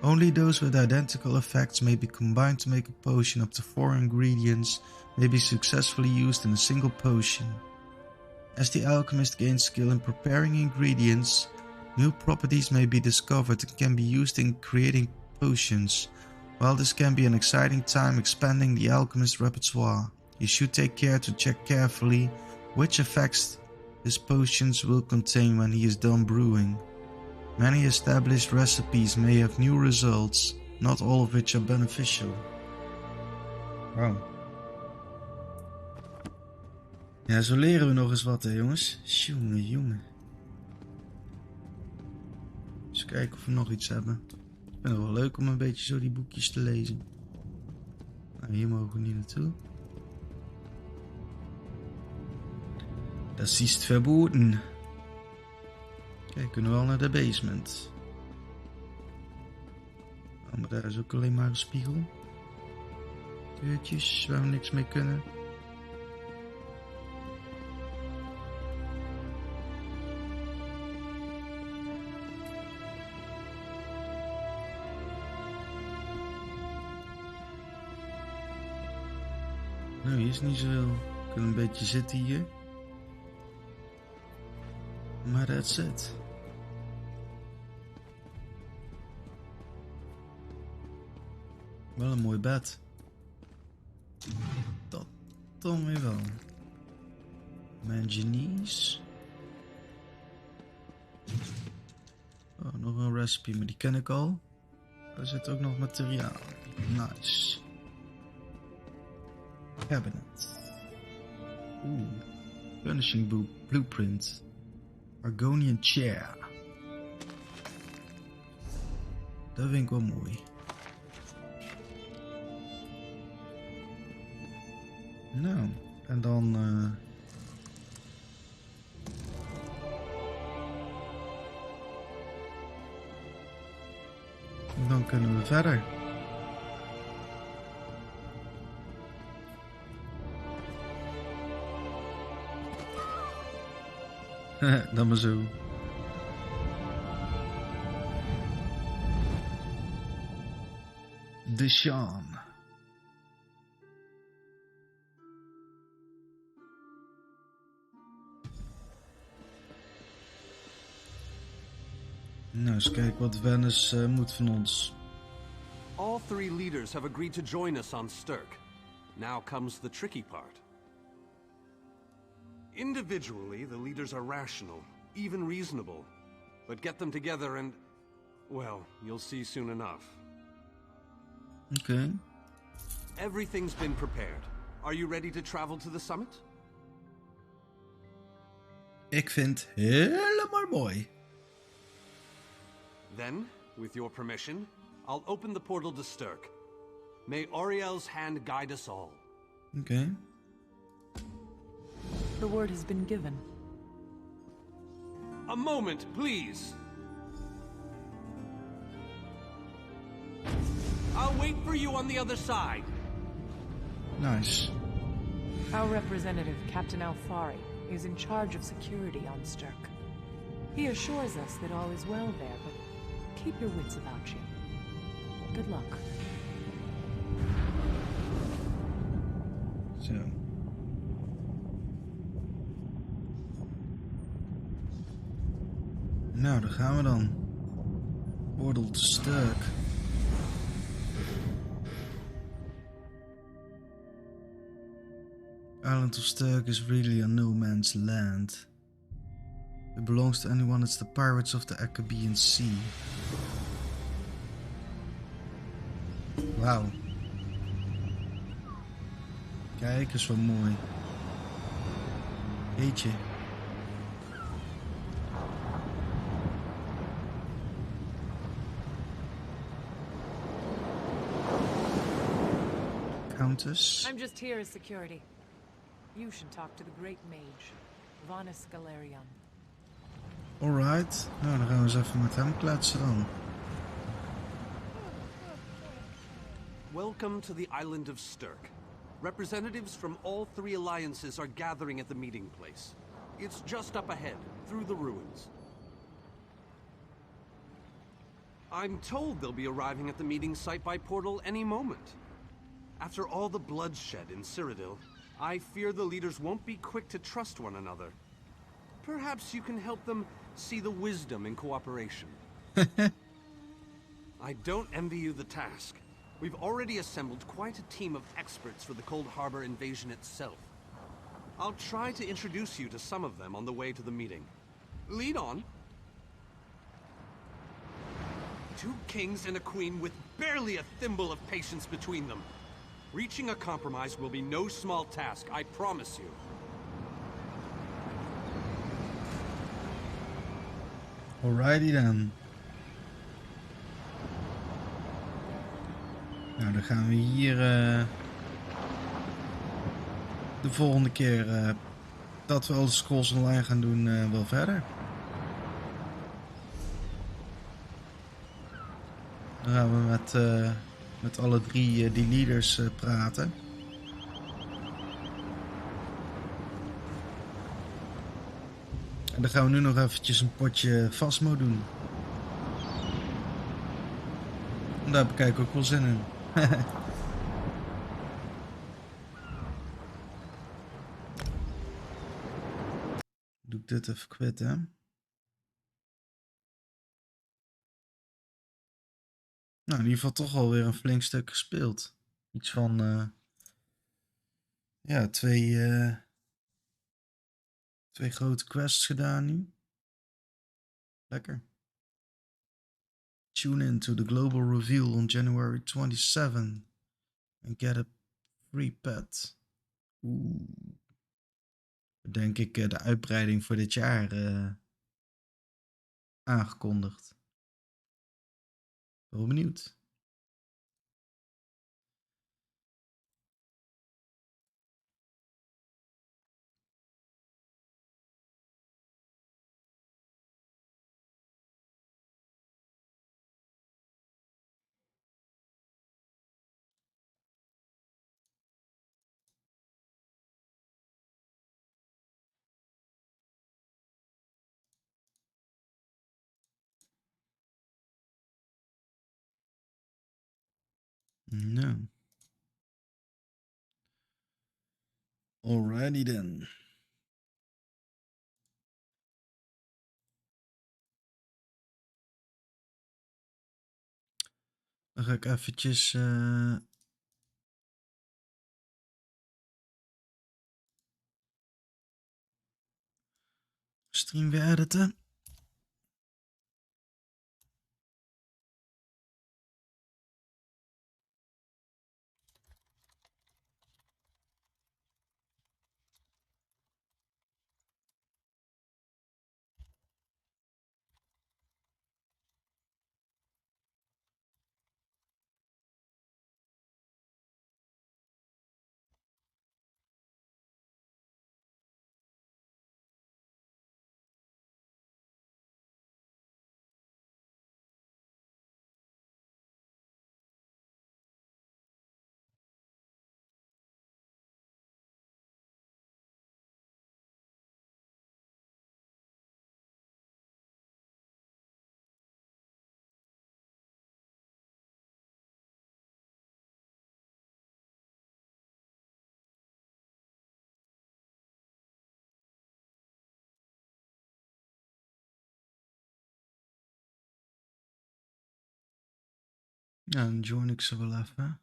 Only those with identical effects may be combined to make a potion. Up to 4 ingredients may be successfully used in a single potion. As the alchemist gains skill in preparing ingredients, new properties may be discovered and can be used in creating potions. While this can be an exciting time expanding the alchemist's repertoire, he should take care to check carefully which effects his potions will contain when he is done brewing. Many established recipes may have new results, not all of which are beneficial. Wow. Ja, zo leren we nog eens wat, hè, jongens. Jongen, jongen. Eens kijken of we nog iets hebben. Ik vind het wel leuk om een beetje zo die boekjes te lezen. Nou, hier mogen we niet naartoe. Dat is verboden. Kijk, kunnen we al naar de basement. Oh, maar daar is ook alleen maar een spiegel. Deurtjes waar we niks mee kunnen. Nou, hier is niet zoveel. We kunnen een beetje zitten hier. Maar that's it. Wel een mooi bed. Dat dan weer wel. Manganese. Oh, nog een recipe, maar die ken ik al. Er zit ook nog materiaal. Nice. Cabinet. Oeh. Furnishing blueprint. Argonian chair. Dat vind ik wel mooi. Nou, en dan dan kunnen we verder. Dan maar zo. De Sean. Nou, eens kijken wat Venus moet van ons. All three leaders have agreed to join us on Stirk. Now comes the tricky part. Individually, the leaders are rational, even reasonable. But get them together and... well, you'll see soon enough. Okay. Everything's been prepared. Are you ready to travel to the summit? Ik vind helemaal mooi. Then, with your permission, I'll open the portal to Stirk. May Auriel's hand guide us all. Okay. The word has been given. A moment, please. I'll wait for you on the other side. Nice. Our representative, Captain Alfari, is in charge of security on Stirk. He assures us that all is well there, but keep your wits about you. Good luck. Zo. Nou, daar gaan we dan. Portal to Stirk. Island of Stirk is really a no man's land. It belongs to anyone, it's the pirates of the Accabean Sea. Wauw. Kijk, is wel mooi. Jeetje. Countess. I'm just here as security. You should talk to the great mage, Vanus Galerion. Alright. Nou, dan gaan we eens even met hem kletsen dan. Welcome to the island of Stirk. Representatives from all three alliances are gathering at the meeting place. It's just up ahead, through the ruins. I'm told they'll be arriving at the meeting site by portal any moment. After all the bloodshed in Cyrodiil, I fear the leaders won't be quick to trust one another. Perhaps you can help them see the wisdom in cooperation. I don't envy you the task. We've already assembled quite a team of experts for the Cold Harbor invasion itself. I'll try to introduce you to some of them on the way to the meeting. Lead on. 2 kings and a queen with barely a thimble of patience between them. Reaching a compromise will be no small task, I promise you. Alrighty dan. Nou, dan gaan we hier de volgende keer dat we alle scrolls online gaan doen wel verder. Dan gaan we met alle 3 die leaders praten. En dan gaan we nu nog eventjes een potje Phasmo doen. En daar heb ik eigenlijk ook wel zin in. Doe ik dit even kwijt, hè? Nou, in ieder geval toch alweer een flink stuk gespeeld. Iets van, ja, twee grote quests gedaan nu. Lekker. Tune in to the global reveal on January 27 and get a free pet. Oeh. Denk ik de uitbreiding voor dit jaar aangekondigd. Wel benieuwd. No. Alrighty then. Dan ga ik eventjes... stream weer editen. Ja, dan join ik ze wel even.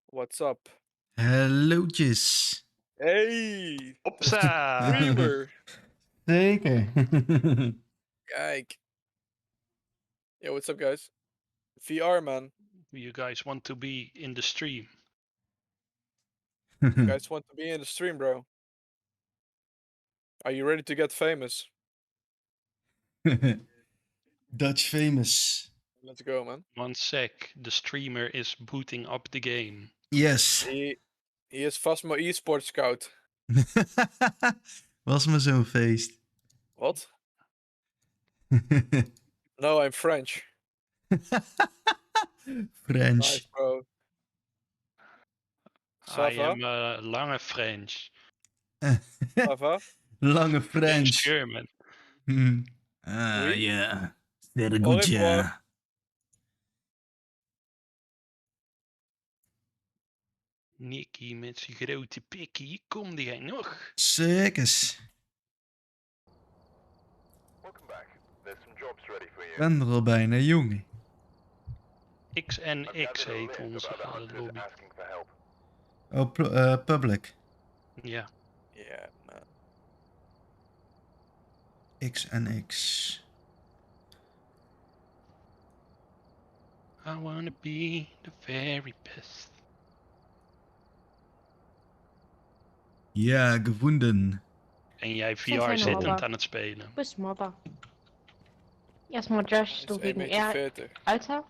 What's up? Hallootjes. Hey! Hopsa! Streamer! Zeker. Kijk. Yo, what's up, guys? VR, man. You guys want to be in the stream? You guys want to be in the stream, bro? Are you ready to get famous? Dutch famous. Let's go, man. 1 sec, the streamer is booting up the game. Yes. He is Phasmo eSports Scout. Was maar zo'n feest. What? No, I'm French. French. Nice, bro. I am lange French. Sava? Lange French. German. Ja. Very good, ja. Nicky met zijn grote pikkie, komde jij nog? Zekers. Ben er al bijna, jongen. XNX heet onze lobby. Oh, public. Ja. Yeah, man. XNX. I wanna be the very best. Ja, gevonden. En jij VR zittend aan het spelen. Bist Mobber. Erstmal Josh, du wegen er. Alter.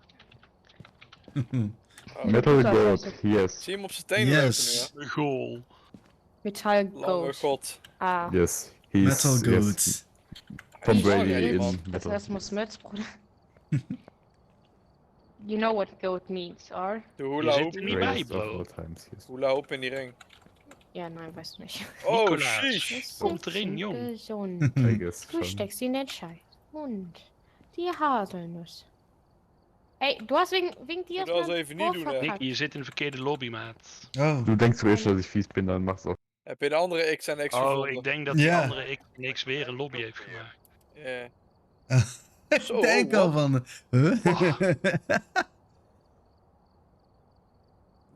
Metal Goat, yes. Zie hem op zijn tenen lopen nu, Goal. Metal Lange Goat. god. Ah. Yes, he's Metal Goat. Yes. Tom Brady in Das Metal. Erasmus Metz, Bruder. You know what goat means, or? De hula hoop. niet bij, bro. Hula hoop in die ring. Ja, nein, weißt du nicht. Oh, sheesh. Komt erin, jong. Gesund. I guess Du schon. steckst sie in den Scheiß. Und die Haselnuss. Hey, du hast wegen dir Das even niet doen, hè. Nicky, je zit in de verkeerde lobby, maat. Oh. Du denkst zuerst, dass ich fies bin, dann mach's auch. Heb je de andere X en X Oh, gevonden? ik denk dat die andere niks weer een lobby heeft gemaakt. Ja. Ik denk al van... Huh?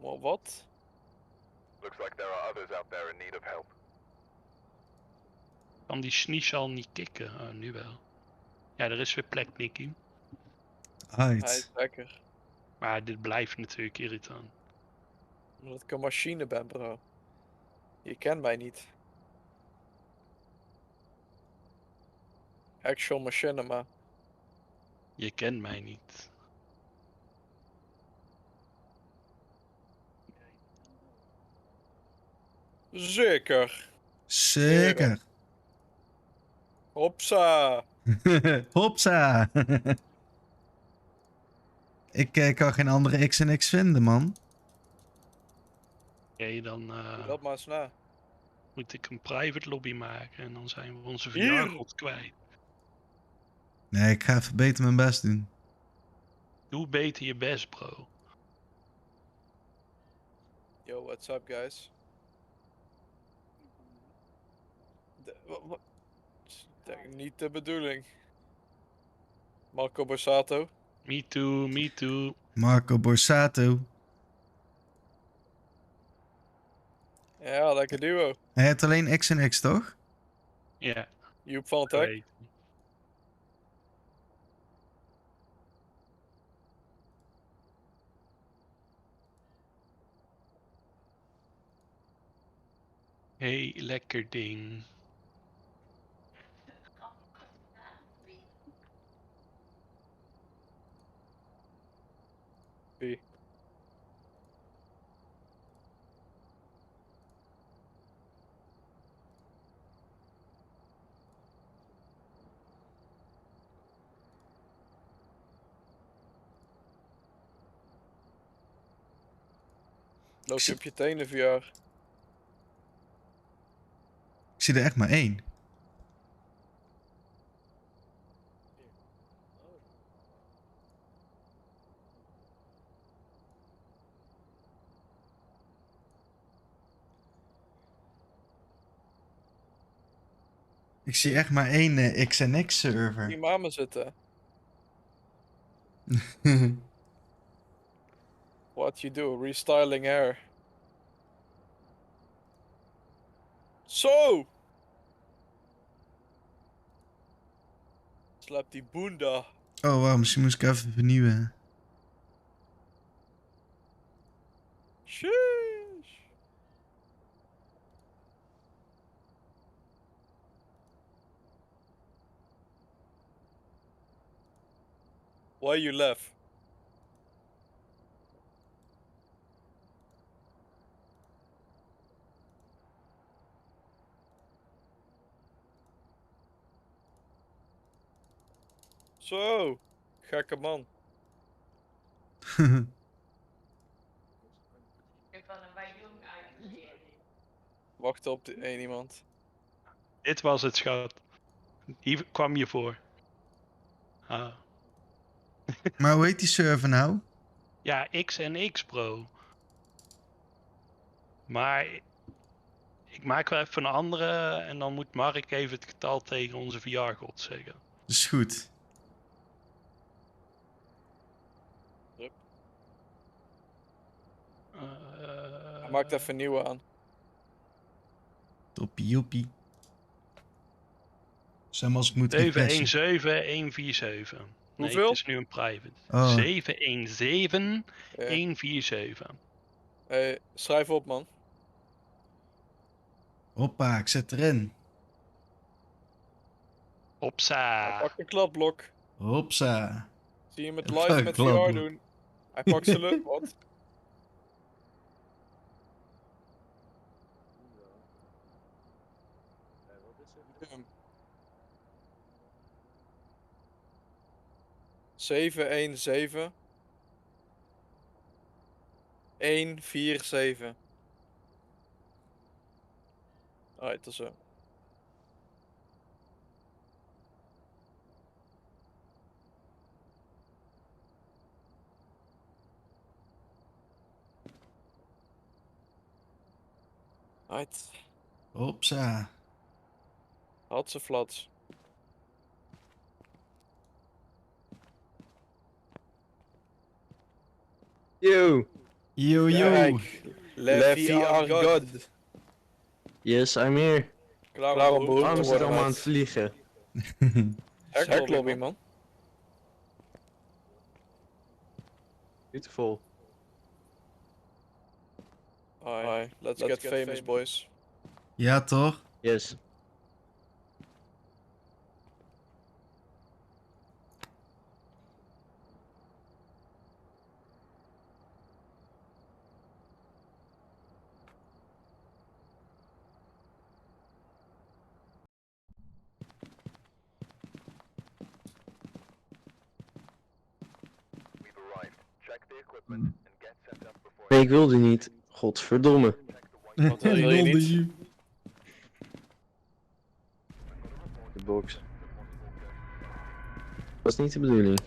Maar wat? Looks like there are others out there in need of help. Kan die snies al niet kicken? Oh, nu wel. Ja, er is weer plek, Nicky. Hij is lekker. Maar dit blijft natuurlijk irritant. Omdat ik een machine ben, bro. Je kent mij niet. Actual machine, maar. Je kent mij niet. Zeker. Zeker. Hopsa. Hopsa. Ik kan geen andere X en X vinden, man. Oké, dan Dat maar eens na. moet ik een private lobby maken en dan zijn we onze Hier. VR-god kwijt. Nee, ik ga even beter mijn best doen. Doe beter je best, bro. Yo, what's up, guys? Wat? Denk niet de bedoeling. Marco Borsato. Me too, me too. Marco Borsato. Ja, lekker duo. Hij heeft alleen X en X, toch? Ja. Joep van het Hek. Hey, lekker ding. Wie? Loop je op je tenen, VR? Ik zie er echt maar 1. Ik zie echt maar 1 XNX server. Die maar me zitten. What you do? Restyling hair. Zo! Slap die boenda. Oh, wauw, misschien moest ik even vernieuwen. Sheesh. Why you laugh? Zo, gekke man. Wacht op één iemand. Dit was het, schat. Hier kwam je voor. Ah. Maar hoe heet die server nou? Ja, X en X, bro. Maar ik maak wel even een andere en dan moet Mark even het getal tegen onze VR-god zeggen. Dat is goed. Hij maakt even een nieuwe aan. Toppie joepie. Zeg maar als ik moet 717147. Nee, Hoeveel? het is nu een private. Oh. 717147. Hey, schrijf op, man. Hoppa, ik zet erin. Hopsa. Hij pakt een kladblok. Hopsa. Zie je hem het live met VR doen. Hij pakt zijn lucht, wat? Zeven, 1, 7. 1, 4, 7. Alright, tot zo. Alright. Hopsa. Had ze flats. Yo. Yo, yo. Kijk, Le VR God. Yes, I'm here. Klaar om beroemd Waarom te is het worden, allemaal aan meid. het vliegen? Hacklobby, man. Beautiful. Alright, let's get famous, boys. Ja, toch? Yes. Nee, ik wilde niet. Godverdomme. Wat wil je niet? De box. Dat is niet de bedoeling.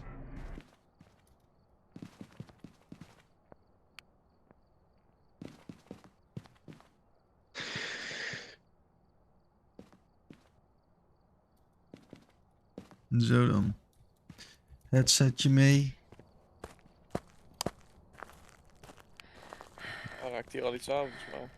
Zo dan. Headsetje mee. Hij raakt hier al iets aan, volgens mij.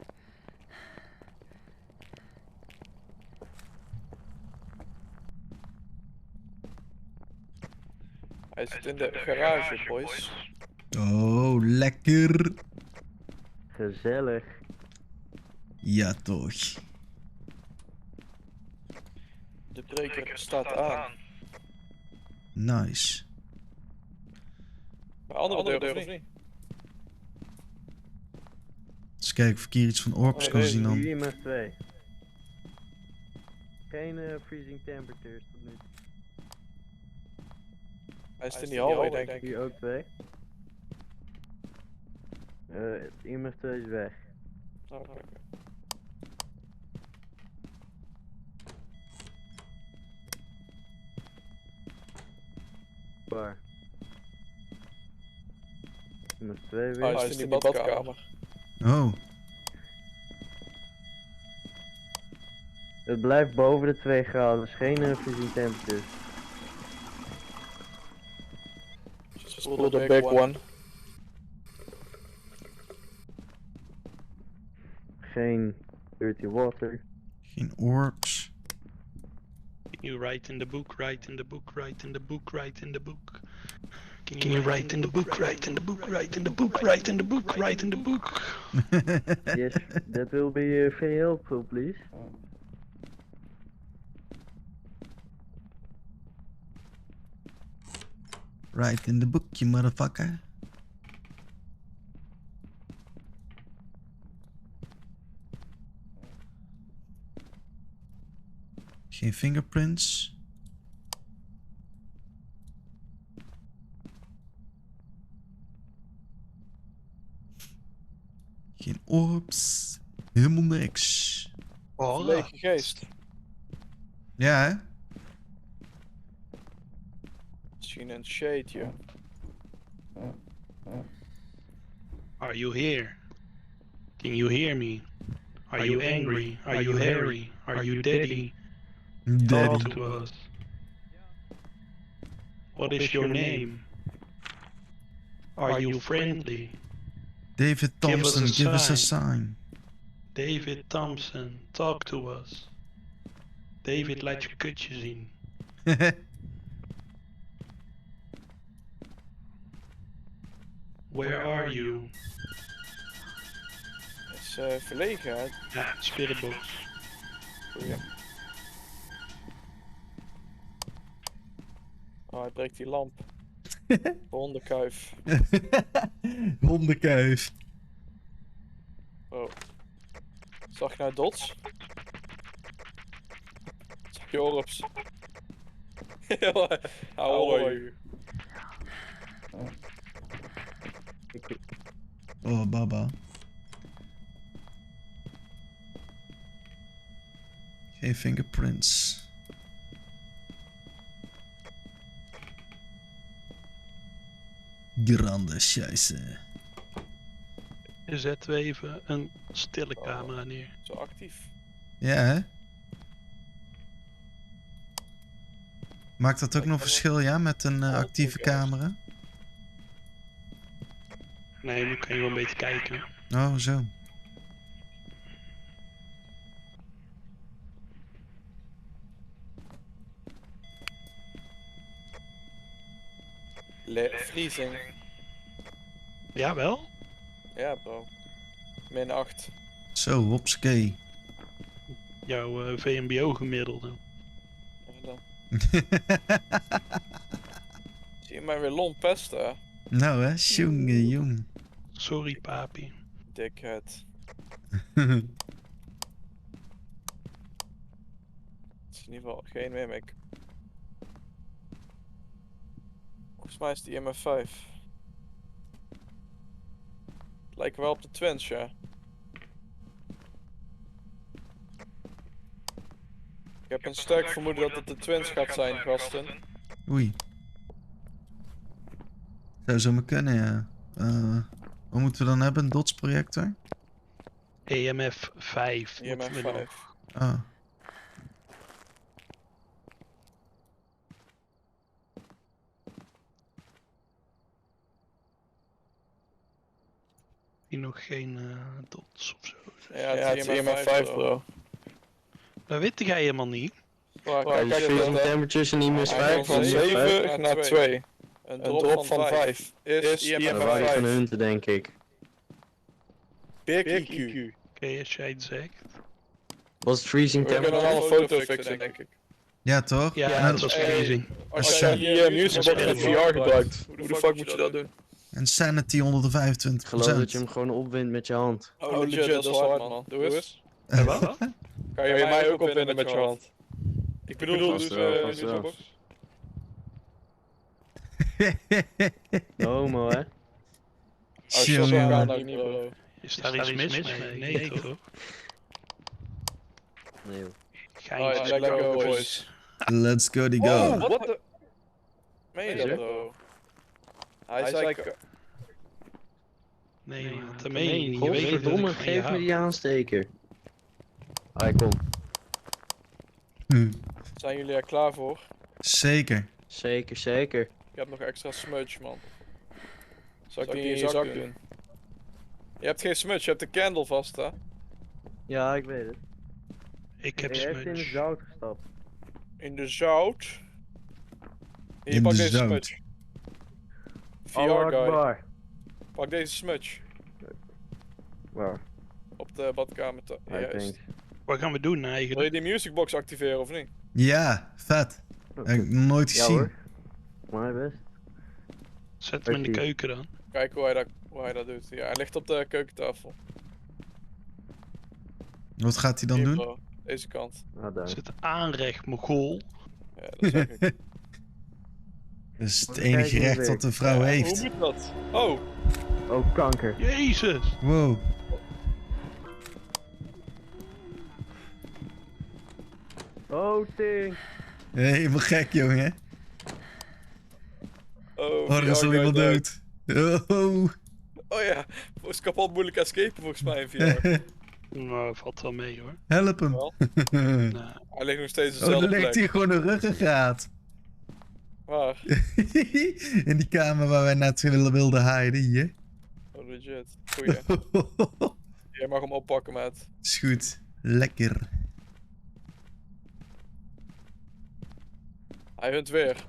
Hij zit in de garage, boys. Oh, lekker. Gezellig. Ja, toch. De breker staat aan. Nice. Maar andere deur of niet? Dus kijk of ik hier iets van orks kan zien dan. Jullie maar 2. Geen freezing temperatures tot nu. Hij zit in die hallway, denk ik. Hier ook 2. Iemand 2 is weg. Oh, oké. Waar? Iemand 2 weer. Hij is in die badkamer. Oh. Het blijft boven de 2 graden, dus geen freezing temperatures. Just pull the big one. Geen dirty water. Geen orks. Can you write in the book, write in the book, write in the book, write in the book? Can you write in the book, write in the book, write in the book, write in the book, write in the book? Yes, that will be very helpful, please. Right in the book, you motherfucker. Geen fingerprints. Geen orbs. Helemaal niks. Oh, lege geest. Ja, hè? Misschien een shadeje. Are you here? Can you hear me? Are you angry? Are you hairy? Are you daddy? Talk to us. What is your name? Are you friendly? David Thompson, give us a sign. David Thompson, talk to us. David, laat je kutje zien. Where are you? Is verlegen, hè? Ja, spiritbox. Goeie. Oh, hij breekt die lamp. Hondenkuif. Hondenkuif. Oh. Zag je nou dots? Zag je orps? How are you? Oh, baba. Geen fingerprints. Grande scheisse. Zetten we even een stille camera neer. Zo actief. Ja, hè? Maakt dat ook nog verschil, ja, met een actieve camera? Nee, nu kan je wel een beetje kijken. Oh, zo. Freezing. Ja, wel? Ja, bro. -8. Zo, hopskee. Jouw VMBO gemiddelde. Ja, dan. Zie je mij weer lomp pesten, hè? Nou hè, jongen, jong. Sorry, papi. Dickhead. Het is in ieder geval geen mimic. Volgens mij is die MF5. Het lijkt wel op de twins, ja. Ik heb een sterk vermoeden dat het de twins gaat zijn, gasten. Oei. Zou zo maar kunnen, ja. Wat moeten we dan hebben? Een dotsprojector? EMF 5. EMF 5. Ah. nog geen dots of zo. Ja, het is hier maar 5 bro. Dat weet jij helemaal niet. Kijk, freezing temperatures en IMS 5. Van 7 naar 2. Een drop van 5 is IMF 5. Dat waren die van hunten, denk ik. Big IQ. Oké, als jij het zegt. Was het freezing We kunnen temperature? wel een foto fixen, denk ik. Ja, toch? Ja, dat was freezing. Als jij die musicbox met VR gebruikt, hoe de fuck moet je dat doen? En sanity 125%. Ik geloof dat je hem gewoon opwindt met je hand. Oh, legit, dat is hard, man. Doe eens. En wat? Kan je mij ook opwinden met je hand? Ik bedoel dus musicbox. Homo, hè? Is daar iets mis mee? Nee, toch? Nee, joh. Alright, let's go, boys. Let's go, die go. Oh, what the... Meen je dat, bro? Hij zei... Nee, dat meen je niet. Je weet dat ik Godverdomme, van je geef me hou. die aansteker. Hij kom. Zijn jullie er klaar voor? Zeker. Zeker, zeker. Ik heb nog extra smudge, man. Zal ik die in je zak doen? Je hebt geen smudge, je hebt de candle vast, hè? Ja, ik weet het. Ik heb Hij heeft in de smudge. zout gestapt. In de zout? Hier, In pak de deze zout. smudge. VR Allahu guy. Akbar. Pak deze smudge. Waar? Op de badkamer. Juist. Wat gaan we doen Wil je eigenlijk? die musicbox activeren of niet? Ja, vet. Heb ik nog nooit Ja gezien. hoor. Maar best. Zet hem in de keuken dan. Kijk hoe hij dat doet. Ja, hij ligt op de keukentafel. Wat gaat hij dan Hier, doen? bro. Deze kant. Ah, daar. Zet aanrecht, mogol. Ja, dat zag ik. Dat is het Even enige kijken hoe recht het dat een werkt. vrouw Hoe heeft. moet dat? Oh! Oh, kanker. Jezus! Wow. Oh, ting. Helemaal gek, jongen. Oh, Er is VR al guy iemand dood. Oh. Oh ja, het is kapot moeilijk escapen volgens mij in VR. Nou, valt wel mee hoor. Help hem. Wel? Nou, Hij ligt nog steeds op Oh, dan dezelfde ligt plek. hij gewoon een ruggengraat. Waar? In die kamer waar wij net wilden hiden, hier. Oh, legit. Goeie. Jij mag hem oppakken, maat. Is goed. Lekker. Hij hunt weer.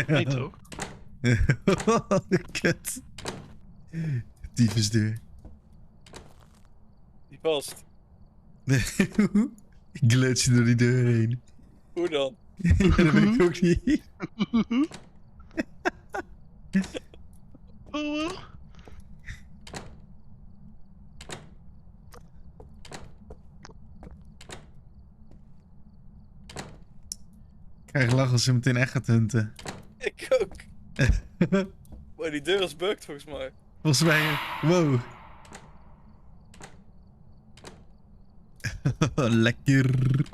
nee toch? Kut. Tyfusdeur. Die vast. Ik glitch door die deur heen. Hoe dan? Ja, dat weet ik ook niet. Ik krijg lach als ze meteen echt gaat hunten. Ik ook. Maar die deur is bugged volgens mij. Volgens mij... Wow. Lekker.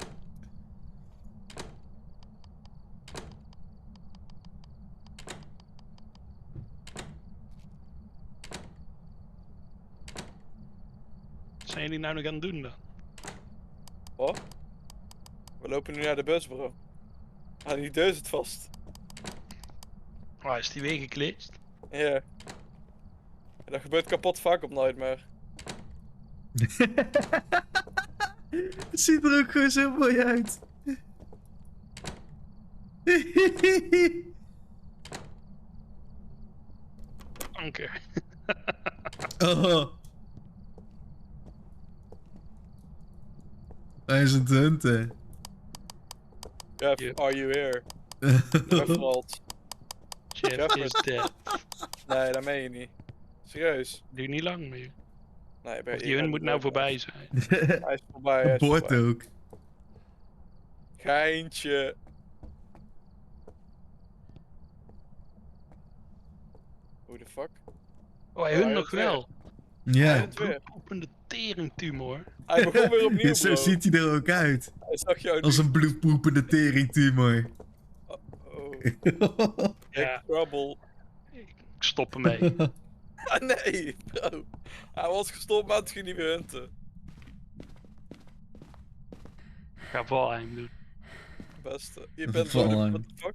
Wat zijn jullie nou nog aan het doen dan? Oh? We lopen nu naar de bus, bro. Ah, die deur zit vast. Oh, is die weer geklitst? Ja. En dat gebeurt kapot vaak op Nightmare. Het ziet er ook gewoon zo mooi uit. Anker. Oh. Hij is aan het hunten. Jeff, are you here? Jeff valt. Jeff is dead. Nee, dat meen je niet. Serieus. Duurt niet lang meer. Nee, Of die hun moet nou voorbij zijn. Hij is voorbij, hij is Bord voorbij. ook. Geintje. Hoe de fuck? Oh, hij hunt nog wel. Ja. Opende teringtumor. Hij begon weer opnieuw, Zo bro. ziet hij er ook uit. Hij zag jou Als een bloedpoepende teringtumor. Big trouble. Ik stop ermee. Ah nee, bro. Hij was gestopt, maar het ging niet meer hunten. Ik ga Valheim doen. Beste. Je bent Valheim. zo... What the fuck?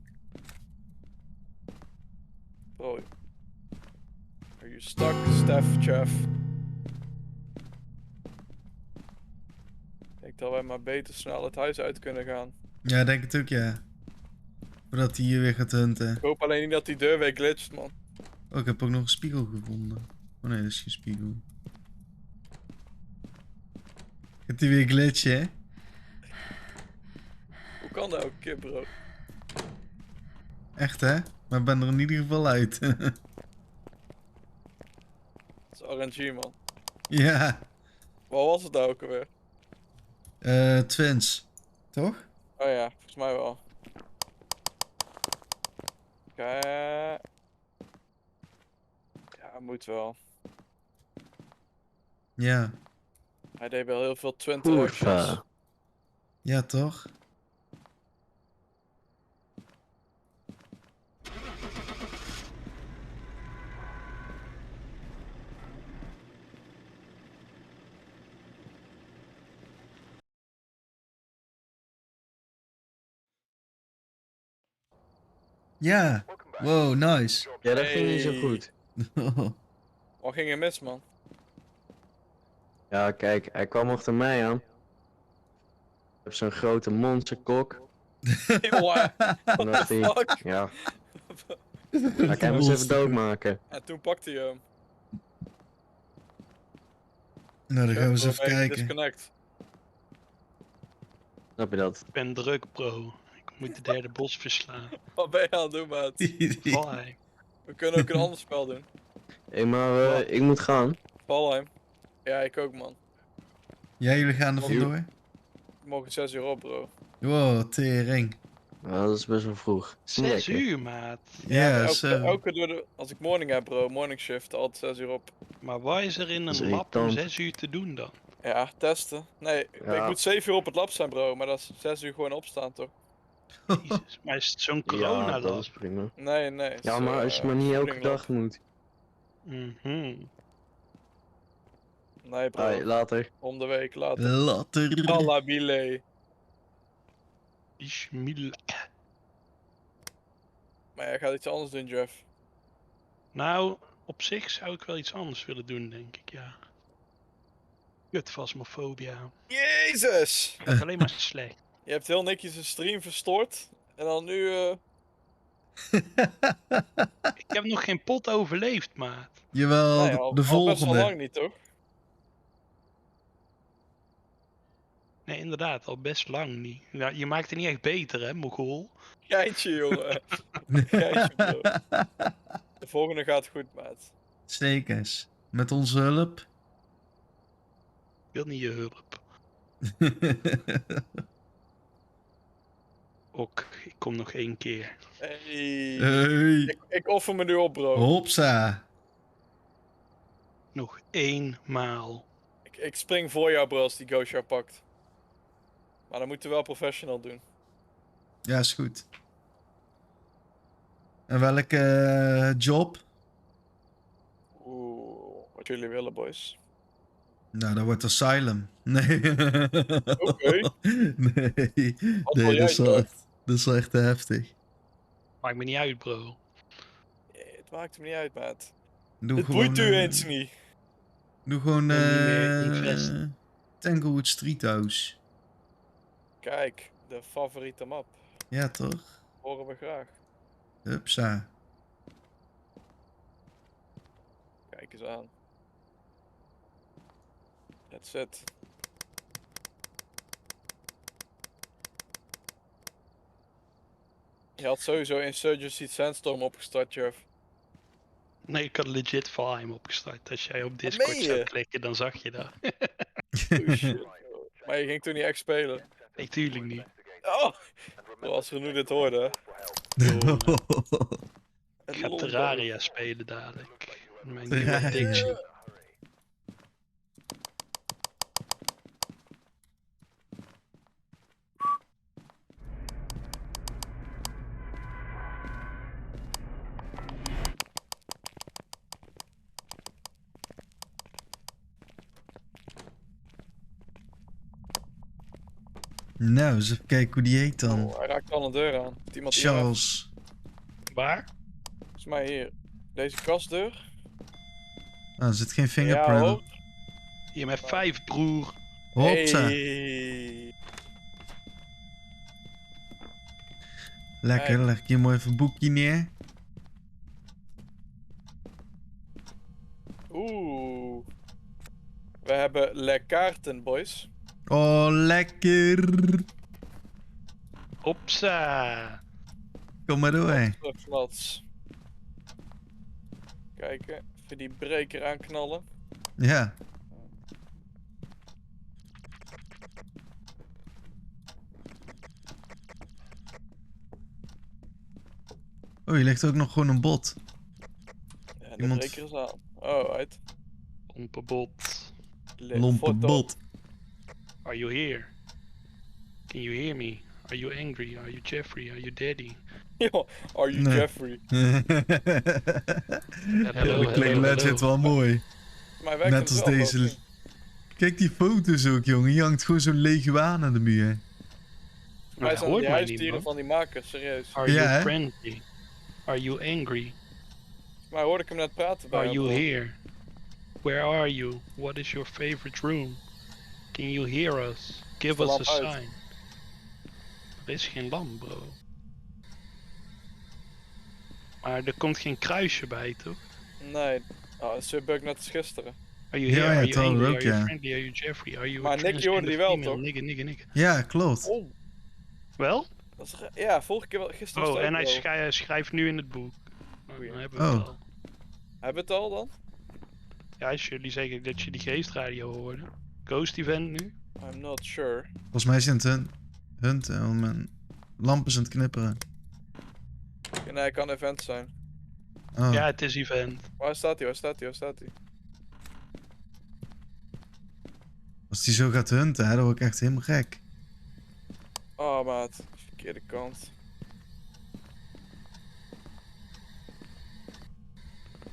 Bro. You stuck, Steph, Jeff. Ik denk dat wij maar beter snel het huis uit kunnen gaan. Ja, denk het ook, ja. Voordat hij hier weer gaat hunten. Ik hoop alleen niet dat die deur weer glitcht, man. Oh, ik heb ook nog een spiegel gevonden. Oh nee, dat is geen spiegel. Gaat hij weer glitchen, hè? Hoe kan dat elke keer, bro? Echt, hè? Maar ik ben er in ieder geval uit. Dat is RNG, man. Ja. Wat was het nou ook alweer? Twins. Toch? Oh ja, volgens mij wel. Ja, moet wel. Ja. Hij deed wel heel veel twin actions. Ja, toch? Ja. Wow, nice. Ja, dat ging niet zo goed. Wat ging er mis, man? Ja, kijk, hij kwam achter mij aan. Ik heb zo'n grote monsterkok. Jongen, En dacht hij, ja. Laat ik hem eens even doodmaken. En toen pakte hij hem. Nou, dan gaan we eens even kijken. Disconnect. Snap je dat? Ik ben druk, bro. Ik moet de derde bos verslaan. Wat ben je aan het doen, maat? Valheim. We kunnen ook een ander spel doen. Hé, maar ik moet gaan. Valheim. Ja, ik ook, man. Ja, jullie gaan er vandoor? We mogen 6 uur op, bro. Wow, tering. Nou, dat is best wel vroeg. 6 uur, maat. Ja, elke als ik morning heb, bro, morning shift, altijd 6 uur op. Maar waar is er in een lab om 6 uur te doen dan? Ja, testen. Nee, Ja. ik moet 7 uur op het lab zijn, bro, maar dat is 6 uur gewoon opstaan, toch? Jezus, maar is het zo'n Ja, corona dat is prima. Nee, nee. Ja, maar als je maar niet elke dag moet. Nee, bro. Hey, later. Om de week, later. Later. Allabile. Bismillah. Maar jij gaat iets anders doen, Jeff. Nou, op zich zou ik wel iets anders willen doen, denk ik, ja. Kut Phasmophobia. Jezus! Dat is alleen maar slecht. Je hebt heel netjes een stream verstoord. En dan nu, Ik heb nog geen pot overleefd, maat. Jawel, nee, de al volgende. best wel lang niet, toch? Nee, inderdaad, al best lang niet. Nou, je maakt het niet echt beter, hè, Mogol? Geintje, jongen. Geintje, bro. De volgende gaat goed, maat. Zekers. Met onze hulp. Ik wil niet je hulp. Ok, ik kom nog 1 keer. Hey. Ik offer me nu op, bro. Hopsa. Nog 1 maal. Ik spring voor jou, bro, als die Ghost jou pakt. Maar dan moeten we wel professional doen. Ja, is goed. En welke job? Oeh, wat jullie willen, boys. Nou, dat wordt Asylum. Nee. Oké. Nee, dat is wel echt te heftig. Maakt me niet uit, bro. Het maakt me niet uit, maat. Doe Het gewoon, boeit u eens niet. Doe gewoon invest. Tanglewood Street House. Kijk, de favoriete map. Ja, toch? Horen we graag. Hupsa. Kijk eens aan. That's it. Je had sowieso Insurgency Sandstorm opgestart, Jeff. Nee, ik had legit Valheim opgestart. Als jij op Discord zou klikken, dan zag je dat. Oh shit. Maar je ging toen niet echt spelen. Nee, tuurlijk niet. Oh! Als we nu dit hoorden. Ik ga Terraria spelen dadelijk. Mijn nieuwe addiction. Nou, eens even kijken hoe die heet dan. Oh, hij raakt al een deur aan. Iemand Charles. Waar? Volgens mij hier. Deze kastdeur. Oh, er zit geen fingerprint op. Hier met 5, broer. Hopsa. Hey. Lekker, leg ik hier mooi even een boekje neer. Oeh. We hebben le kaarten, boys. Oh, lekker. Hopsa. Kom maar door. Flats. Kijken, even die breker aanknallen. Ja. Oh, hier ligt ook nog gewoon een bot. Ja, de breker is aan. Oh, uit. Lompe bot. Lompe bot. Are you here? Can you hear me? Are you angry? Are you Jeffrey? Are you daddy? Yo, are you Jeffrey? Dat klinkt legit wel mooi. Net als deze. Kijk die foto's ook, jongen. Je hangt gewoon zo'n leguaan aan de muur. Wij zijn de huisdieren van die makers, serieus. Are you friendly? Are you angry? Maar hoorde ik hem net praten bij Are you here? Where are you? What is your favorite room? Can you hear us? Give us a sign. Er is geen lamp, bro. Maar er komt geen kruisje bij, toch? Nee. Oh, zo bug net als gisteren. Are you here? Are you angry? Are you friendly? Are you Jeffrey? Are you maar Nicky hoorde die wel, toch? Nigga. Ja, klopt. Oh. Wel? Dat is, ja, vorige keer wel. Gisteren Oh, en hij schrijft nu in het boek. Oh, dan hebben we het al. Hebben we het al dan? Ja, als jullie zeggen dat je die geestradio hoorde. Ghost event nu? I'm not sure. Volgens mij zijn het hunt en mijn lampen zijn het knipperen. Nee, het kan event zijn. Oh. Ja, het is event. Waar staat hij? Waar staat hij? Waar staat hij? Als die zo gaat hunten, hè, dan word ik echt helemaal gek. Oh, maat. Verkeerde kant.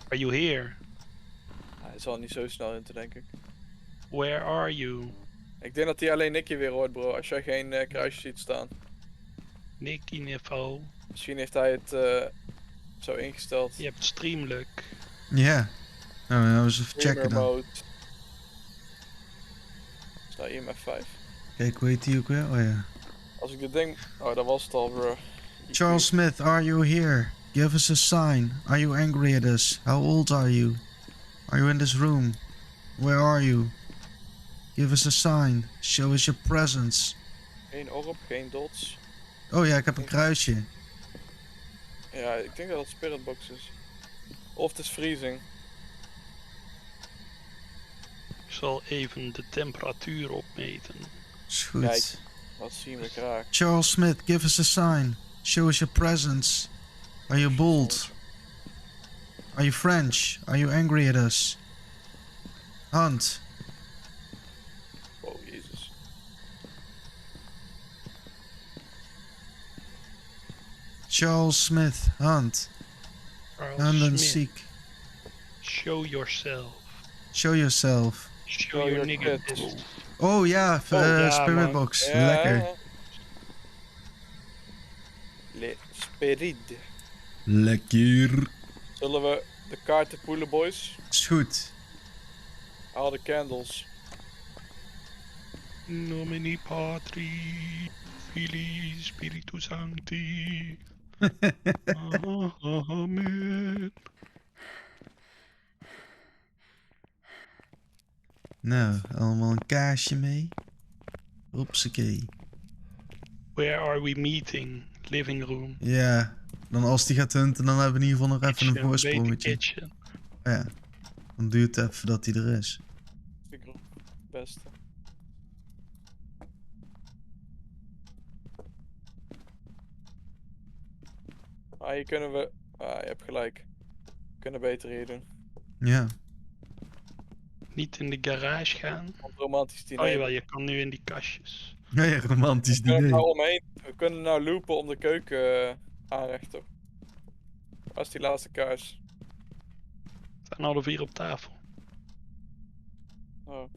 Are you here? Hij zal niet zo snel hunten, denk ik. Where are you? Ik denk dat hij alleen Nicky weer hoort, bro. Als jij geen kruisje ziet staan. Nicky niveau. Misschien heeft hij het zo ingesteld. Je hebt streamluck. Ja. Nou, we eens even checken dan. Mode. Sta hier met 5. Kijk, hoe heet die ook weer? Oh ja. Als ik dit ding... Oh, dat was het al, bro. Charles Smith, are you here? Give us a sign. Are you angry at us? How old are you? Are you in this room? Where are you? Give us a sign. Show us your presence. Geen orb, geen dots. Oh ja, ik heb een kruisje. Ja, ik denk dat het spiritbox is. Of het is freezing. Ik zal even de temperatuur opmeten. Is goed. Kijk, dat zien we graag. Charles Smith, give us a sign. Show us your presence. Are you bold? Are you French? Are you angry at us? Hunt. Oh, jezus. Charles Smith, hunt. Hunt and seek. Show yourself. Show yourself. Show your nigga this. Oh ja, spiritbox. Ja. Lekker. Le spirit. Lekker. Zullen we de kaarten poelen, boys? Is goed. Haal de candles. Nomini Patri, Filii Spiritus Sancti. Amen. Nou, allemaal een kaarsje mee. Hopsakee. Where are we meeting? Living room. Ja, dan als die gaat hunten, dan hebben we in ieder geval nog even een voorsprongetje. Ja, dan duurt het even dat hij er is. Beste. Ah, hier kunnen we... Ah, je hebt gelijk. We kunnen beter hier doen. Ja. Niet in de garage gaan. Romantisch diner. Oh jawel, je kan nu in die kastjes. Ja, romantisch diner. We kunnen nou loopen om de keuken aanrechten. Waar is die laatste kaars? We staan alle 4 op tafel. Oh.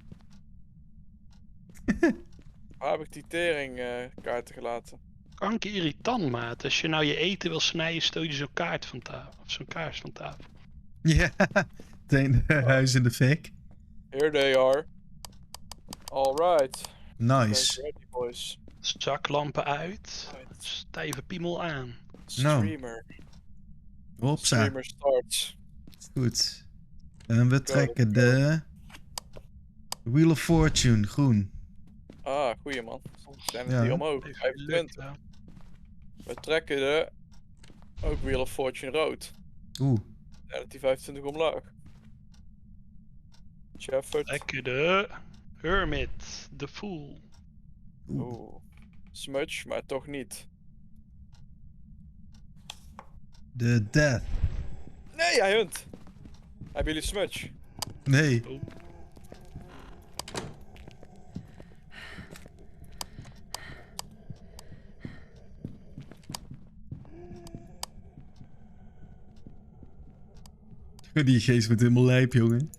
Waar heb ik die teringkaarten gelaten? Kanker irritant, maat. Als je nou je eten wil snijden, stoot je zo'n kaart van tafel. Of zo'n kaars van tafel. Ja, Meteen huis in de fik. Here they are. Alright. Nice. Ready, boys. Zaklampen uit. Stijve piemel aan. Streamer. Hopsa. Streamer starts. Goed. En we trekken de Wheel of Fortune, groen. Ah, goeie man. Zijn Ja. die omhoog. 25. We trekken de ook Wheel of Fortune rood. Oeh. Ja, die 25 omlaag. Shefford. Trekken de Hermit, de Fool. Oeh. Smudge, maar toch niet. De Death. Nee, hij hunt. Hebben jullie Smudge? Nee. Oh. Die geest wordt helemaal lijp, jongen.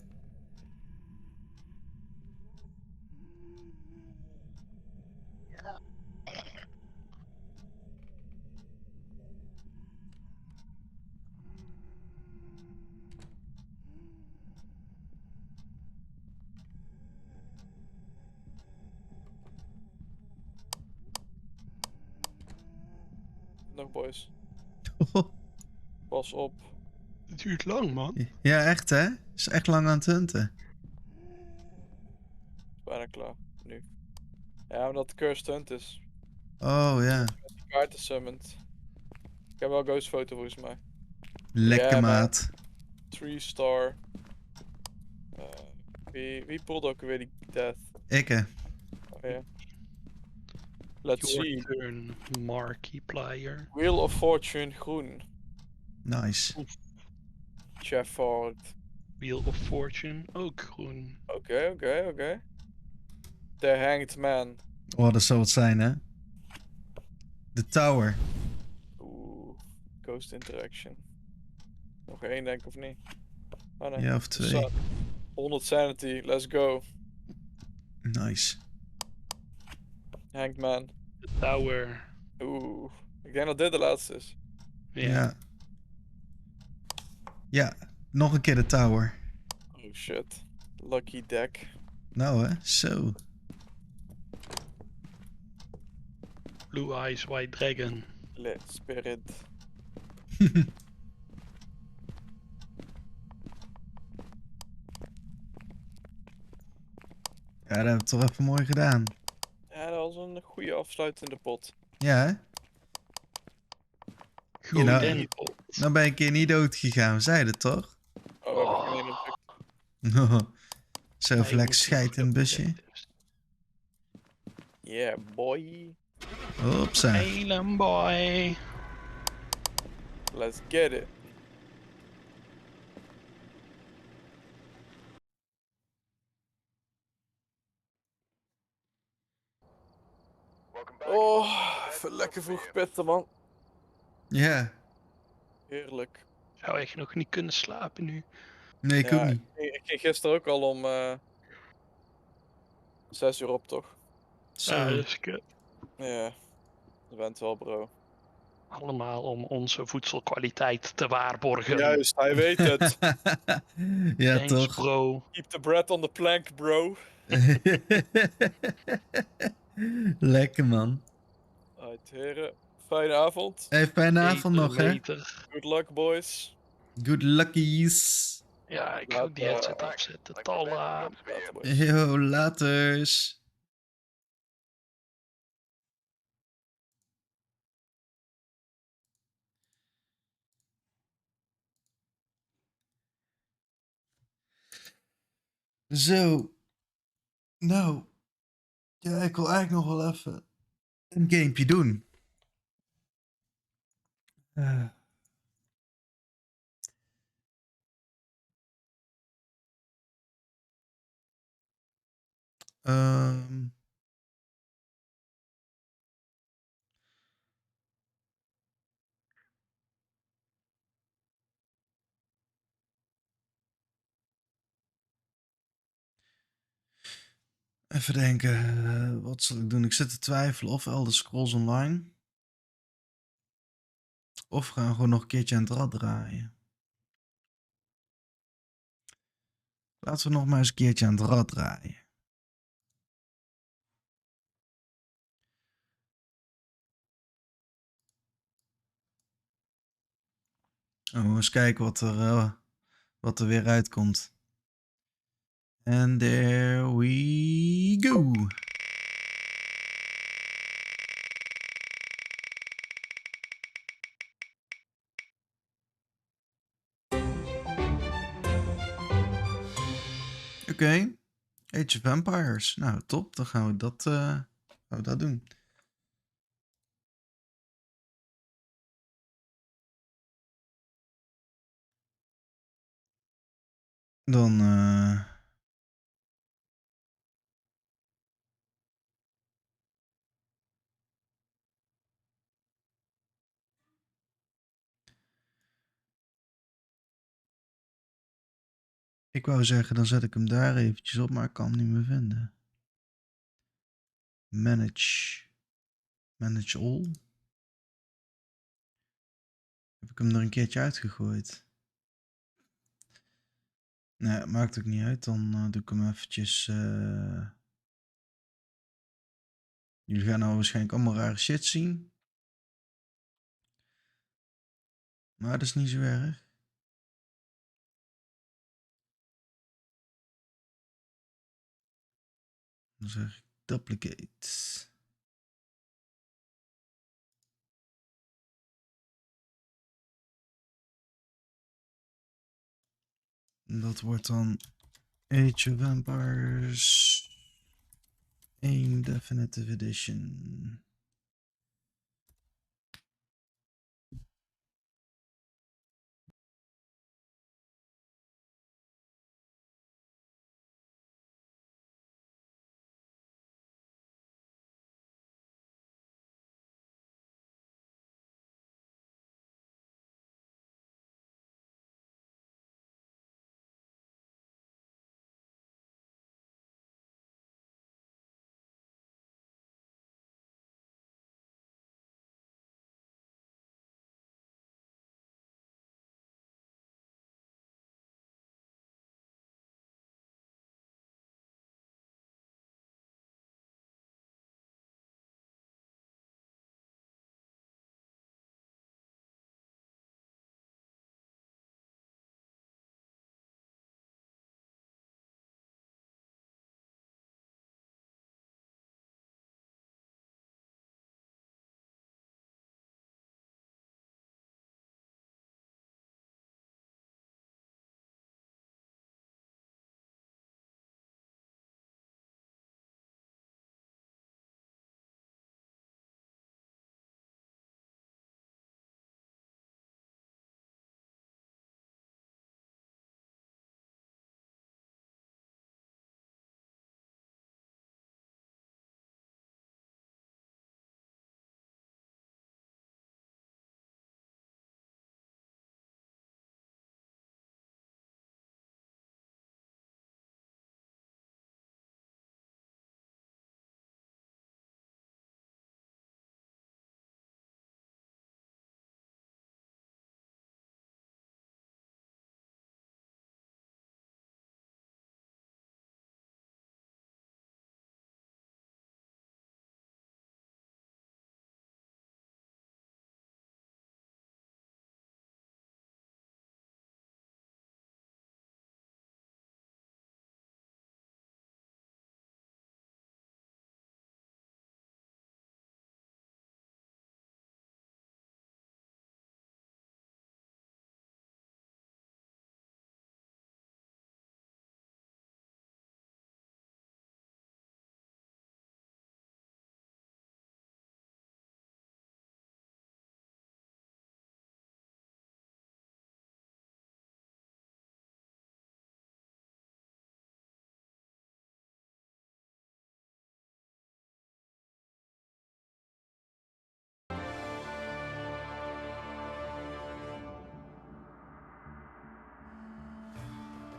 Nog boys. Pas op. Het duurt lang, man. Ja, echt hè? Is echt lang aan het hunten. Bijna klaar. Nu. Ja, omdat het cursed hunt is. Oh ja. Die kaart is summoned. Ik heb wel een ghost foto volgens mij. Lekker Ja, maat. 3-star. Wie pullde ook weer die death? Ikke. Oh ja. Let's Your see. turn, Markiplier. Wheel of Fortune groen. Nice. Shefford. Wheel of Fortune, ook groen. Oké. The Hanged Man. Oh, dat zou het zijn hè. De Tower. Oeh. Ghost Interaction. Nog één denk ik of niet? Oh nee. Ja, of 2. 100 sanity, let's go. Nice. Hanged Man. The Tower. Oeh. Ik denk dat dit de laatste is. Ja. Ja, nog een keer de Tower. Oh shit. Lucky deck. Nou hè, zo. Blue Eyes White Dragon. Let's spirit. Ja, dat hebben we toch even mooi gedaan. Ja, dat was een goede afsluitende pot. Ja hè? Goed nou ben je een keer niet dood gegaan, we zeiden het toch? Oh, we hebben geen ene. Zo flex scheid in het busje. Yeah, boy. Hopsa. Alien boy. Let's get it. Oh, even lekker vroeg pitten, man. Ja. Heerlijk. Zou echt nog niet kunnen slapen nu. Nee, ik ook niet. Ik ging gisteren ook al om 6 uur op, toch? Zo. Ja, dat is kut. Ja, dat bent wel, bro. Allemaal om onze voedselkwaliteit te waarborgen. Juist, hij weet het. Ja, Thanks, toch? bro. Keep the bread on the plank, bro. Lekker man. Alright, heren. Fijne avond. Hey, fijne avond nog, hè? Good luck, boys. Good luckies. Ja, ik ga die headset afzetten. Talla. Yo, laters. Zo. Nou. Ja, ik wil eigenlijk nog wel even een gamepje doen. Even denken, wat zal ik doen? Ik zit te twijfelen of Elder Scrolls Online. Of we gaan gewoon nog een keertje aan het rad draaien. Laten we nog maar eens een keertje aan het rad draaien. Oh, eens kijken wat er weer uitkomt. And there we go. Oké. Age of Empires. Nou, top. Dan gaan we dat doen. Dan... Ik wou zeggen, dan zet ik hem daar eventjes op, maar ik kan hem niet meer vinden. Manage all. Heb ik hem er een keertje uitgegooid? Nee, maakt ook niet uit. Dan doe ik hem eventjes... Jullie gaan nou waarschijnlijk allemaal rare shit zien. Maar dat is niet zo erg. Dan zeg ik duplicate. Dat wordt dan Age of Empires 1 Definitive Edition.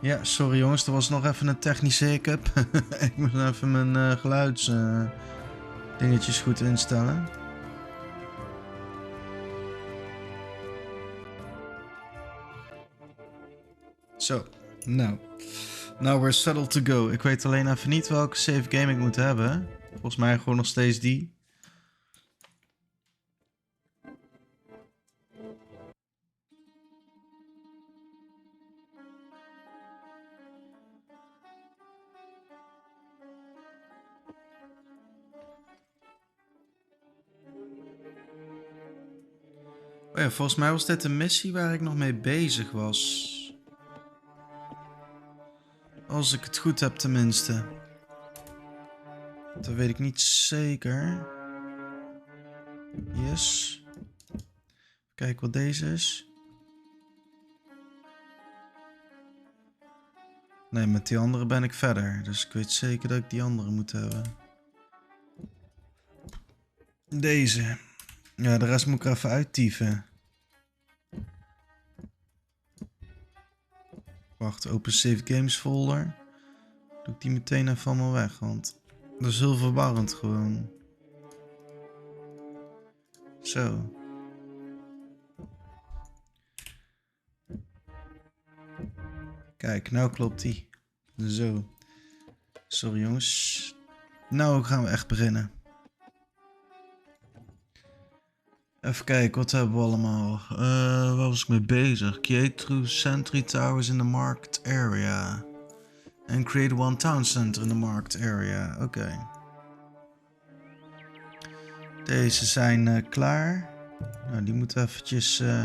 Ja, sorry jongens, er was nog even een technische hiccup. Ik moet even mijn geluidsdingetjes goed instellen. Zo, nou. Nou, we're settled to go. Ik weet alleen even niet welke save game ik moet hebben. Volgens mij gewoon nog steeds die. Oh ja, volgens mij was dit een missie waar ik nog mee bezig was. Als ik het goed heb tenminste. Dat weet ik niet zeker. Yes. Kijk wat deze is. Nee, met die andere ben ik verder. Dus ik weet zeker dat ik die andere moet hebben. Deze. Ja, de rest moet ik er even uittypen. Wacht, open save games folder. Doe ik die meteen even allemaal weg, want dat is heel verwarrend gewoon. Zo. Kijk, nou klopt die. Zo. Sorry jongens. Nou gaan we echt beginnen. Even kijken, wat hebben we allemaal? Waar was ik mee bezig? Create through sentry towers in the market area. And create one town center in the market area. Oké. Deze zijn klaar. Nou, die moeten we eventjes... Oké,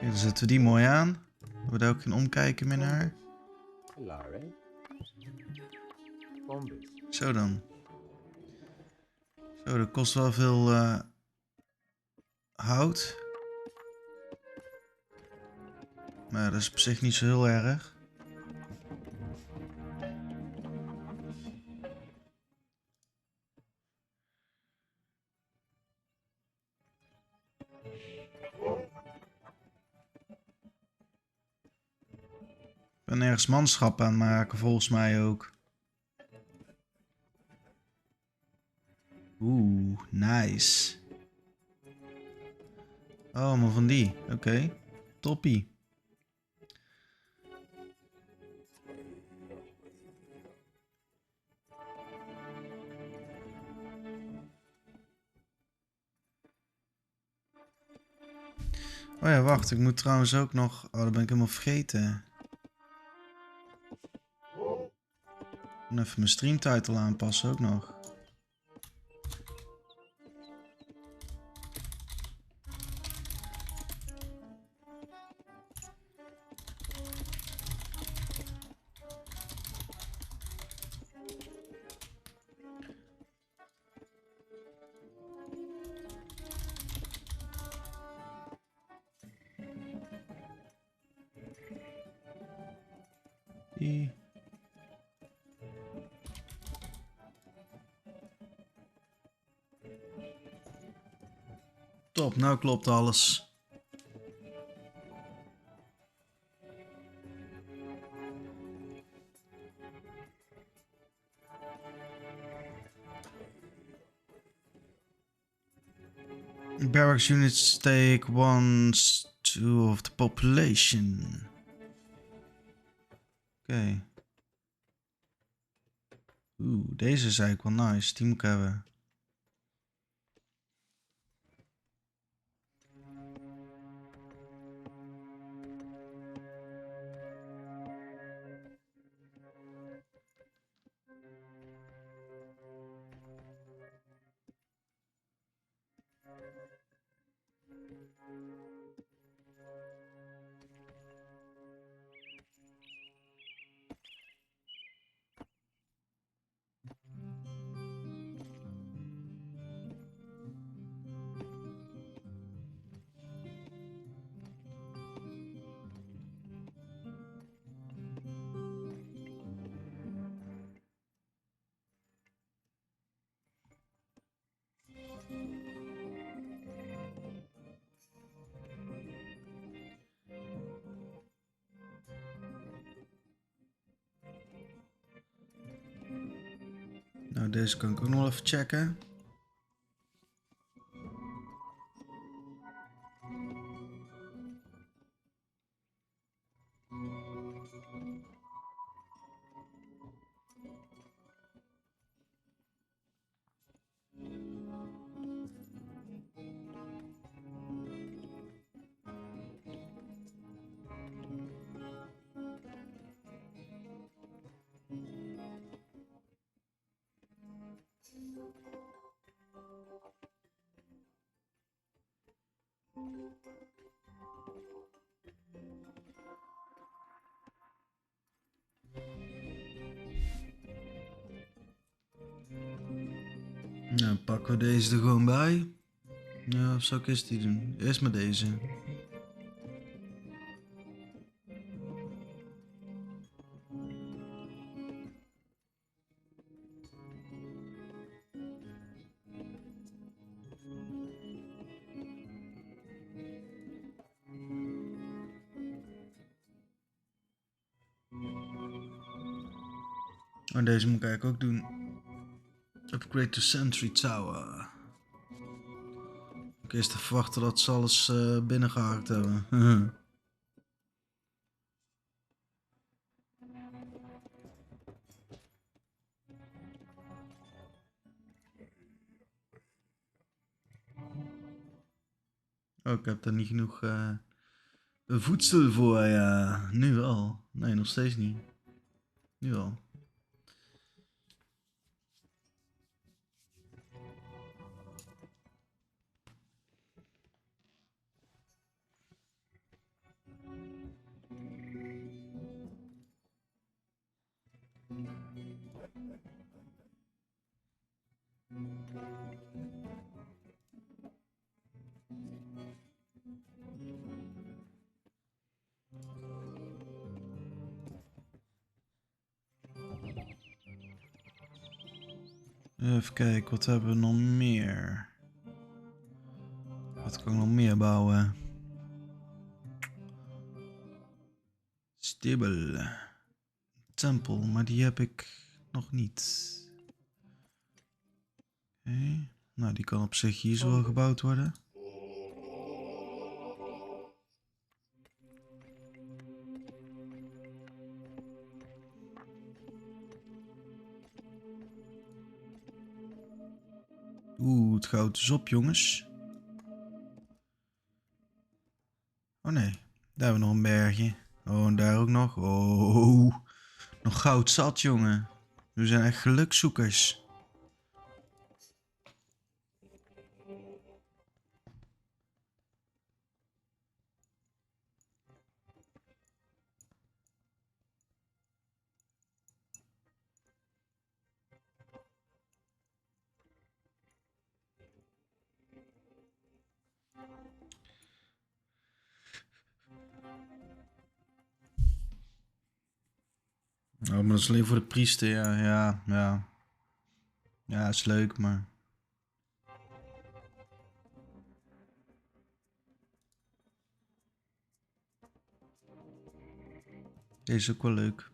dan zetten we die mooi aan. We daar ook geen omkijken meer naar. Zo dan. Zo, dat kost wel veel hout. Maar dat is op zich niet zo heel erg. Ik ben ergens manschap aan het maken, volgens mij ook. Oeh, nice. Oh, maar van die. Oké. Toppie. Oh ja, wacht. Ik moet trouwens ook nog... Oh, dat ben ik helemaal vergeten. Ik moet even mijn streamtitle aanpassen ook nog. Top, nou klopt alles. Barracks units take 1/2 of the population. Oké. Oeh, deze is eigenlijk wel nice. Die moet ik hebben. Nou, deze kan ik ook nog even checken. pakken we deze er gewoon bij. Ja, of zou ik eerst die doen? Eerst met deze. En deze moet ik eigenlijk ook doen. Upgrade to Sentry Tower. Ik eerst even wachten dat ze alles binnengehaakt hebben. Oh, ik heb daar niet genoeg voedsel voor, ja. Nu wel. Nee, nog steeds niet. Nu al. Even kijken, wat hebben we nog meer? Wat kan ik nog meer bouwen? Stibbel. Tempel, maar die heb ik nog niet. Oké. Nou, die kan op zich hier zo wel gebouwd worden. Oeh, het goud is op, jongens. Oh nee, daar hebben we nog een bergje. Oh, en daar ook nog. Oh, nog goud zat, jongen. We zijn echt gelukzoekers. Oh, maar dat is alleen voor de priester, ja. Ja, is leuk, maar... Deze is ook wel leuk.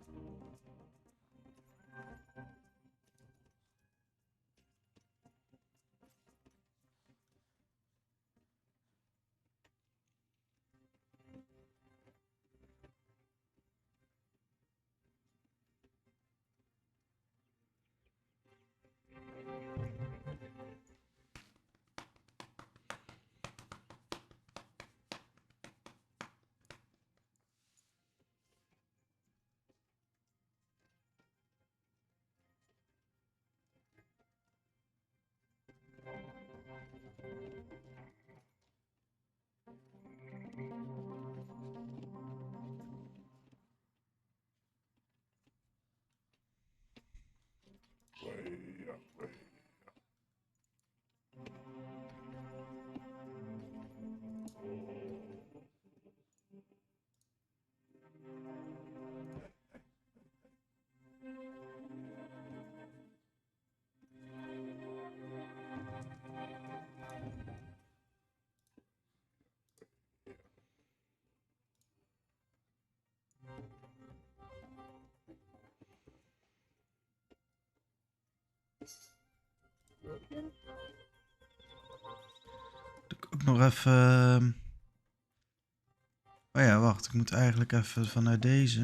Ook nog even... Oh ja, wacht. Ik moet eigenlijk even vanuit deze...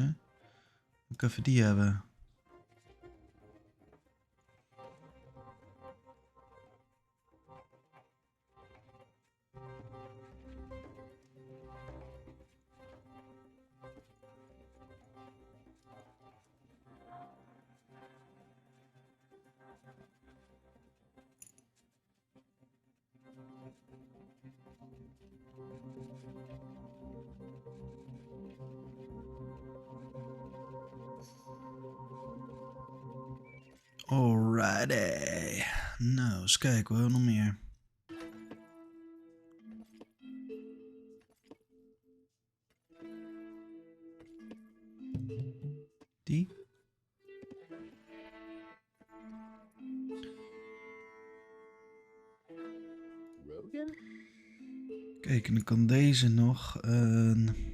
Moet ik even die hebben. Alrighty. Nou, eens kijken hoor, nog meer. Die? Kijk, en dan kan deze nog een...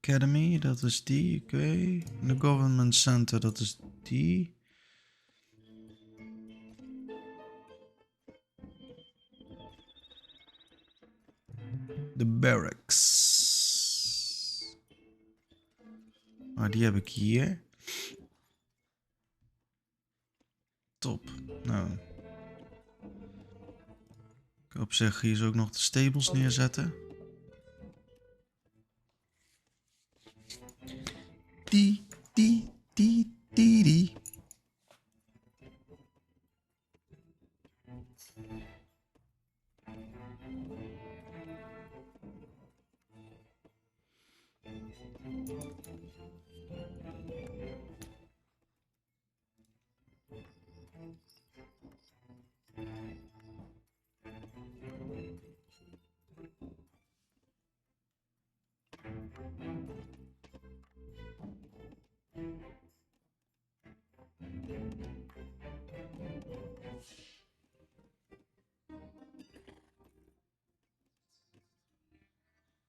Academy, dat is die, oké. De Government Center, dat is die. De Barracks. Maar die heb ik hier. Top. Nou. Ik hoop zeg hier zo ook nog de stables neerzetten. Die.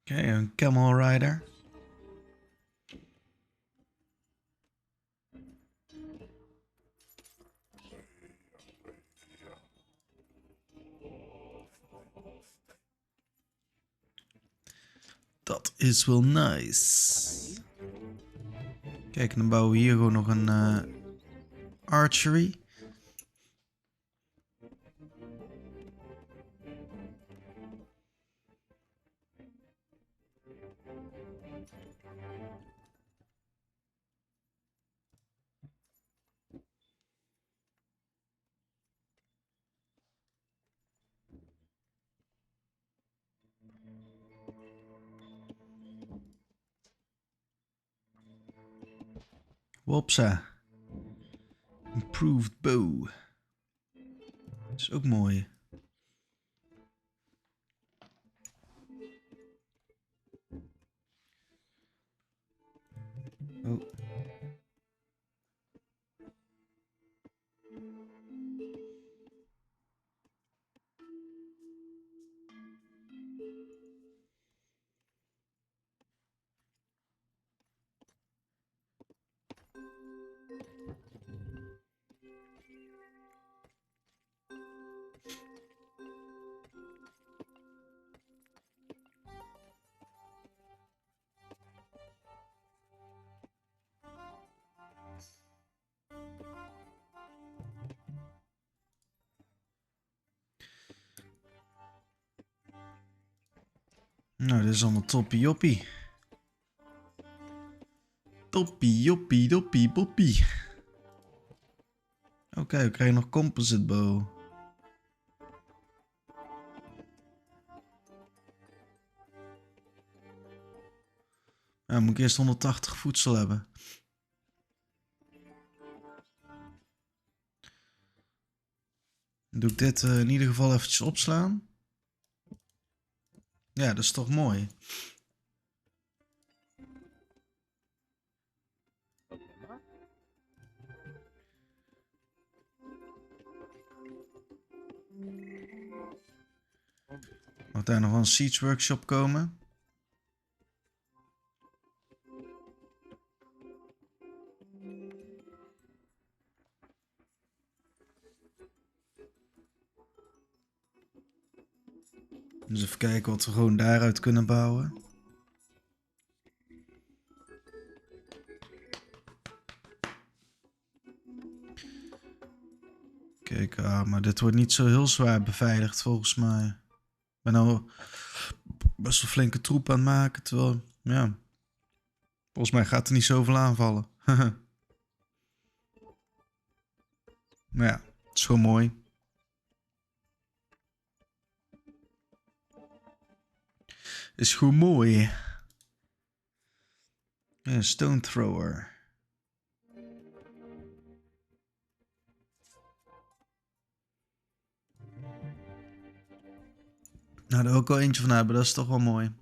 Oké, een camel rider. Dat is wel nice. Kijk, en dan bouwen we hier gewoon nog een archery. Wopsa. Improved bow. Dat is ook mooi. Oh. Nou, dit is allemaal toppie joppie. Toppie joppie doppie boppie. Oké, we krijgen nog composite bow. Ja, moet ik eerst 180 voedsel hebben. Dan doe ik dit in ieder geval eventjes opslaan. Ja, dat is toch mooi. Moet daar nog wel een Siege workshop komen? Dus even kijken wat we gewoon daaruit kunnen bouwen. Kijk, maar dit wordt niet zo heel zwaar beveiligd volgens mij. Ik ben nou best wel flinke troep aan het maken, terwijl, ja, volgens mij gaat er niet zoveel aanvallen. Maar ja, het is gewoon mooi. Is gewoon mooi. Ja, stone thrower. Nou, daar ook al eentje van hebben, dat is toch wel mooi.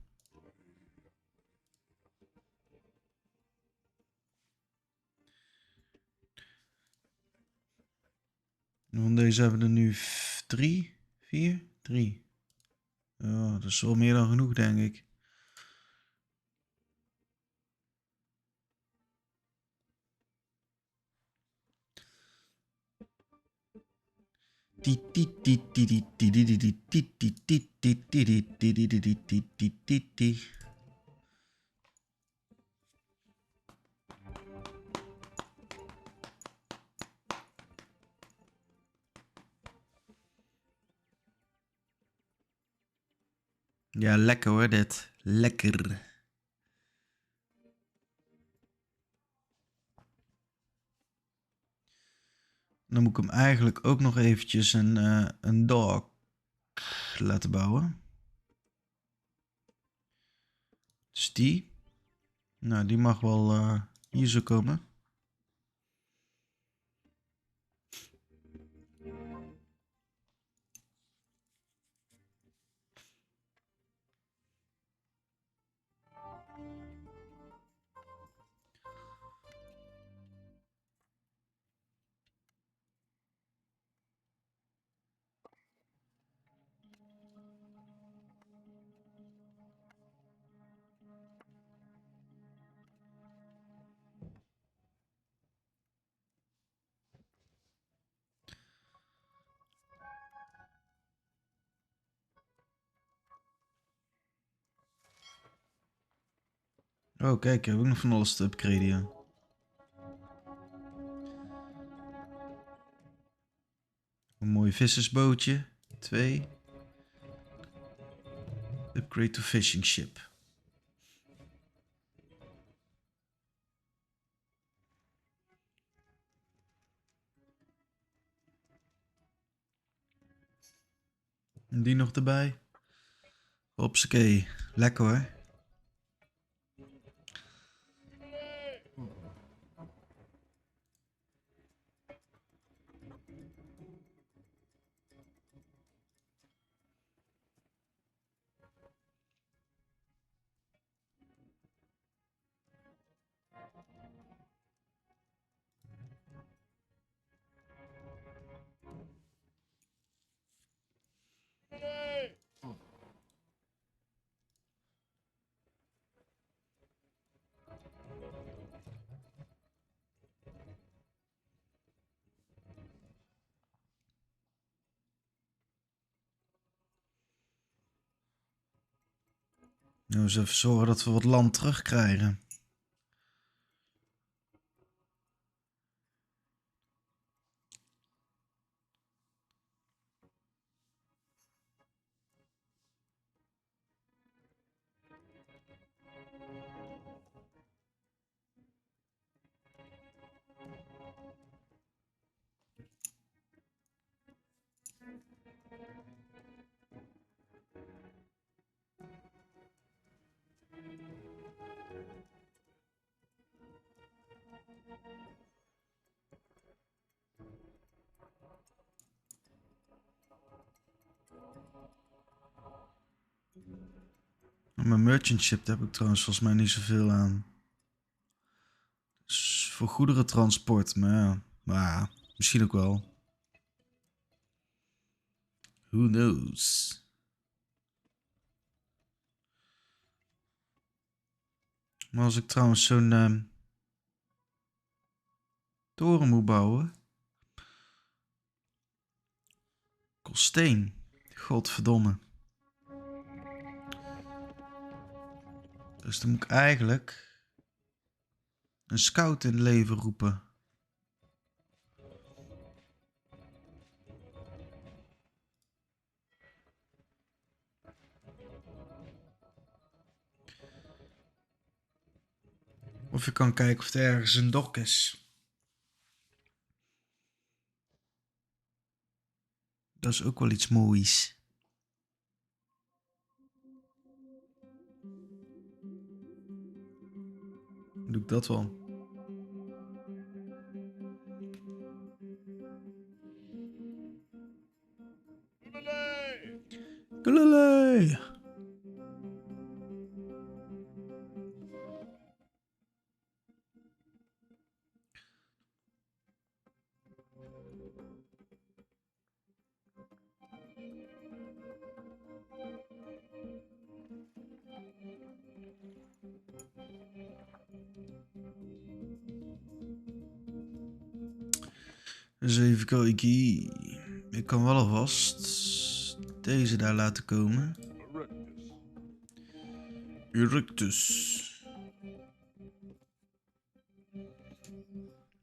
Van deze hebben we er nu 3, 4, 3. Ja, dat is wel meer dan genoeg, denk ik. Ja, lekker hoor dit. Lekker. Dan moet ik hem eigenlijk ook nog eventjes een dog laten bouwen. Dus die. Nou, die mag wel hier zo komen. Oh, kijk, ik heb ook nog van alles te upgraden. Een mooi vissersbootje. 2. Upgrade to fishing ship. En die nog erbij. Hopsakee. Lekker hoor. Nou, eens even zorgen dat we wat land terugkrijgen. Mijn merchant ship heb ik trouwens volgens mij niet zoveel aan. Dus voor goederentransport, maar ja, misschien ook wel. Who knows? Maar als ik trouwens zo'n toren moet bouwen, kost steen. Godverdomme. Dus dan moet ik eigenlijk een scout in het leven roepen. Of je kan kijken of er ergens een dok is. Dat is ook wel iets moois. Doe ik dat wel. Kulele! Dus even kijken. Ik kan wel alvast deze daar laten komen. Erectus.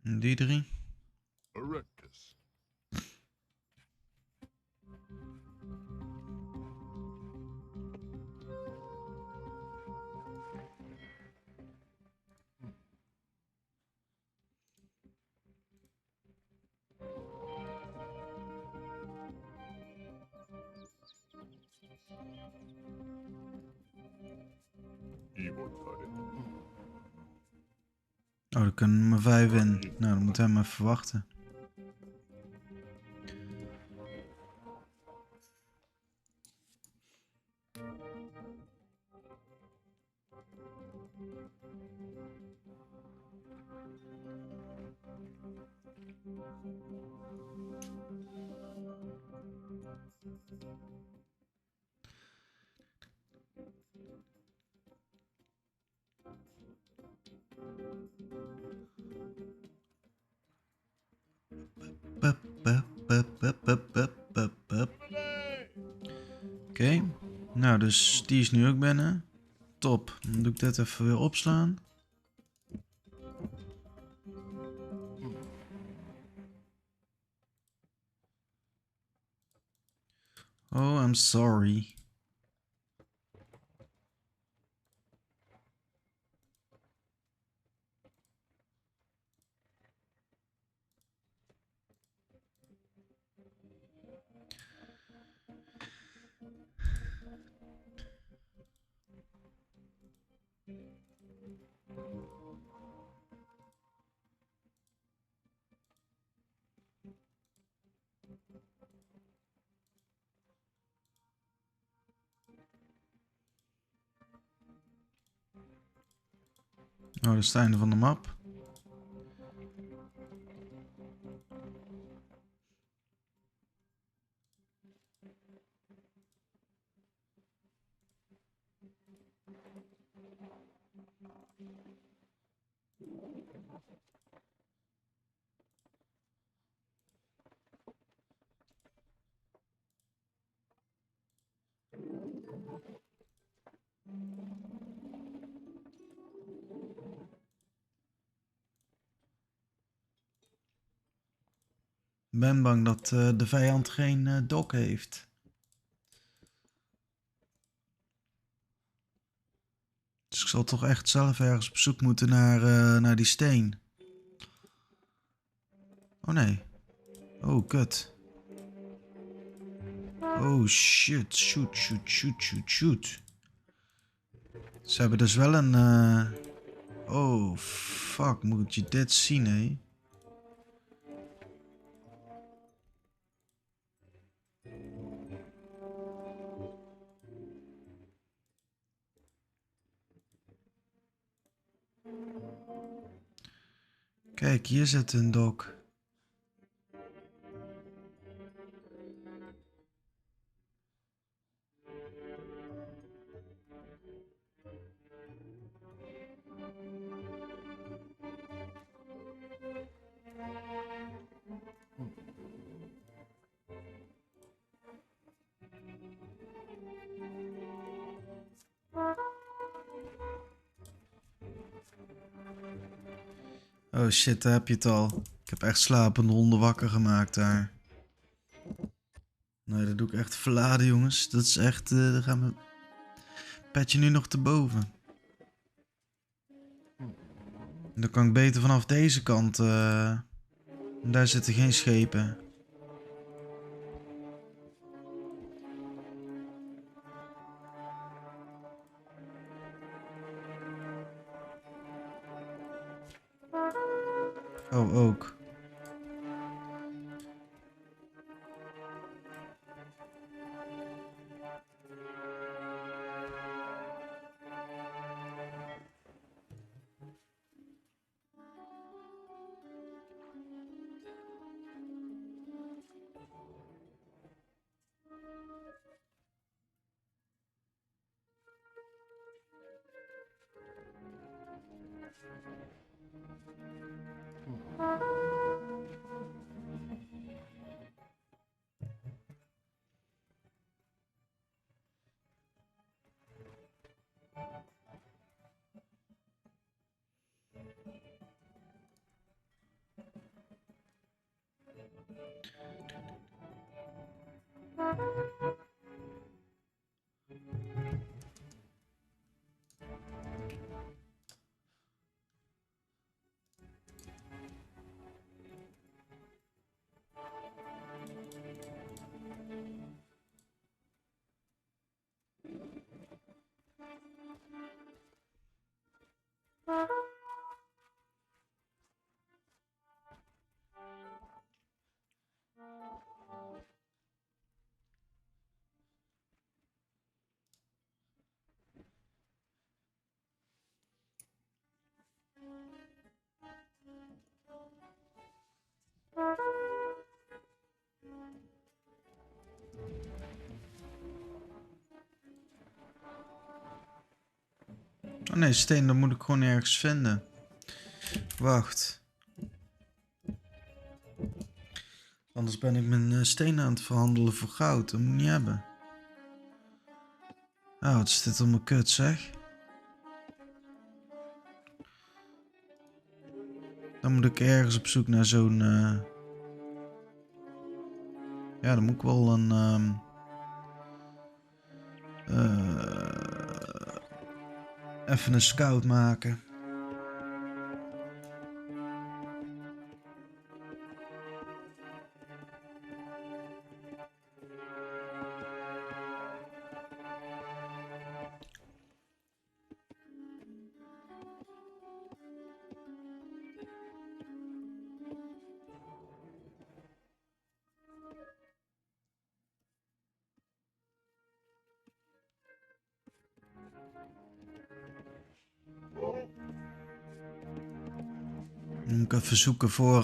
En die drie. Erectus. Oh, er kunnen er maar 5 in. Nou, dan moeten we hem even wachten. Oké, nou dus die is nu ook binnen. Top, dan doe ik dit even weer opslaan. Oh, I'm sorry. Oh, dat is het einde van de map. Ik ben bang dat de vijand geen dok heeft. Dus ik zal toch echt zelf ergens op zoek moeten naar die steen. Oh nee. Oh, kut. Oh shit. Shoot, shoot, shoot, shoot, shoot. Ze hebben dus wel een... Oh, fuck. Moet je dit zien, hé? Kijk, hier zit een dok. Oh shit, daar heb je het al. Ik heb echt slapende honden wakker gemaakt daar. Nee, dat doe ik echt verladen, jongens. Dat is echt... daar gaan we... Petje nu nog te boven. Dan kan ik beter vanaf deze kant... Daar zitten geen schepen. Oh, ook. Oh nee, steen, dat moet ik gewoon ergens vinden. Wacht. Anders ben ik mijn stenen aan het verhandelen voor goud. Dat moet ik niet hebben. Oh, wat is dit allemaal kut, zeg. Dan moet ik ergens op zoek naar zo'n... Ja, dan moet ik wel een... even een scout maken. Dan moet ik even zoeken voor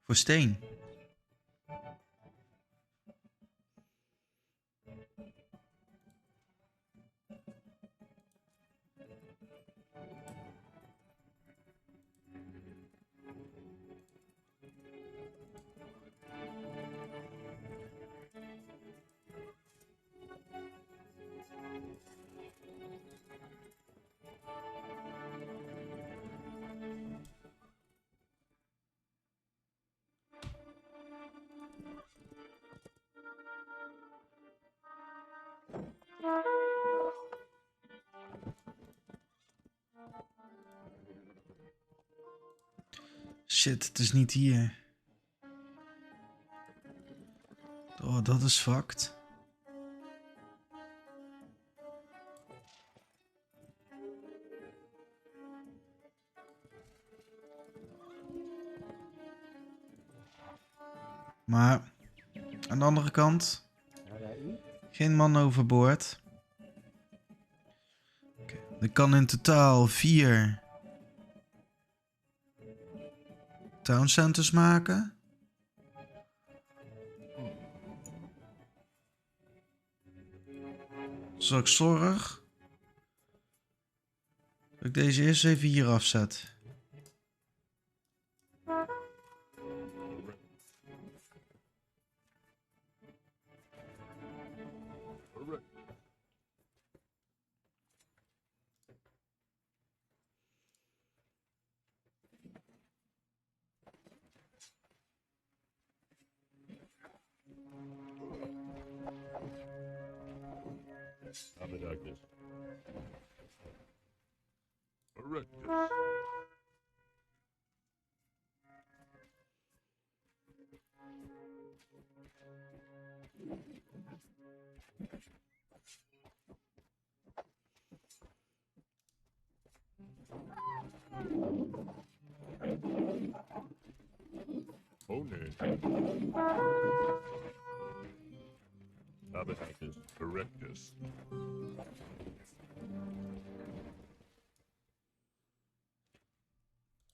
steen. Shit, het is niet hier. Oh, dat is fucked. Maar aan de andere kant, geen man overboord. Okay. Er kan in totaal 4 towncenters maken. Zal ik zorg dat ik deze eerst even hier afzet. Abedagnes. Erectus. Oh nee. Habitus erectus.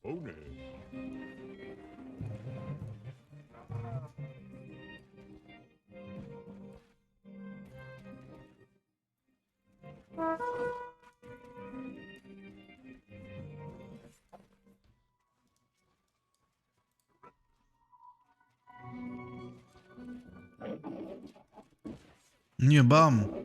Oh nee. Ja, bam.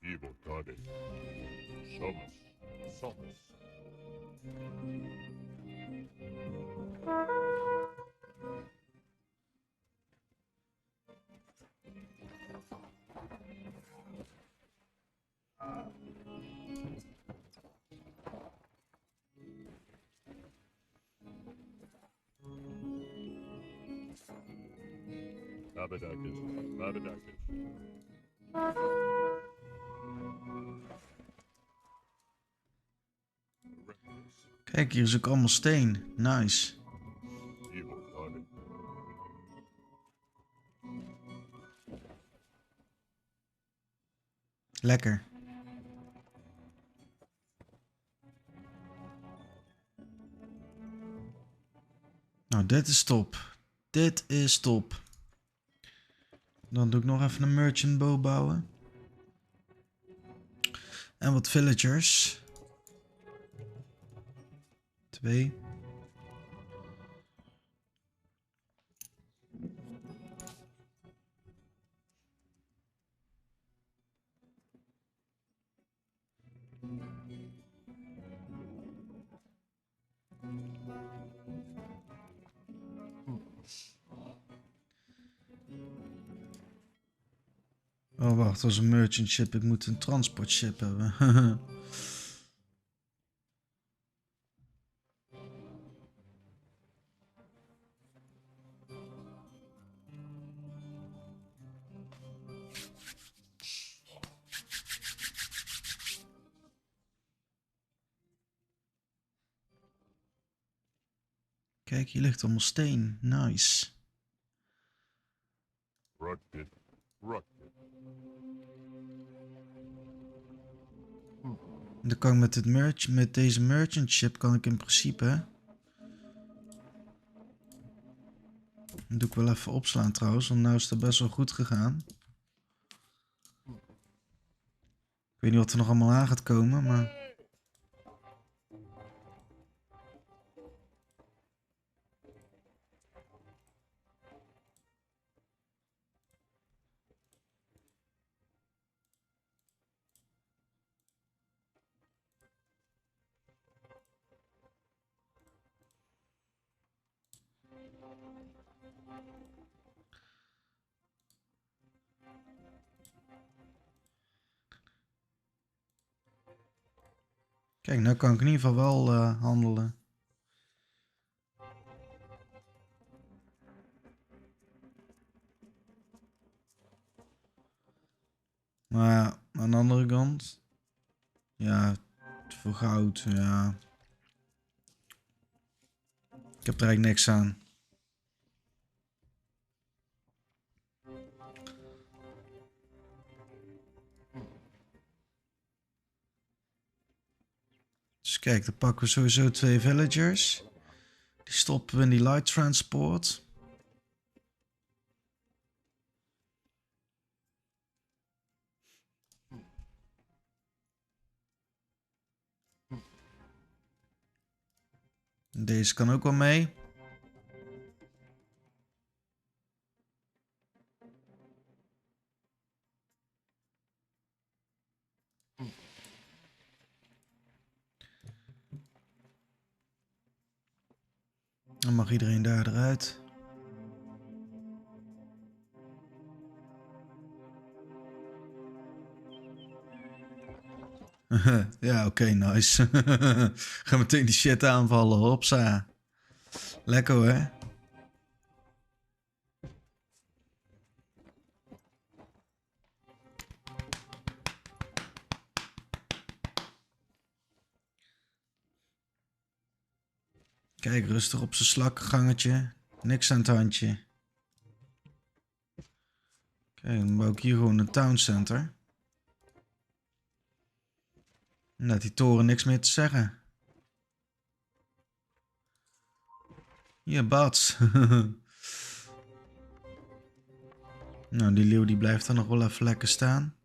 Evil target. Somus. Somus. Abadacus. Abadacus. Kijk, hier is ook allemaal steen. Nice. Evil target. Lekker. Nou, dit is top. Dit is top. Dan doe ik nog even een merchant bow bouwen. En wat villagers. 2. Oh, wacht, dat was een merchant ship. Ik moet een transport ship hebben. Kijk, hier ligt allemaal steen. Nice. Rocket. Rocket. Dan kan ik met deze merchant ship kan ik in principe. Dat doe ik wel even opslaan trouwens, want nou is het best wel goed gegaan. Ik weet niet wat er nog allemaal aan gaat komen, maar. Kijk, nou kan ik in ieder geval wel handelen. Maar ja, aan de andere kant. Ja, voor goud, ja. Ik heb er eigenlijk niks aan. Dus kijk, dan pakken we sowieso 2 villagers. Die stoppen we in die light transport. Deze kan ook wel mee. Dan mag iedereen daar eruit. Ja, oké, nice. Ga meteen die shit aanvallen, hopsa. Lekker hoor. Kijk, rustig op zijn slakkengangetje. Niks aan het handje. Kijk, dan bouw ik hier gewoon een towncenter. En laat die toren niks meer te zeggen. Ja, bats. Nou, die leeuw die blijft dan nog wel even lekker staan.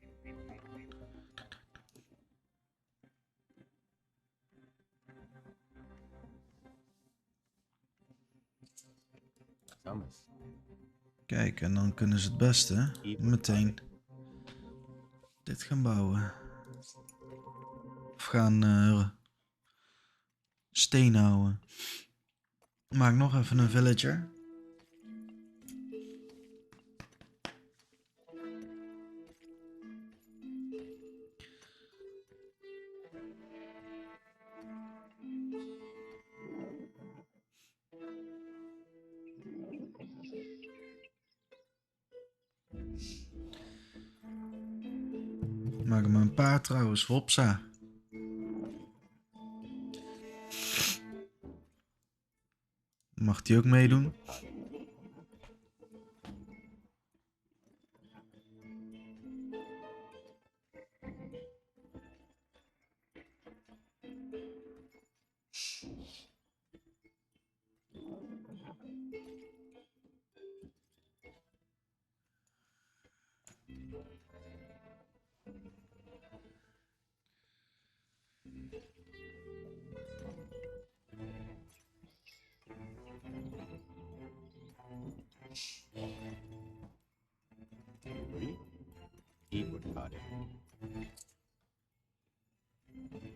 Kijk, en dan kunnen ze het beste meteen dit gaan bouwen. Of gaan steen houden. Maak nog even een villager. Maak hem een paar trouwens, hopsa. Mag die ook meedoen?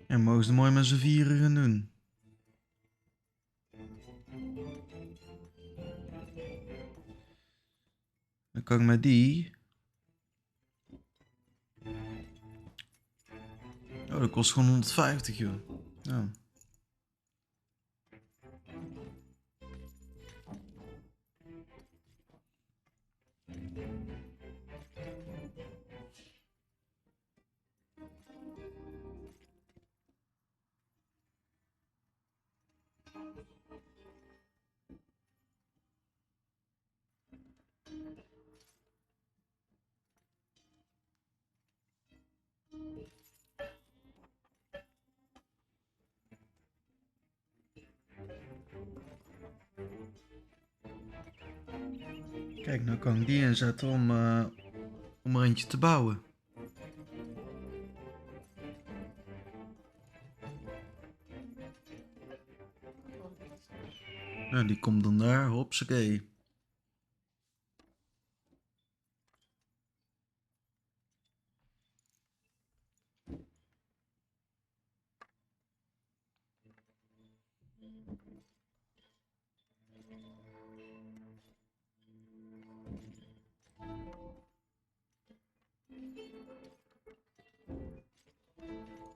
En mogen ze het mooi met z'n vieren gaan doen. Dan kan ik met die. Oh, dat kost gewoon 150, joh. Ja. Kijk, nou kan ik die inzetten om er eentje te bouwen. Nou, die komt dan daar, hopsakee.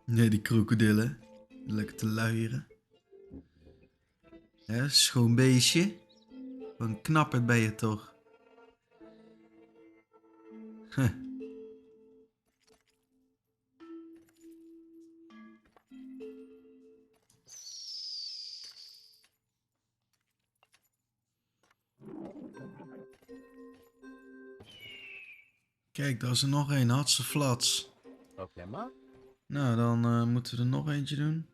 Nee, die krokodillen. Lekker te luieren. Ja, schoon beestje. Wat een knapperd ben je toch. Huh. Kijk, daar is er nog een. Had ze flats. Oké, maar. Nou, dan moeten we er nog eentje doen.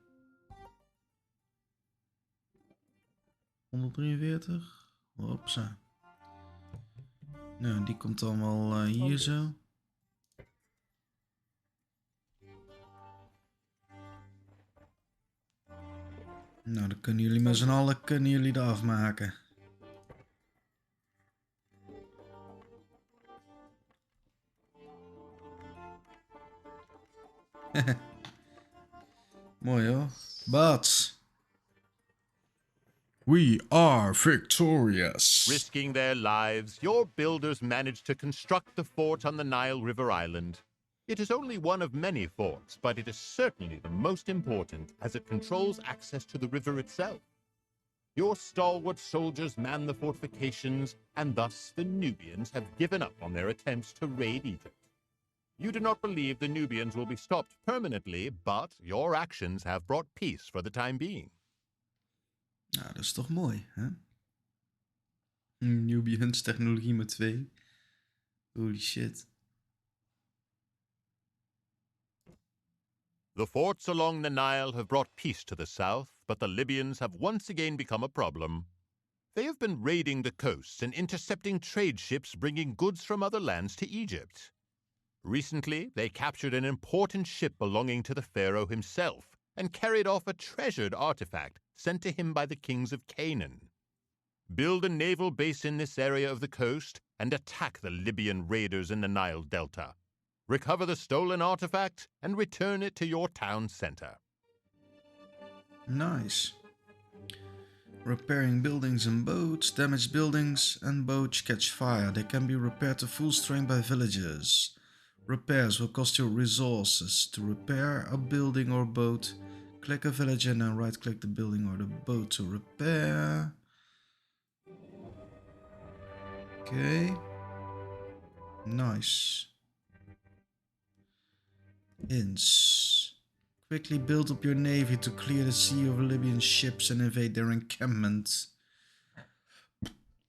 143. Hopsa. Nou, die komt allemaal hier zo. Nou, dan kunnen jullie met z'n allen er afmaken. Mooi hoor. Bats. We are victorious. Risking their lives, your builders managed to construct the fort on the Nile River Island. It is only one of many forts, but it is certainly the most important as it controls access to the river itself. Your stalwart soldiers man the fortifications, and thus the Nubians have given up on their attempts to raid Egypt. You do not believe the Nubians will be stopped permanently, but your actions have brought peace for the time being. Nou, dat is toch mooi, hè? Nubians technologie met 2. Holy shit. The forts along the Nile have brought peace to the south, but the Libyans have once again become a problem. They have been raiding the coasts and intercepting trade ships bringing goods from other lands to Egypt. Recently, they captured an important ship belonging to the pharaoh himself and carried off a treasured artifact sent to him by the kings of Canaan. Build a naval base in this area of the coast and attack the Libyan raiders in the Nile Delta. Recover the stolen artifact and return it to your town center. Nice. Repairing buildings and boats. Damaged buildings and boats catch fire. They can be repaired to full strength by villagers. Repairs will cost you resources. To repair a building or boat, click a villager and then right-click the building or the boat to repair. Okay. Nice. Hints. Quickly build up your navy to clear the sea of Libyan ships and invade their encampment.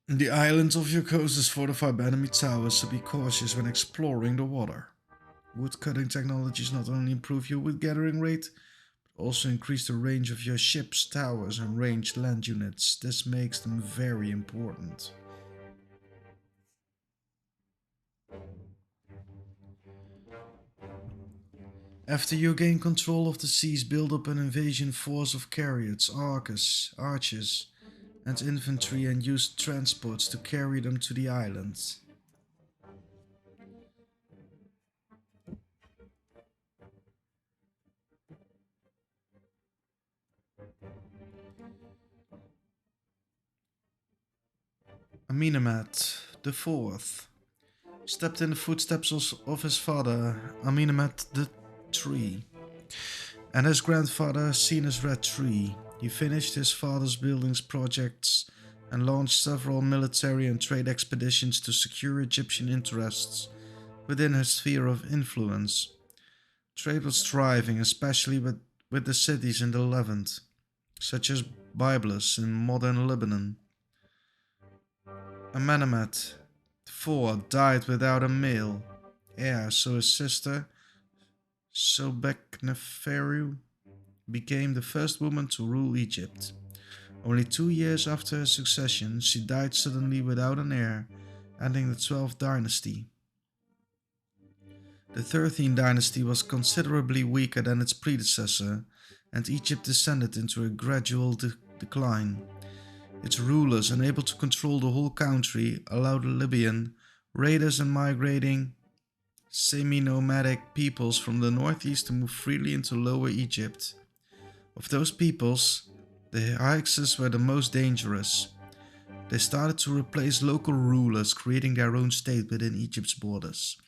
The island of your coast is fortified by enemy towers, so be cautious when exploring the water. Wood-cutting technologies not only improve your wood-gathering rate, but also increase the range of your ships, towers, and ranged land units. This makes them very important. After you gain control of the seas, build up an invasion force of chariots, archers, and infantry and use transports to carry them to the island. Amenemhat IV stepped in the footsteps of his father, Amenemhat III, and his grandfather, Sinus III. He finished his father's buildings projects and launched several military and trade expeditions to secure Egyptian interests within his sphere of influence. Trade was thriving, especially with the cities in the Levant, such as Byblos in modern Lebanon. Amenemhat IV died without a male heir, so his sister, Sobekneferu, became the first woman to rule Egypt. Only 2 years after her succession, she died suddenly without an heir, ending the 12th dynasty. The 13th dynasty was considerably weaker than its predecessor, and Egypt descended into a gradual decline. Its rulers, unable to control the whole country, allowed Libyan raiders and migrating semi-nomadic peoples from the northeast to move freely into Lower Egypt. Of those peoples, the Hyksos were the most dangerous. They started to replace local rulers, creating their own state within Egypt's borders.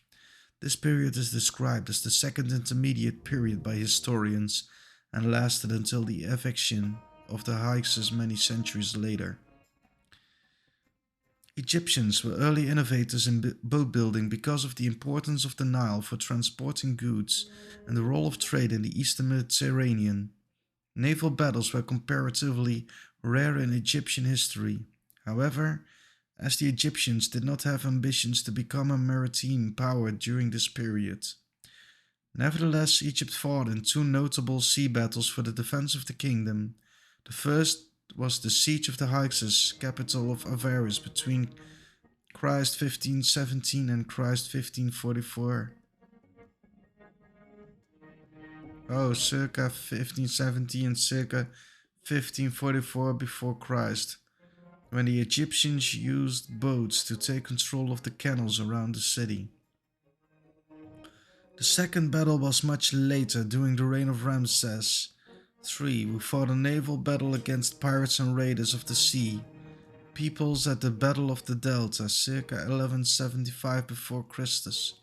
This period is described as the Second Intermediate Period by historians and lasted until the eviction of the Hyksos many centuries later. Egyptians were early innovators in boat building because of the importance of the Nile for transporting goods and the role of trade in the Eastern Mediterranean. Naval battles were comparatively rare in Egyptian history. However, as the Egyptians did not have ambitions to become a maritime power during this period. Nevertheless, Egypt fought in 2 notable sea battles for the defense of the kingdom. The first was the Siege of the Hyksos, capital of Avaris, between Christ 1517 and Christ 1544. Circa 1570 and circa 1544 before Christ, when the Egyptians used boats to take control of the canals around the city. The second battle was much later, during the reign of Ramses 3. We fought a naval battle against pirates and raiders of the sea. Peoples at the Battle of the Delta, circa 1175 before Christus.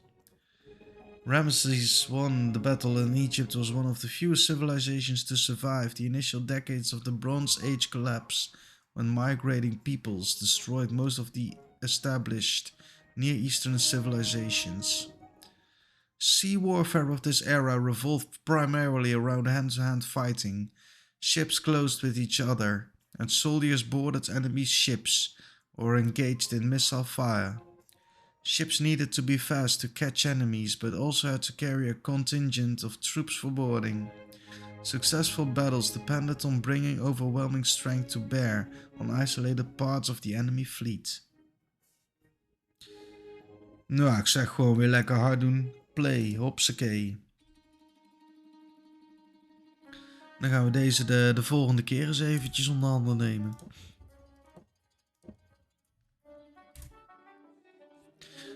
Ramesses won the battle, and Egypt was one of the few civilizations to survive the initial decades of the Bronze Age collapse, when migrating peoples destroyed most of the established Near Eastern civilizations. Sea warfare of this era revolved primarily around hand-to-hand fighting. Ships closed with each other, and soldiers boarded enemy ships or engaged in missile fire. Ships needed to be fast to catch enemies, but also had to carry a contingent of troops for boarding. Successful battles depended on bringing overwhelming strength to bear on isolated parts of the enemy fleet. Nou, ik zeg gewoon weer lekker hard doen. Play, hopsakee. Dan gaan we deze de volgende keer eens eventjes onder handen nemen.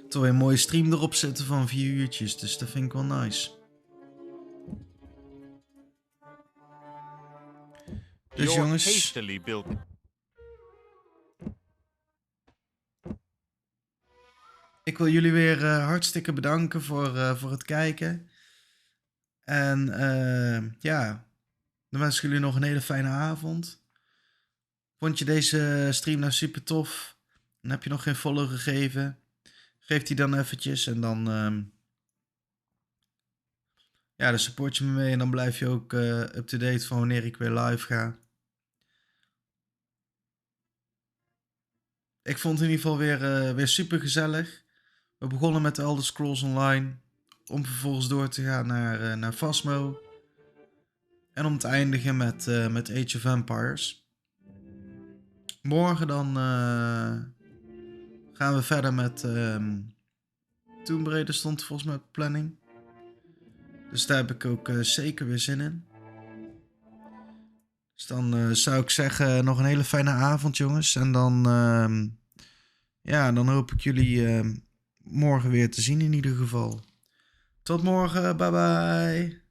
Toch weer een mooie stream erop zetten van 4 uurtjes, dus dat vind ik wel nice. Dus jongens, ik wil jullie weer hartstikke bedanken voor het kijken. En ja, dan wens ik jullie nog een hele fijne avond. Vond je deze stream nou super tof? En heb je nog geen follow gegeven? Geef die dan eventjes en dan ja, dan support je me mee en dan blijf je ook up-to-date van wanneer ik weer live ga. Ik vond het in ieder geval weer super gezellig. We begonnen met de Elder Scrolls Online, om vervolgens door te gaan naar Phasmo. En om te eindigen met Age of Empires. Morgen dan gaan we verder met Tomb Raider, stond volgens mij op de planning. Dus daar heb ik ook zeker weer zin in. Dus dan zou ik zeggen, nog een hele fijne avond jongens. En dan, ja, dan hoop ik jullie morgen weer te zien in ieder geval. Tot morgen, bye bye.